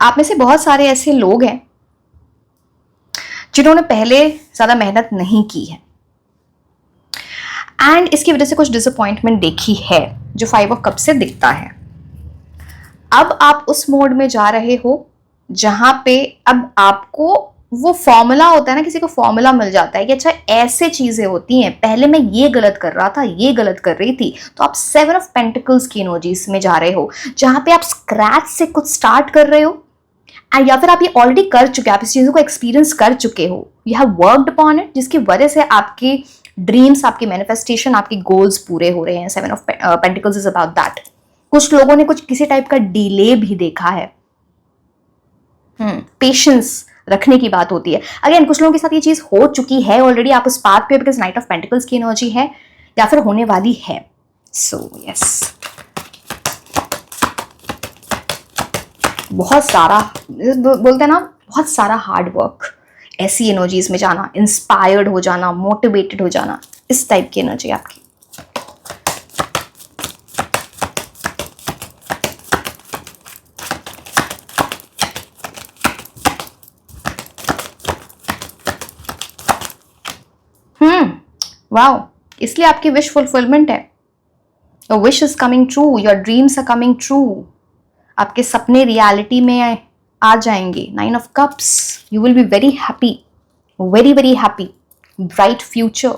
आप में से बहुत सारे ऐसे लोग हैं जिन्होंने पहले ज्यादा मेहनत नहीं की है एंड इसकी वजह से कुछ डिसअपॉइंटमेंट देखी है, जो फाइव ऑफ कप से दिखता है। अब आप उस मोड में जा रहे हो जहां पे अब आपको वो फॉर्मूला होता है ना, किसी को फॉर्मूला मिल जाता है कि अच्छा ऐसे चीजें होती हैं, पहले मैं ये गलत कर रहा था, ये गलत कर रही थी। तो आप सेवन ऑफ पेंटिकल्स की एनर्जीज में जा रहे हो, जहां पे आप स्क्रैच से कुछ स्टार्ट कर रहे हो, या फिर आप ये ऑलरेडी कर चुके हैं, आप इस चीजों को एक्सपीरियंस कर चुके हो, you have worked upon it, जिसकी वजह से आपकी ड्रीम्स, आपकी मैनिफेस्टेशन, आपके गोल्स पूरे हो रहे हैं। Seven of pentacles is about that. कुछ लोगों ने कुछ किसी टाइप का डिले भी देखा है। पेशेंस रखने की बात होती है। अगेन कुछ लोगों के साथ ये चीज हो चुकी है ऑलरेडी, आप उस पाथ पे, बिकॉज नाइट ऑफ पेंटिकल्स की एनर्जी है या फिर होने वाली है। सो यस, बहुत सारा बोलते हैं ना, बहुत सारा हार्ड वर्क, ऐसी एनर्जीज में जाना, इंस्पायर्ड हो जाना, मोटिवेटेड हो जाना, इस टाइप की एनर्जी आपकी। वाओ, इसलिए आपकी विश फुलफिलमेंट है। Your wish is coming true, your dreams are coming true. आपके सपने रियलिटी में आ जाएंगे। Nine of cups, you will be very happy, very very happy, bright future.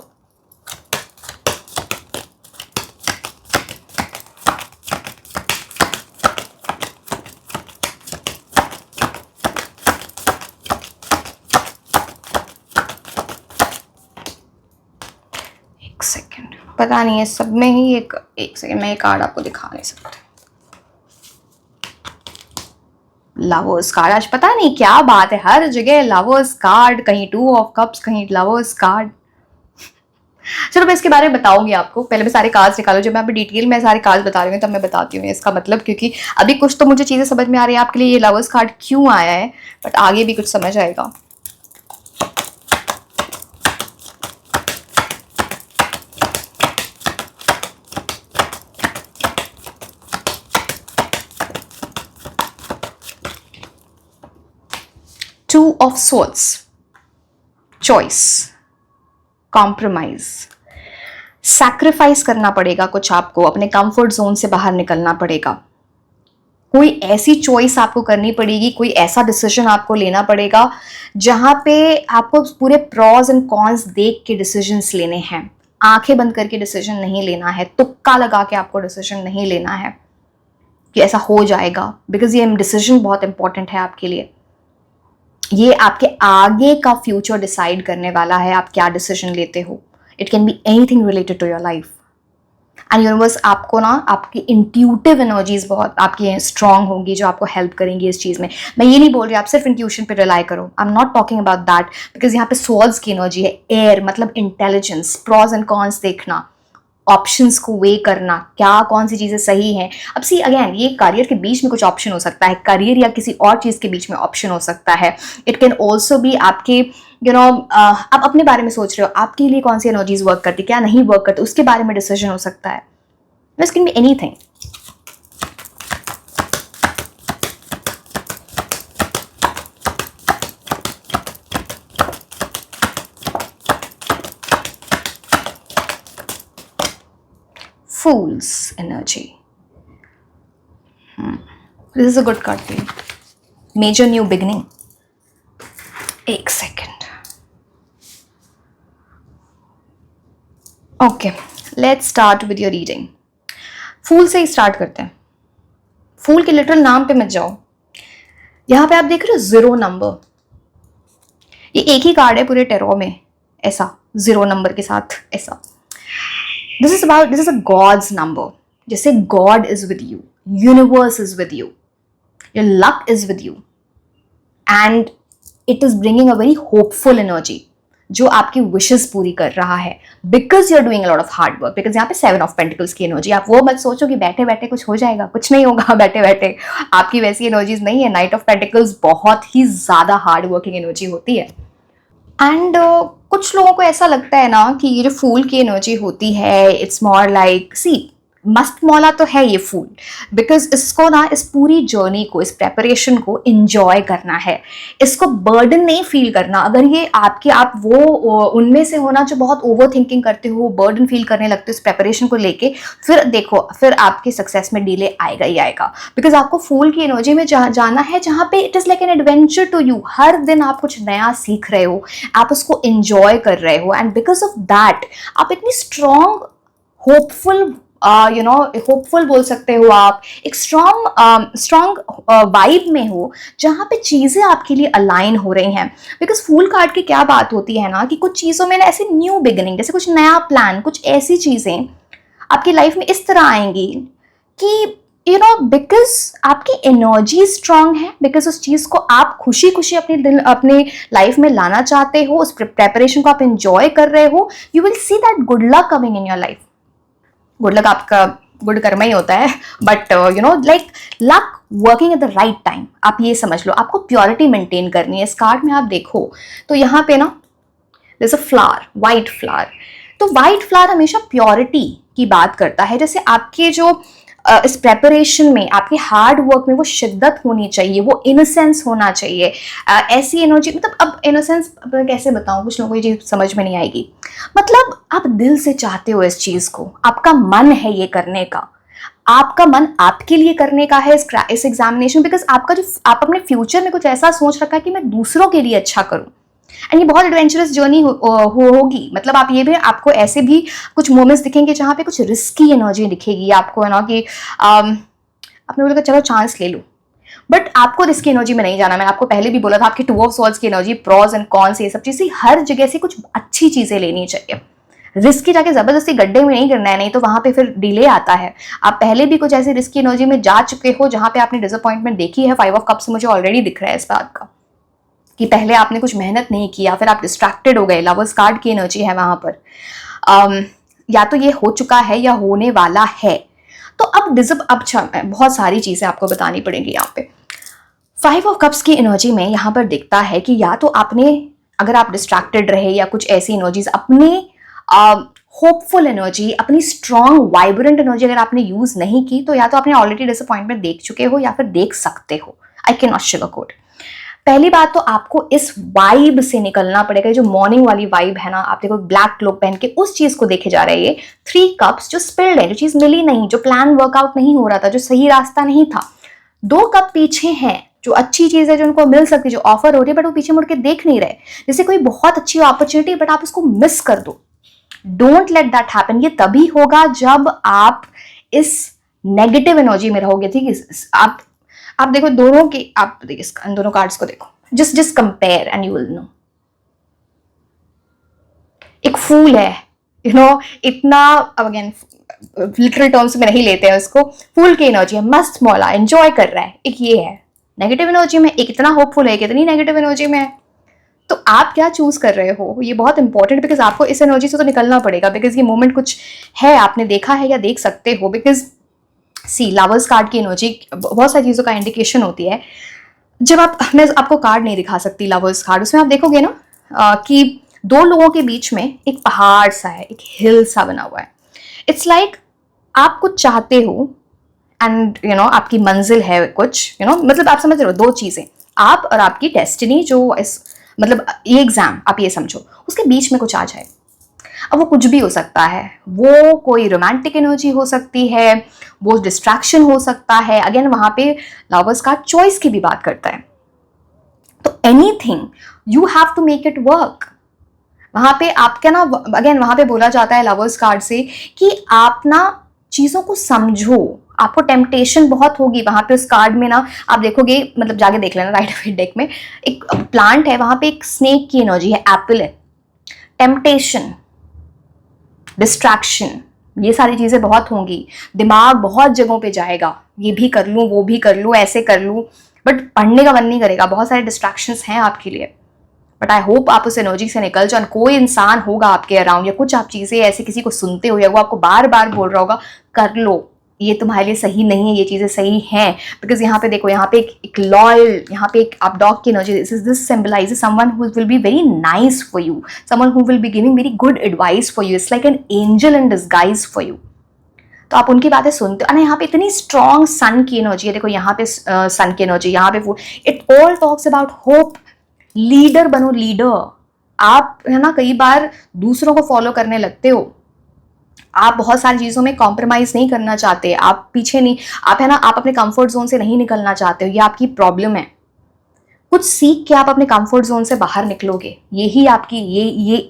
एक सेकेंड, पता नहीं है सब में ही एक सेकेंड, मैं एक कार्ड आपको दिखा नहीं सकती। लवर्स कार्ड, आज पता नहीं क्या बात है, हर जगह लवर्स कार्ड, कहीं टू ऑफ कप्स, कहीं लवर्स कार्ड। चलो मैं इसके बारे में बताऊंगी आपको, पहले मैं सारे कार्ड्स निकालो। जब मैं अभी डिटेल में सारे कार्ड्स बता रही हूँ तब मैं बताती हूँ इसका मतलब, क्योंकि अभी कुछ तो मुझे चीजें समझ में आ रही है आपके लिए ये लवर्स कार्ड क्यों आया है, बट आगे भी कुछ समझ आएगा। Two of swords, choice, compromise, sacrifice करना पड़ेगा कुछ आपको, अपने कंफर्ट जोन से बाहर निकलना पड़ेगा। कोई ऐसी चॉइस आपको करनी पड़ेगी, कोई ऐसा डिसीजन आपको लेना पड़ेगा जहां पे आपको पूरे प्रॉज एंड कॉन्स देख के डिसीजंस लेने हैं। आंखें बंद करके डिसीजन नहीं लेना है, तुक्का लगा के आपको डिसीजन नहीं लेना है कि ऐसा हो जाएगा, बिकॉज ये डिसीजन बहुत इंपॉर्टेंट है आपके लिए। ये आपके आगे का फ्यूचर डिसाइड करने वाला है, आप क्या डिसीजन लेते हो। It can be anything related to your life. And universe आपको ना, आपकी इंट्यूटिव एनर्जीज बहुत आपकी स्ट्रांग होंगी जो आपको हेल्प करेंगी इस चीज में। मैं ये नहीं बोल रही आप सिर्फ इंट्यूशन पे रिलाई करो, आई am not talking about that, because यहाँ पे स्वॉर्ड्स की एनर्जी है, एयर मतलब इंटेलिजेंस, प्रॉज एंड कॉन्स देखना, ऑप्शंस को वे करना, क्या कौन सी चीजें सही हैं। अब सी अगेन, ये करियर के बीच में कुछ ऑप्शन हो सकता है, करियर या किसी और चीज के बीच में ऑप्शन हो सकता है। इट कैन ऑल्सो बी आपके आप अपने बारे में सोच रहे हो, आपके लिए कौन सी एनर्जीज वर्क करती, क्या नहीं वर्क करती, उसके बारे में डिसीजन हो सकता है। This can be anything. Fool's energy. This is a good card for you. Major new beginning. एक second. Okay, let's start with your reading. Fool से ही स्टार्ट करते हैं. फूल के लिटरल नाम पे मत जाओ. यहाँ पे आप देख रहे हो 0 नंबर. ये एक ही कार्ड है पूरे टेरो में, ऐसा 0 नंबर के साथ ऐसा. This is a God's number. जैसे God is with you, universe is with you, your luck is with you, and it is bringing a very hopeful energy जो आपकी विशेस पूरी कर रहा है, because you are doing a lot of hard work. Because यहाँ पे 7 of pentacles की energy. आप वो मत सोचो कि बैठे बैठे कुछ हो जाएगा, कुछ नहीं होगा बैठे बैठे. आपकी वैसी एनर्जीज नहीं है. नाइट ऑफ पेंटिकल्स बहुत ही ज्यादा हार्ड वर्किंग एनर्जी होती है. एंड कुछ लोगों को ऐसा लगता है ना कि ये जो फूल की एनर्जी होती है, इट्स मोर लाइक, सी मस्त मौला तो है ये फूल, बिकॉज इसको ना इस पूरी जर्नी को, इस प्रेपरेशन को इंजॉय करना है. इसको बर्डन नहीं फील करना. अगर ये आप वो उनमें से होना जो बहुत ओवर थिंकिंग करते हो, बर्डन फील करने लगते हो इस प्रेपरेशन को लेके, फिर देखो फिर आपके सक्सेस में डिले आएगा ही आएगा. बिकॉज आपको फूल की एनर्जी में जाना है जहाँ पे it is like an adventure to you. हर दिन आप कुछ नया सीख रहे हो, आप उसको इंजॉय कर रहे हो, एंड बिकॉज ऑफ दैट आप इतनी स्ट्रॉन्ग होपफुल होपफुल बोल सकते हो आप, एक स्ट्रॉन्ग वाइब में हो जहाँ पे चीज़ें आपके लिए अलाइन हो रही हैं. बिकॉज फूल कार्ड की क्या बात होती है ना कि कुछ चीज़ों में ना ऐसे न्यू बिगिनिंग, जैसे कुछ नया प्लान, कुछ ऐसी चीज़ें आपकी लाइफ में इस तरह आएंगी कि बिकॉज आपकी एनर्जी स्ट्रांग है, बिकॉज उस चीज़ को आप खुशी खुशी अपने लाइफ में लाना चाहते हो, उस प्रेपरेशन को आप इंजॉय कर रहे हो, you will see that good luck coming in your life. Good luck आपका गुड कर्मा ही होता है, but like luck working at the right time. आप ये समझ लो, आपको प्योरिटी मेंटेन करनी है. इस कार्ड में आप देखो तो यहाँ पे ना there is a flower, white flower. तो वाइट फ्लावर हमेशा प्योरिटी की बात करता है. जैसे आपके जो इस प्रेपरेशन में, आपके हार्ड वर्क में वो शिद्दत होनी चाहिए, वो इनोसेंस होना चाहिए. ऐसी एनर्जी, मतलब अब इनोसेंस कैसे बताऊं, कुछ लोगों को ये चीज़ समझ में नहीं आएगी. मतलब आप दिल से चाहते हो इस चीज़ को, आपका मन है ये करने का, आपका मन आपके लिए करने का है इस एग्जामिनेशन. बिकॉज आप अपने फ्यूचर में कुछ ऐसा सोच रखा है कि मैं दूसरों के लिए अच्छा करूं. एंड ये बहुत एडवेंचरस जर्नी होगी. मतलब आप ये भी, आपको ऐसे भी कुछ मोमेंट्स दिखेंगे जहाँ पे कुछ रिस्की एनर्जी दिखेगी आपको, है ना, कि आपने बोला चलो चांस ले लो, बट आपको रिस्की एनर्जी में नहीं जाना. मैंने आपको पहले भी बोला था, आपकी 2 ऑफ स्वॉर्ड्स की एनर्जी, प्रॉज एंड कॉन्स, ये सब चीज़ें हर जगह से कुछ अच्छी चीज़ें लेनी चाहिए. रिस्की जाके जबरदस्ती गड्ढे में नहीं करना है, नहीं तो वहां पे फिर डिले आता है. आप पहले भी कुछ ऐसी रिस्की एनर्जी में जा चुके हो जहां पे आपने डिसअपॉइंटमेंट देखी है. 5 ऑफ कप्स से मुझे ऑलरेडी दिख रहा है इस बात का कि पहले आपने कुछ मेहनत नहीं किया, फिर आप डिस्ट्रैक्टेड हो गए. लवर्स कार्ड की एनर्जी है वहां पर. या तो ये हो चुका है या होने वाला है. तो अब बहुत सारी चीजें आपको बतानी पड़ेंगी यहाँ पे. 5 ऑफ कप्स की एनर्जी में यहाँ पर दिखता है कि या तो आपने, अगर आप डिस्ट्रैक्टेड रहे या कुछ ऐसी एनर्जीज, अपनी होपफुल एनर्जी, अपनी स्ट्रॉन्ग वाइब्रेंट एनर्जी अगर आपने यूज नहीं की, तो या तो आपने ऑलरेडी डिसअपॉइंटमेंट देख चुके हो या फिर देख सकते हो. I can not sugar code. पहली बात तो आपको इस वाइब से निकलना पड़ेगा. जो मॉर्निंग वाली वाइब है ना, आप देखो ब्लैक क्लोक पहन के उस चीज को देखे जा रहे हैं. 3 कप्स जो स्पिल्ड है, जो चीज मिली नहीं, जो प्लान वर्कआउट नहीं हो रहा था, जो सही रास्ता नहीं था. 2 कप पीछे हैं, जो अच्छी चीज है, जो उनको मिल सकती है, जो ऑफर हो रही है, बट वो पीछे मुड़ के देख नहीं रहे. जैसे कोई बहुत अच्छी अपॉर्चुनिटी, बट आप उसको मिस कर दो. Don't let that happen. ये तभी होगा जब आप इस नेगेटिव एनर्जी में रहोगे. ठीक है, आप देखो दोनों की, आप देखिए दोनों कार्ड्स को देखो, just compare and you will know. एक फूल है, इतना, अब अगेन लिटरल टर्म्स में नहीं लेते हैं उसको. फूल की एनर्जी है, मस्त मौला एंजॉय कर रहा है. एक ये है नेगेटिव एनर्जी में, एक इतना होपफुल है, कितनी नेगेटिव एनर्जी में है. तो आप क्या चूज कर रहे हो, ये बहुत इंपॉर्टेंट. बिकॉज आपको इस एनर्जी से तो निकलना पड़ेगा. बिकॉज ये मोमेंट कुछ है, आपने देखा है या देख सकते हो. बिकॉज सी लवर्स कार्ड की एनर्जी बहुत सारी चीज़ों का इंडिकेशन होती है. जब मैं आपको कार्ड नहीं दिखा सकती लवर्स कार्ड, उसमें आप देखोगे ना कि 2 लोगों के बीच में एक पहाड़ सा है, एक हिल सा बना हुआ है. इट्स लाइक आप कुछ चाहते हो एंड आपकी मंजिल है कुछ, मतलब आप समझ रहे हो 2 चीज़ें, आप और आपकी डेस्टिनी, जो मतलब ये एग्जाम आप ये समझो, उसके बीच में कुछ आ जाए. अब वो कुछ भी हो सकता है, वो कोई रोमांटिक एनर्जी हो सकती है, वो डिस्ट्रैक्शन हो सकता है। अगेन वहां पे लवर्स कार्ड चॉइस की भी बात करता है, तो anything you have to make it work. वहां पे आपका ना, अगेन वहां पे बोला जाता है लवर्स कार्ड से कि आप ना चीजों को समझो, आपको टेम्पटेशन बहुत होगी। वहां पे उस कार्ड में ना आप देखोगे, मतलब जाके देख लेना राइट ऑफ डेक में, एक प्लांट है, वहां पे एक स्नेक की एनर्जी है, एप्पल है। टेम्पटेशन, डिस्ट्रैक्शन, ये सारी चीजें बहुत होंगी, दिमाग बहुत जगहों पे जाएगा, ये भी कर लूं, वो भी कर लूं, ऐसे कर लूं, बट पढ़ने का मन नहीं करेगा। बहुत सारे डिस्ट्रैक्शंस हैं आपके लिए, बट आई होप आप उस एनर्जी से निकल जाओ। कोई इंसान होगा आपके अराउंड या कुछ आप चीजें ऐसे किसी को सुनते हो या वो आपको बार बार बोल रहा होगा कर लो, ये तुम्हारे लिए सही नहीं है, ये चीजें सही हैं। बिकॉज यहाँ पे देखो, यहाँ पे एक लॉयल, यहाँ पे एक आप डॉग की energy, this symbolizes someone who will be very nice for you, someone who will be giving very good advice for you, it's like an angel in disguise for you. तो आप उनकी बातें सुनते हो। यहाँ पे इतनी स्ट्रॉन्ग सन की एनर्जी है, देखो यहाँ पे सन की एनर्जी, यहाँ पे it all talks about hope. Leader बनो, लीडर। आप है ना कई बार दूसरों को फॉलो करने लगते हो, आप बहुत सारी चीजों में कॉम्प्रोमाइज नहीं करना चाहते, आप पीछे नहीं, आप है ना, आप अपने कंफर्ट जोन से नहीं निकलना चाहते हो, ये आपकी प्रॉब्लम है। कुछ सीख के आप अपने कंफर्ट जोन से बाहर निकलोगे, यही आपकी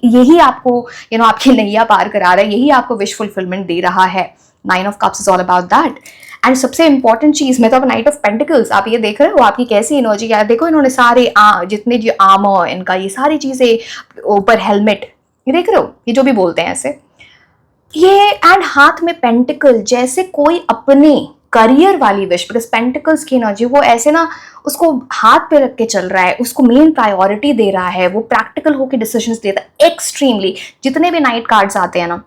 यही आपको आपकी नैया पार करा रहा है, यही आपको विश फुलफिलमेंट दे रहा है। 9 of cups is all about that. And सबसे इंपॉर्टेंट चीज में तो अब नाइट ऑफ पेंटिकल्स, आप ये देख रहे हो आपकी कैसी एनर्जी है। देखो इन्होंने सारे जितने जो आर्मर इनका, ये सारी चीजें ऊपर, हेलमेट, ये देख रहे हो, ये जो भी बोलते हैं ऐसे, ये एंड हाथ में पेंटिकल, जैसे कोई अपने करियर वाली विश, बिकॉज पेंटिकल्स की एनर्जी वो ऐसे ना उसको हाथ पे रख के चल रहा है, उसको मेन प्रायोरिटी दे रहा है, वो प्रैक्टिकल होकर डिसीजंस देता है एक्सट्रीमली। जितने भी नाइट कार्ड्स आते हैं ना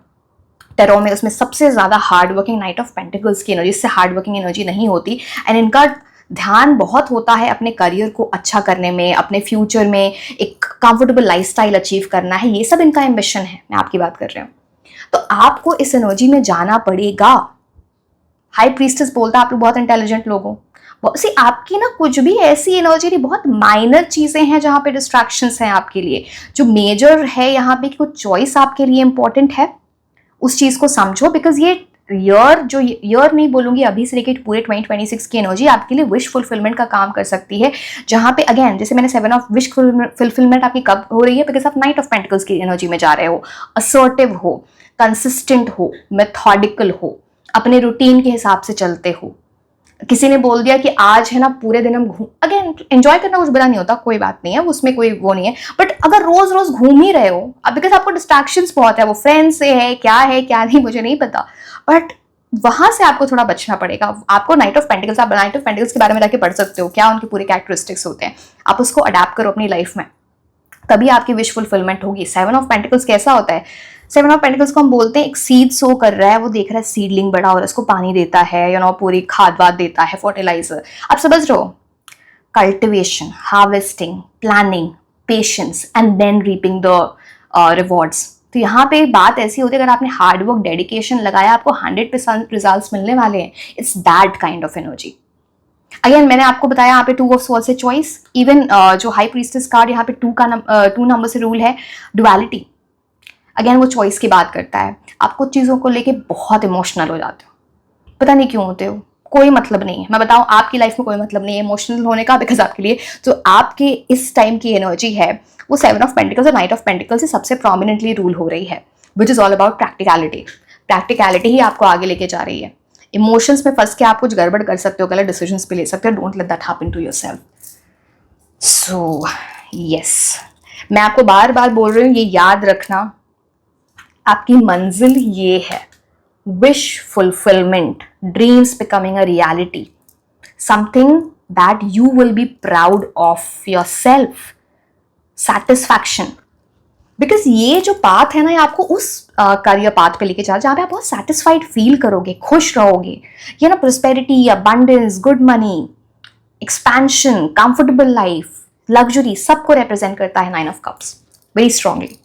टेरो में, उसमें सबसे ज्यादा hard working night of pentacles की एनर्जी, इससे हार्ड वर्किंग एनर्जी नहीं होती। एंड इनका ध्यान बहुत होता है अपने करियर को अच्छा करने में, अपने फ्यूचर में एक कंफर्टेबल लाइफस्टाइल अचीव करना है, ये सब इनका एम्बिशन है। मैं आपकी बात कर रही हूँ, तो आपको इस एनर्जी में जाना पड़ेगा। हाई प्रीस्टेस बोलता है आप लोग बहुत इंटेलिजेंट लोग हो, आपकी ना कुछ भी ऐसी एनर्जी नहीं, बहुत माइनर चीजें हैं जहां पे डिस्ट्रैक्शंस हैं आपके लिए। जो मेजर है यहाँ पे कुछ चॉइस आपके लिए इंपॉर्टेंट है, उस चीज को समझो। बिकॉज ये ईयर नहीं बोलूंगी, अभी से लेकर पूरे 2026 की एनर्जी आपके लिए विश फुलफिलमेंट का काम कर सकती है। जहां पे अगेन जैसे मैंने 7 ऑफ विश फुलफिलमेंट आपकी कब हो रही है, बिकॉज आप नाइट ऑफ पेंटिकल्स की एनर्जी में जा रहे हो। असर्टिव हो, कंसिस्टेंट हो, मेथोडिकल हो, अपने रूटीन के हिसाब से चलते हो। किसी ने बोल दिया कि आज है ना पूरे दिन हम घूम, अगेन एंजॉय करना कुछ बुरा नहीं होता, कोई बात नहीं है, उसमें कोई वो नहीं है। बट अगर रोज रोज घूम ही रहे हो, अब बिकॉज आपको डिस्ट्रैक्शंस बहुत है, वो फ्रेंड्स से है क्या नहीं मुझे नहीं पता, बट वहां से आपको थोड़ा बचना पड़ेगा। आपको नाइट ऑफ पेंटिकल्स, आप नाइट ऑफ पेंटिकल्स के बारे में जाके पढ़ सकते हो, क्या उनके पूरे कैरेक्टरिस्टिक्स होते हैं, आप उसको अडेप्ट करो अपनी लाइफ में, तभी आपकी विश फुलफिलमेंट होगी। 7 ऑफ पेंटिकल्स कैसा होता है? 7 ऑफ पेंटिकल्स को हम बोलते हैं एक सीड सो कर रहा है, वो देख रहा है सीडलिंग बड़ा हो रहा है, उसको पानी देता है, पूरी खाद वाद देता है, फर्टिलाइजर, आप समझ रहे हो। Cultivation, harvesting, planning, patience and then reaping the rewards. तो यहाँ पे बात ऐसी होती है, अगर आपने हार्ड वर्क, डेडिकेशन लगाया, आपको 100% रिजल्ट्स मिलने वाले हैं। It's that kind of energy. Again मैंने आपको बताया यहाँ पे 2 ऑफ स्वॉर्ड्स से चॉइस, इवन जो हाई प्रीस्टेस कार्ड यहाँ पे 2 नंबर से रूल है, डुअलिटी। अगेन वो चॉइस की बात करता है। आप कुछ चीज़ों को लेके बहुत इमोशनल हो जाते हो, पता नहीं क्यों होते हो, कोई मतलब नहीं है। मैं बताऊं, आपकी लाइफ में कोई मतलब नहीं है इमोशनल होने का, बिकॉज आपके लिए जो आपके इस टाइम की एनर्जी है वो 7 ऑफ पेंटिकल्स और नाइट ऑफ पेंटिकल्स से सबसे प्रोमिनेंटली रूल हो रही है, which is all about practicality. Practicality ही आपको आगे लेके जा रही है। इमोशंस में फंस के आप कुछ गड़बड़ कर सकते हो, गलत डिसीजंस भी ले सकते हो। Don't let that happen to yourself. So yes, मैं आपको बार बार बोल रही हूँ, ये याद रखना, आपकी मंजिल ये है, wish fulfilment, dreams becoming a reality, something that you will be proud of yourself, satisfaction. Because ये जो पाथ है ना, ये आपको उस करियर पाथ पे लेके जा जहाँ पे आप बहुत सेटिस्फाइड फील करोगे, खुश रहोगे। ये ना prosperity, abundance, good money, expansion, comfortable life, luxury, सबको रिप्रेजेंट करता है 9 ऑफ कप्स वेरी स्ट्रांगली।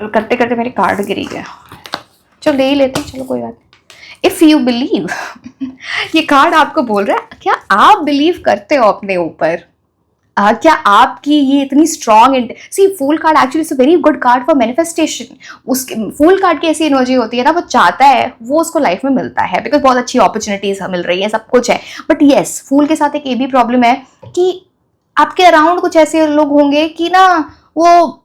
करते करते मेरे कार्ड गिरी गया, चलो ले ही लेते हैं, चलो कोई बात नहीं। इफ यू बिलीव ये कार्ड आपको बोल रहा है क्या आप बिलीव करते हो अपने ऊपर? क्या आपकी ये इतनी स्ट्रॉन्ग सी fool card actually it's a very good card for manifestation. उसके फूल कार्ड की ऐसी एनर्जी होती है ना, वो चाहता है वो उसको लाइफ में मिलता है बिकॉज बहुत अच्छी अपॉर्चुनिटीज मिल रही है, सब कुछ है। बट येस, फूल के साथ एक ये भी प्रॉब्लम है कि आपके अराउंड कुछ ऐसे लोग होंगे कि ना वो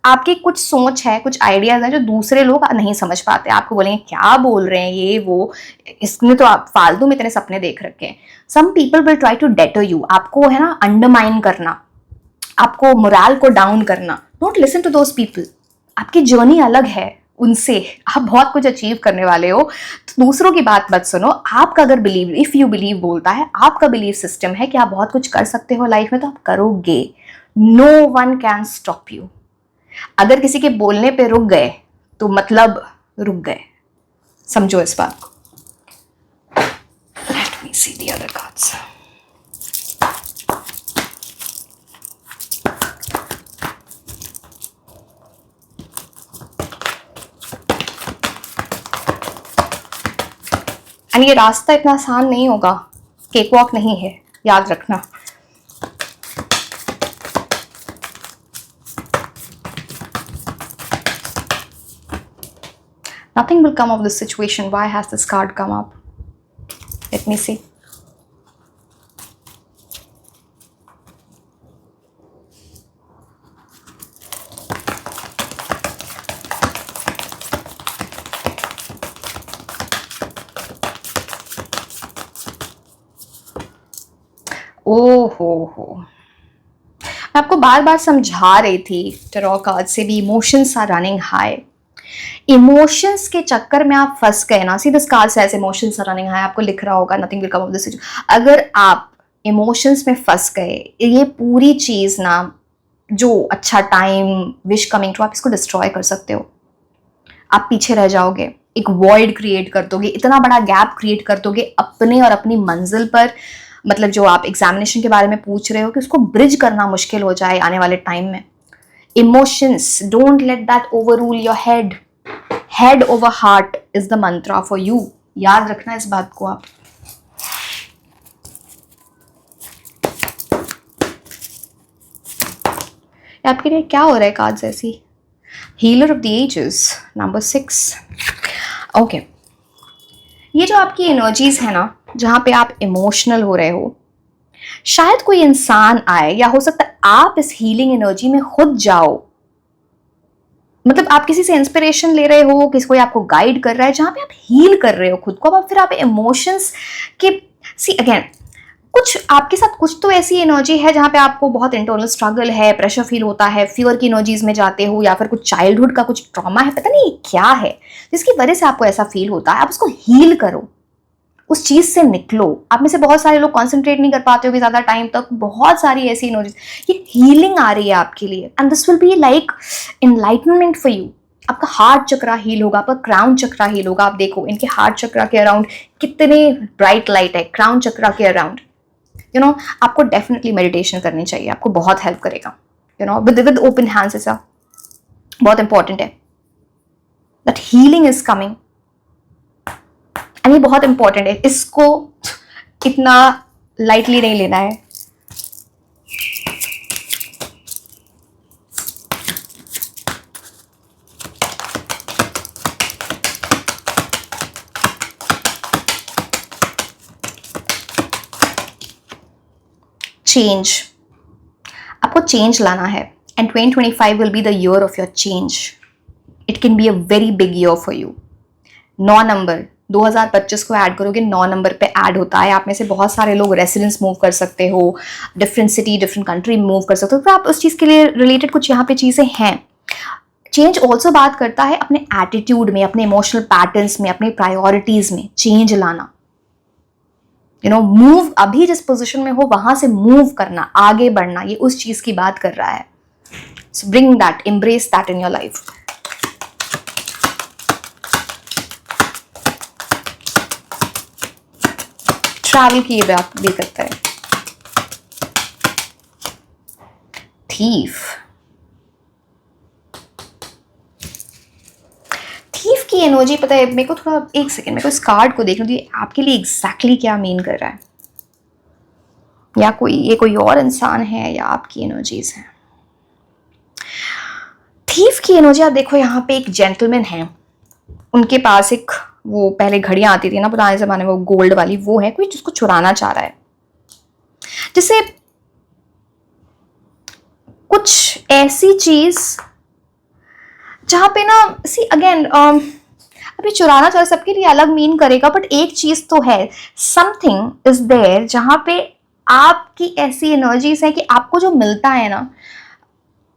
आपकी कुछ सोच है, कुछ आइडियाज हैं जो दूसरे लोग नहीं समझ पाते। आपको बोलेंगे क्या बोल रहे हैं ये वो, इसमें तो आप फालतू में इतने सपने देख रखे हैं। Some people will try to deter you, आपको है ना अंडरमाइन करना, आपको मोरल को डाउन करना। Don't listen to those people. आपकी जर्नी अलग है उनसे, आप बहुत कुछ अचीव करने वाले हो, तो दूसरों की बात मत सुनो। आपका अगर बिलीव, इफ यू बिलीव बोलता है, आपका बिलीव सिस्टम है कि आप बहुत कुछ कर सकते हो लाइफ में, तो आप करोगे। No one can stop you. अगर किसी के बोलने पे रुक गए तो मतलब रुक गए, समझो इस बात को। Late me see the other cards. And ये रास्ता इतना आसान नहीं होगा, केक वॉक नहीं है, याद रखना। Nothing will come of this situation. Why has this card come up? Let me see. हो मैं आपको बार बार समझा रही थी टैरो कार्ड से भी, emotions are running high. Emotions के चक्कर में आप फंस गए ना। See this card says emotions are running high, आपको लिख रहा होगा nothing will come of this situation. अगर आप इमोशंस में फंस गए, ये पूरी चीज ना, जो अच्छा टाइम विश कमिंग टू, आप इसको डिस्ट्रॉय कर सकते हो। आप पीछे रह जाओगे, एक वॉइड क्रिएट कर दोगे, इतना बड़ा गैप क्रिएट कर दोगे अपने और अपनी मंजिल पर। मतलब जो आप एग्जामिनेशन के बारे में पूछ रहे हो कि उसको ब्रिज करना मुश्किल हो जाए आने वाले टाइम में। Emotions, don't let that over rule your head. Head over heart is the Mantra for you. याद रखना इस बात को आप। आपके लिए क्या हो रहा है कार्ड्स ऐसी? Healer of the ages, number 6। Okay, ये जो आपकी एनर्जीज है ना, जहां पे आप इमोशनल हो रहे हो, शायद कोई इंसान आए, या हो सकता है आप इस हीलिंग एनर्जी में खुद जाओ। मतलब आप किसी से इंस्पिरेशन ले रहे हो, किसी कोई आपको गाइड कर रहा है, जहां पे आप हील कर रहे हो खुद को। अब फिर आप इमोशंस के सी अगेन, कुछ आपके साथ कुछ तो ऐसी एनर्जी है जहां पे आपको बहुत इंटरनल स्ट्रगल है, प्रेशर फील होता है, फियर की एनर्जीज में जाते हो, या फिर कुछ चाइल्डहुड का कुछ ट्रॉमा है, पता नहीं क्या है जिसकी वजह से आपको ऐसा फील होता है। आप उसको हील करो, उस चीज से निकलो। आप में से बहुत सारे लोग कॉन्सेंट्रेट नहीं कर पाते हो ज्यादा टाइम तक, बहुत सारी ऐसी एनर्जीज, ये हीलिंग आ रही है आपके लिए, and this will be like enlightenment for you. आपका हार्ट चक्रा हील होगा, आपका क्राउन चक्रा हील होगा। आप देखो इनके हार्ट चक्रा के अराउंड कितने ब्राइट लाइट है, क्राउन चक्रा के अराउंड। आपको डेफिनेटली मेडिटेशन करनी चाहिए, आपको बहुत हेल्प करेगा। विद ओपन हैंड्स, ऐसा बहुत इंपॉर्टेंट है that healing is coming. And ये बहुत इंपॉर्टेंट है, इसको इतना लाइटली नहीं लेना है। चेंज, आपको चेंज लाना है, and 2025 will be the year of your change. It can be a very big year for you. 9 number 2025 को ऐड करोगे, 9 नंबर पे ऐड होता है। आप में से बहुत सारे लोग रेसिडेंस मूव कर सकते हो, different city, different country move कर सकते हो, तो आप उस चीज़ के लिए रिलेटेड कुछ यहाँ पे चीज़ें हैं। चेंज ऑल्सो बात करता है अपने एटीट्यूड में, अपने इमोशनल पैटर्न्स में, अपने प्रायोरिटीज में चेंज लाना। मूव, अभी जिस पोजिशन में हो वहां से मूव करना, आगे बढ़ना, ये उस चीज की बात कर रहा है। सो bring that, embrace that in your life. Travel की ये बात भी करता है। थीफ आपकी एनर्जी, पता है मेरे को, थोड़ा एक सेकेंड मेरे को इस कार्ड को देखने दीजिए, आपके लिए एग्जैक्टली क्या मीन कर रहा है, या ये कोई और इंसान है या आपकी एनर्जीज हैं। थीफ की एनर्जी आप देखो, यहाँ पे एक जेंटलमैन है, उनके पास एक वो पहले घड़ियां आती थी ना पुराने जमाने में, वो गोल्ड वाली, वो है कोई जिसको चुराना चाह रहा है। जैसे कुछ ऐसी चीज जहां पे ना, सी अगेन, अभी चुराना चाह, सबके लिए अलग मीन करेगा, बट एक चीज तो है, समथिंग इज देयर जहां पे आपकी ऐसी एनर्जीज है कि आपको जो मिलता है ना,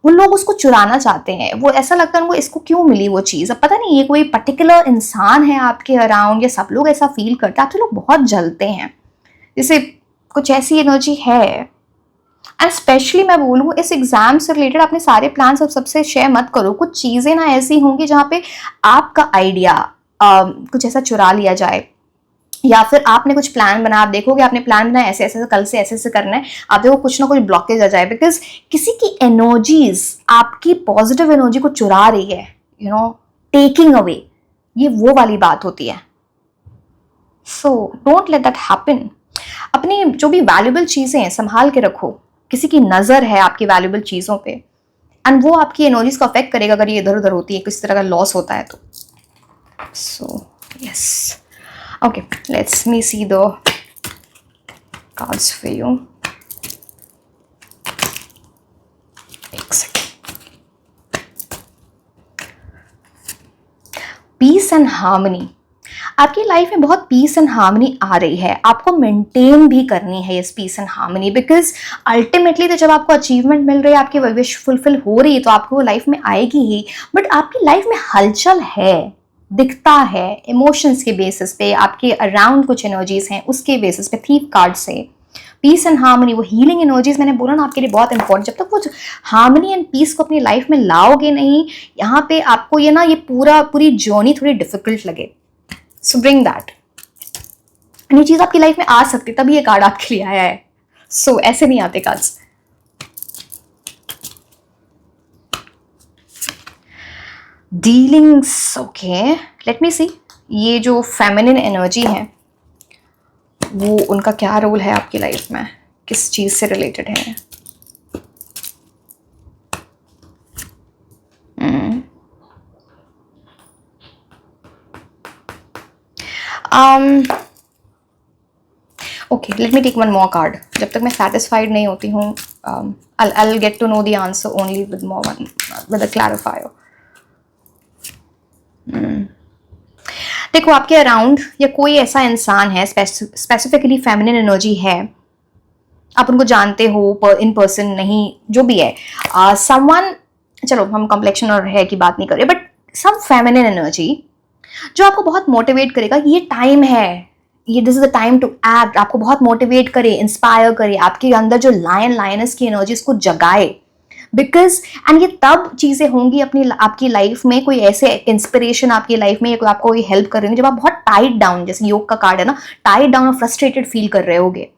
वो लोग उसको चुराना चाहते हैं। वो ऐसा लगता है उनको, इसको क्यों मिली वो चीज़। अब पता नहीं ये कोई पर्टिकुलर इंसान है आपके अराउंड, या सब लोग ऐसा फील करते हैं, आप तो लोग बहुत जलते हैं, जैसे कुछ ऐसी एनर्जी है। एंड स्पेशली मैं बोलूँ, इस एग्जाम से रिलेटेड अपने सारे प्लान सबसे शेयर मत करो। कुछ चीज़ें ना ऐसी होंगी जहाँ पे आपका आइडिया कुछ ऐसा चुरा लिया जाए, या फिर आपने कुछ प्लान बना, आप देखोगे आपने प्लान बनाया ऐसे ऐसे कल से ऐसे ऐसे करना है, आप देखो कुछ ना कुछ ब्लॉकेज आ जाए, बिकॉज किसी की एनर्जीज आपकी पॉजिटिव एनर्जी को चुरा रही है, टेकिंग अवे, ये वो वाली बात होती है। So don't let that happen. अपनी जो भी वैल्यूबल चीजें हैं संभाल के रखो, किसी की नजर है आपकी वैल्यूबल चीजों पे, एंड वो आपकी एनर्जीज को अफेक्ट करेगा अगर ये इधर उधर होती है, किसी तरह का लॉस होता है तो। So yes, okay, let me see the cards for you. एक सेकेंड। पीस एंड हार्मनी, आपकी लाइफ में बहुत पीस एंड हार्मनी आ रही है, आपको मेंटेन भी करनी है इस peace and harmony, because ultimately तो जब आपको अचीवमेंट मिल रही है, आपकी विश फुलफिल हो रही है, तो आपको वो लाइफ में आएगी ही। बट आपकी लाइफ में हलचल है, दिखता है, इमोशंस के बेसिस पे, आपके अराउंड कुछ एनर्जीज हैं उसके बेसिस पे। थीफ कार्ड से पीस एंड हार्मनी, वो हीलिंग एनर्जीज मैंने बोला ना आपके लिए बहुत इंपॉर्टेंट। जब तक वो हार्मनी एंड पीस को अपनी लाइफ में लाओगे नहीं, यहाँ पे आपको ये पूरी जर्नी थोड़ी डिफिकल्ट लगे। सो ब्रिंग दैट, ये चीज आपकी लाइफ में आ सकती, तभी ये कार्ड आपके लिए आया है। सो ऐसे नहीं आते cards. Dealings, okay, let me see, ये जो फेमिनिन एनर्जी है वो उनका क्या रोल है आपकी लाइफ में, किस चीज से रिलेटेड है। Okay, let me take one more card. जब तक मैं सेटिस्फाइड नहीं होती हूँ, I'll get to know the answer only with a clarifier. देखो आपके अराउंड या कोई ऐसा इंसान है, स्पेसिफिकली फेमिनिन एनर्जी है, आप उनको जानते हो इन पर्सन नहीं, जो भी है, समवन, चलो हम कॉम्प्लेक्शन और है की बात नहीं कर रहे, बट सम फेमिनिन एनर्जी जो आपको बहुत मोटिवेट करेगा, ये टाइम है, ये this is the time to act, आपको बहुत मोटिवेट करे, इंस्पायर करे, आपके अंदर जो लायनस की एनर्जी इसको जगाए। बिकॉज एंड ये तब चीजें होंगी आपकी लाइफ में, कोई ऐसे इंस्पिरेशन आपकी लाइफ में, या कोई आपको हेल्प कर रही है जब आप बहुत टाइट डाउन, जैसे योग का कार्ड है ना, टाइट डाउन और फ्रस्ट्रेटेड फील कर रहे होगे,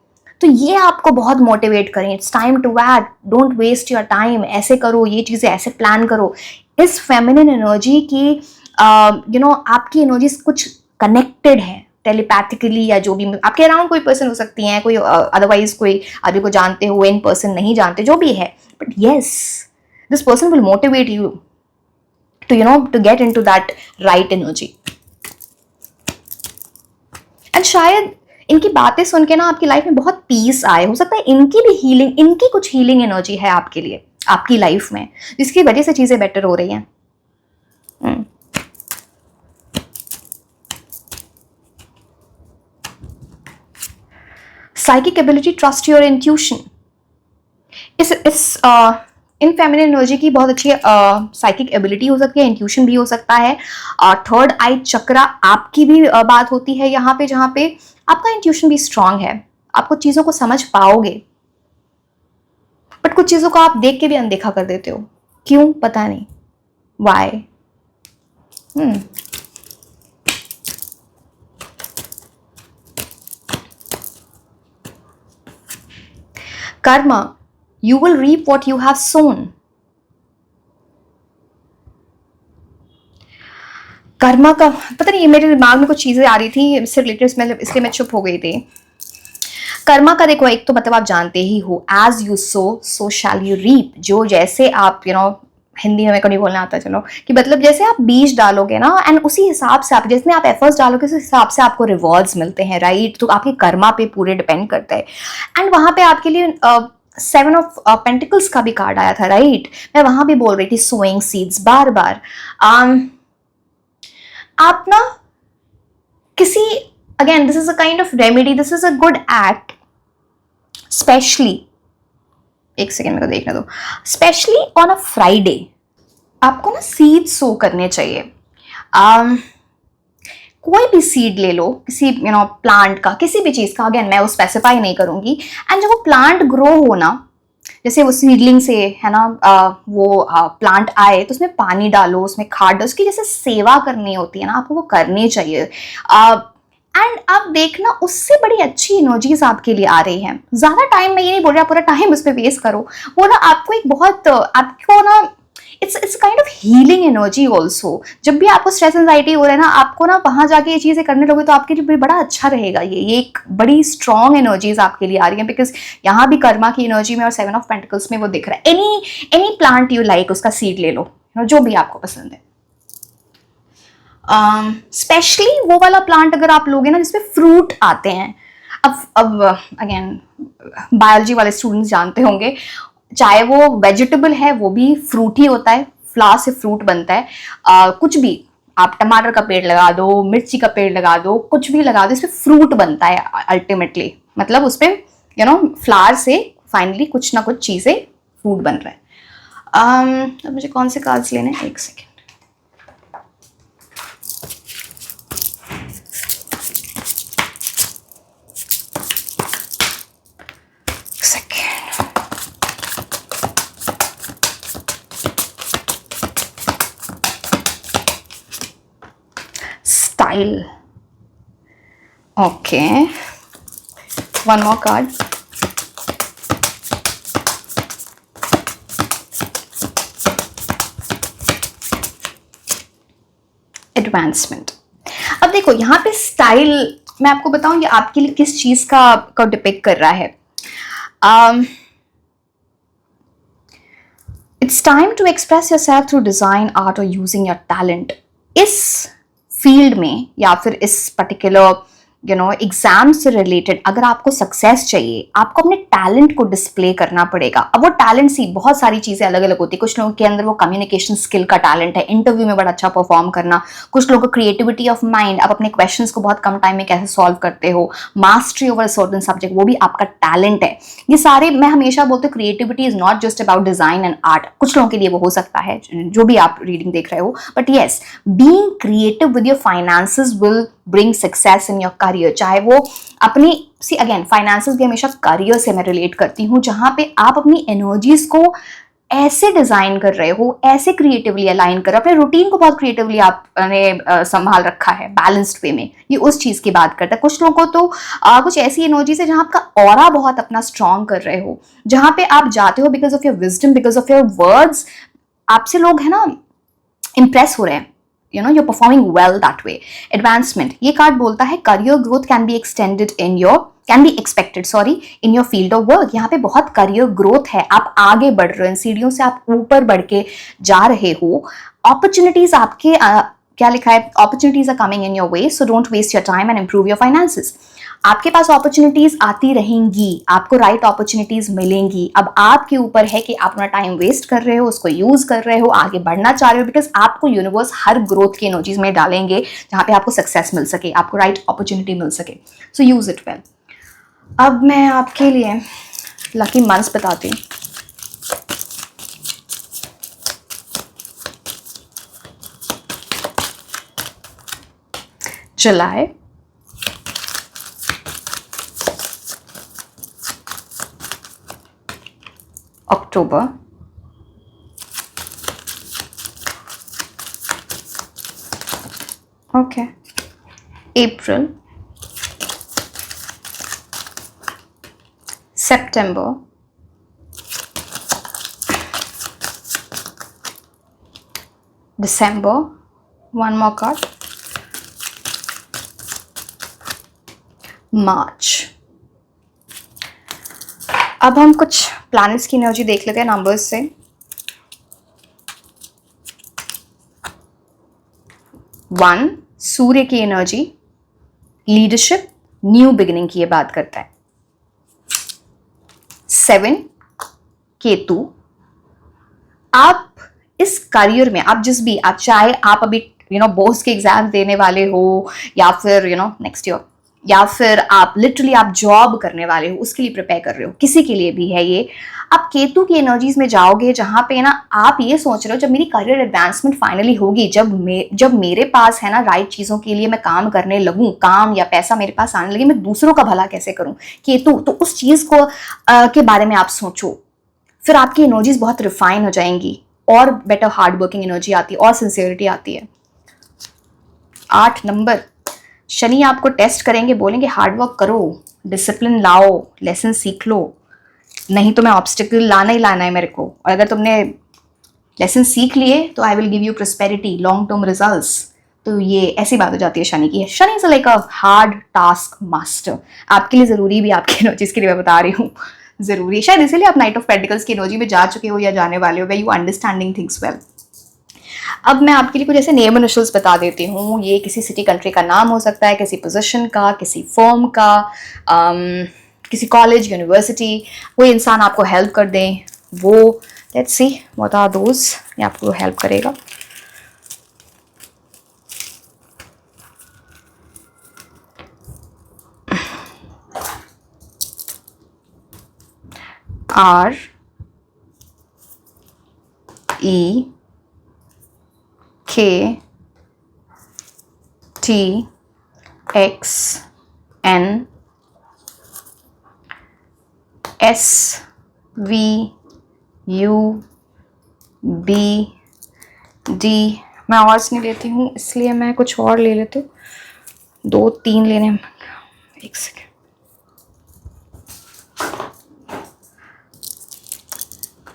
तो ये आपको बहुत मोटिवेट करें। It's time to act, don't waste your time, ऐसे करो, ये चीजें ऐसे प्लान करो। इस फेमिनिन एनर्जी की आपकी एनर्जी कुछ कनेक्टेड है टेलीपैथिकली, या जो भी आपके अराउंड कोई पर्सन हो सकती है, कोई अदरवाइज कोई आदमी को जानते हो, इन पर्सन नहीं जानते, जो भी है, but yes, this person will motivate you to get into that right energy. and शायद इनकी बातें सुन के ना आपकी लाइफ में बहुत पीस आए, हो सकता है इनकी भी हीलिंग, इनकी कुछ हीलिंग एनर्जी है आपके लिए, आपकी लाइफ में, जिसकी वजह से चीजें बेटर हो रही हैं। Psychic ability, trust your intuition. In feminine energy की बहुत अच्छी साइकिक एबिलिटी हो सकती है, इंट्यूशन भी हो सकता है, थर्ड आई चक्रा आपकी भी बात होती है यहाँ पे, जहाँ पे आपका इंट्यूशन भी स्ट्रांग है, आप कुछ चीजों को समझ पाओगे, बट कुछ चीजों को आप देख के भी अनदेखा कर देते हो, क्यों पता नहीं, why. Karma, you will reap what you have sown. Karma का पता नहीं, मेरे दिमाग में कुछ चीजें आ रही थी इससे रिलेटेड, मतलब इसलिए मैं चुप हो गई थी। कर्मा का देखो, एक तो मतलब आप जानते ही हो, as you sow shall you reap. जो जैसे आप हिंदी में मेरे को नहीं बोलना आता, चलो, कि मतलब जैसे आप बीज डालोगे ना, एंड उसी हिसाब से आप जितने आप एफर्ट्स डालोगे उस हिसाब से आपको रिवॉर्ड्स मिलते हैं, राइट। तो आपके कर्मा पे पूरे डिपेंड करता है। एंड वहां पे आपके लिए 7 ऑफ पेंटिकल्स का भी कार्ड आया था, राइट। मैं वहां भी बोल रही थी सोइंग सीड्स बार बार। आप ना किसी, again this is a kind of remedy, this is a good act, specially, एक सेकेंड मेरे को देखने दो, स्पेशली ऑन अ फ्राइडे आपको ना सीड सो करने चाहिए। कोई भी सीड ले लो, किसी प्लांट का, किसी भी चीज का, अगेन मैं वो स्पेसिफाई नहीं करूंगी। एंड जब वो प्लांट ग्रो हो ना, जैसे वो सीडलिंग से है ना, वो प्लांट आए तो उसमें पानी डालो, उसमें खाद डालो, उसकी जैसे सेवा करनी होती है ना, आपको वो करनी चाहिए। एंड आप देखना उससे बड़ी अच्छी एनर्जीज आपके लिए आ रही हैं। ज्यादा टाइम, मैं ये नहीं बोल रहा पूरा टाइम उस पर वेस्ट करो, वो ना आपको एक बहुत, आपको ना it's kind of healing energy also. जब भी आपको स्ट्रेस एंजाइटी हो रहा है ना, आपको ना वहां जाके ये चीजें करने लोगे तो आपके लिए बड़ा अच्छा रहेगा। ये एक बड़ी स्ट्रॉन्ग एनर्जीज आपके लिए आ रही है, बिकॉज यहाँ भी कर्मा की एनर्जी में और 7 ऑफ पेंटिकल्स में वो दिख रहा है। एनी प्लांट यू लाइक, उसका सीड ले लो, जो भी आपको पसंद है। स्पेशली वो वाला प्लांट अगर आप लोगे ना जिसमें फ्रूट आते हैं। अब अगेन बायोलॉजी वाले स्टूडेंट्स जानते होंगे, चाहे वो वेजिटेबल है वो भी फ्रूट ही होता है, फ्लावर से फ्रूट बनता है। कुछ भी, आप टमाटर का पेड़ लगा दो, मिर्ची का पेड़ लगा दो, कुछ भी लगा दो, इसमें फ्रूट बनता है अल्टीमेटली। मतलब उस पर फ्लावर से फाइनली कुछ ना कुछ चीजें फ्रूट बन रहा है। अब मुझे कौन से कार्ड्स लेने हैं, एक second. Style. Okay. One more card. Advancement. अब देखो यहाँ पे स्टाइल, मैं आपको बताऊं ये आपके लिए किस चीज का डिपिक्ट कर रहा है। It's time to express yourself through design, art or using your talent. इस फील्ड में या फिर इस पर्टिकुलर एग्जाम से रिलेटेड अगर आपको सक्सेस चाहिए, आपको अपने टैलेंट को डिस्प्ले करना पड़ेगा। अब वो टैलेंट सी बहुत सारी चीजें अलग अलग होती है। कुछ लोगों के अंदर वो कम्युनिकेशन स्किल का टैलेंट है, इंटरव्यू में बड़ा अच्छा परफॉर्म करना। कुछ लोगों को क्रिएटिविटी ऑफ माइंड, आप अपने क्वेश्चंस को बहुत कम टाइम में कैसे सॉल्व करते हो, मास्टरी ओवर सर्टेन सब्जेक्ट, वो भी आपका टैलेंट है। ये सारे, मैं हमेशा बोलती हूँ creativity is not just about design and art. कुछ लोगों के लिए वो हो सकता है, जो भी आप रीडिंग देख रहे हो, but yes, being creative with your finances will bring success in your career. चाहे वो अपनी, सी अगेन फाइनेंसेस भी हमेशा करियर से मैं रिलेट करती हूँ, जहां पे आप अपनी एनर्जीज को ऐसे डिजाइन कर रहे हो, ऐसे क्रिएटिवली अलाइन कर, अपने रूटीन को बहुत क्रिएटिवली आपने संभाल रखा है बैलेंस्ड वे में, ये उस चीज की बात करता है। कुछ लोगों को तो कुछ ऐसी एनर्जीज है जहां आपका ऑरा बहुत अपना स्ट्रॉन्ग कर रहे हो, जहां पे आप जाते हो because of your wisdom, because of your words, आपसे लोग है ना इंप्रेस हो रहे हैं, you're performing well that way. Advancement, ये कार्ड बोलता है career growth can be extended in your, can be expected, sorry, in your field of work. यहाँ पे बहुत career growth है, आप आगे बढ़ रहे हो, इन सीढ़ियों से आप ऊपर बढ़ के जा रहे हो। Opportunities आपके क्या लिखा है, opportunities are coming in your way, so don't waste your time and improve your finances. आपके पास अपॉर्चुनिटीज आती रहेंगी, आपको राइट अपॉर्चुनिटीज मिलेंगी। अब आपके ऊपर है कि आप अपना टाइम वेस्ट कर रहे हो, उसको यूज कर रहे हो, आगे बढ़ना चाह रहे हो, बिकॉज आपको यूनिवर्स हर ग्रोथ की एनर्जीज में डालेंगे जहां पे आपको सक्सेस मिल सके, आपको राइट अपॉर्चुनिटी मिल सके। So use it well. अब मैं आपके लिए लकी मंथ्स बताती हूँ। July, October, okay, April, September, December, one more card, March. अब हम कुछ प्लैनेट्स की एनर्जी देख लेते हैं नंबर्स से। 1 सूर्य की एनर्जी, लीडरशिप, न्यू बिगिनिंग की ये बात करता है। 7 केतु, आप इस करियर में आप जिस भी आप चाहे आप अभी बोर्ड्स के एग्जाम देने वाले हो, या फिर नेक्स्ट ईयर, या फिर आप लिटरली आप जॉब करने वाले हो, उसके लिए प्रिपेयर कर रहे हो, किसी के लिए भी है ये, आप केतु की एनर्जीज में जाओगे जहां पे ना आप ये सोच रहे हो जब मेरी करियर एडवांसमेंट फाइनली होगी, जब मेरे पास है ना राइट चीजों के लिए मैं काम करने लगूं, काम या पैसा मेरे पास आने लगे, मैं दूसरों का भला कैसे करूं, केतु, तो उस चीज को के बारे में आप सोचो। फिर आपकी एनर्जीज बहुत रिफाइन हो जाएंगी और बेटर हार्ड वर्किंग एनर्जी आती है और सिंसियरिटी आती है। 8 नंबर, शनि आपको टेस्ट करेंगे, बोलेंगे हार्ड वर्क करो, डिसिप्लिन लाओ, लेसन सीख लो, नहीं तो मैं ऑब्स्टिकल लाना ही लाना है मेरे को, और अगर तुमने लेसन सीख लिए तो I will give you prosperity, long term results. तो ये ऐसी बात हो जाती है शनि की। शनि से like a hard task master, आपके लिए जरूरी भी, आपकी एनर्जीज के लिए मैं बता रही हूँ, जरूरी शायद इसीलिए आप नाइट ऑफ पेंटिकल्स की एनर्जी में जा चुके हो या जाने वाले हो, way you understanding things well. अब मैं आपके लिए कुछ ऐसे नेम इनिशियल्स बता देती हूँ। ये किसी सिटी कंट्री का नाम हो सकता है, किसी पोजीशन का, किसी फर्म का, किसी कॉलेज, यूनिवर्सिटी, कोई इंसान आपको हेल्प कर दे वो। Let's see what are those, ये आपको हेल्प करेगा। R E K T X N S V U B D। मैं आवाज़ नहीं लेती हूँ इसलिए मैं कुछ और ले लेती हूँ, 2-3 लेने में, एक second.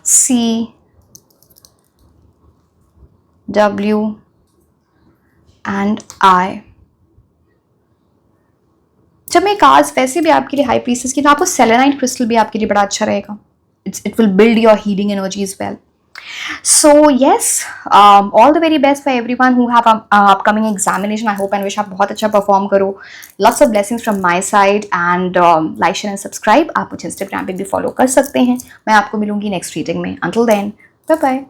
C W and I। जब मैं कार्ड्स वैसे भी आपके लिए हाई प्रीसेस की, तो आपको सेलेनाइट क्रिस्टल भी आपके लिए बड़ा अच्छा रहेगा। It will build your healing energy as well. So yes, all the very best for everyone who have upcoming examination. I hope and wish आप बहुत अच्छा परफॉर्म करो। Lots of blessings from my side and like, share and subscribe। आप मुझे Instagram पे भी follow कर सकते हैं। मैं आपको मिलूंगी नेक्स्ट रीडिंग में। Until then, bye bye।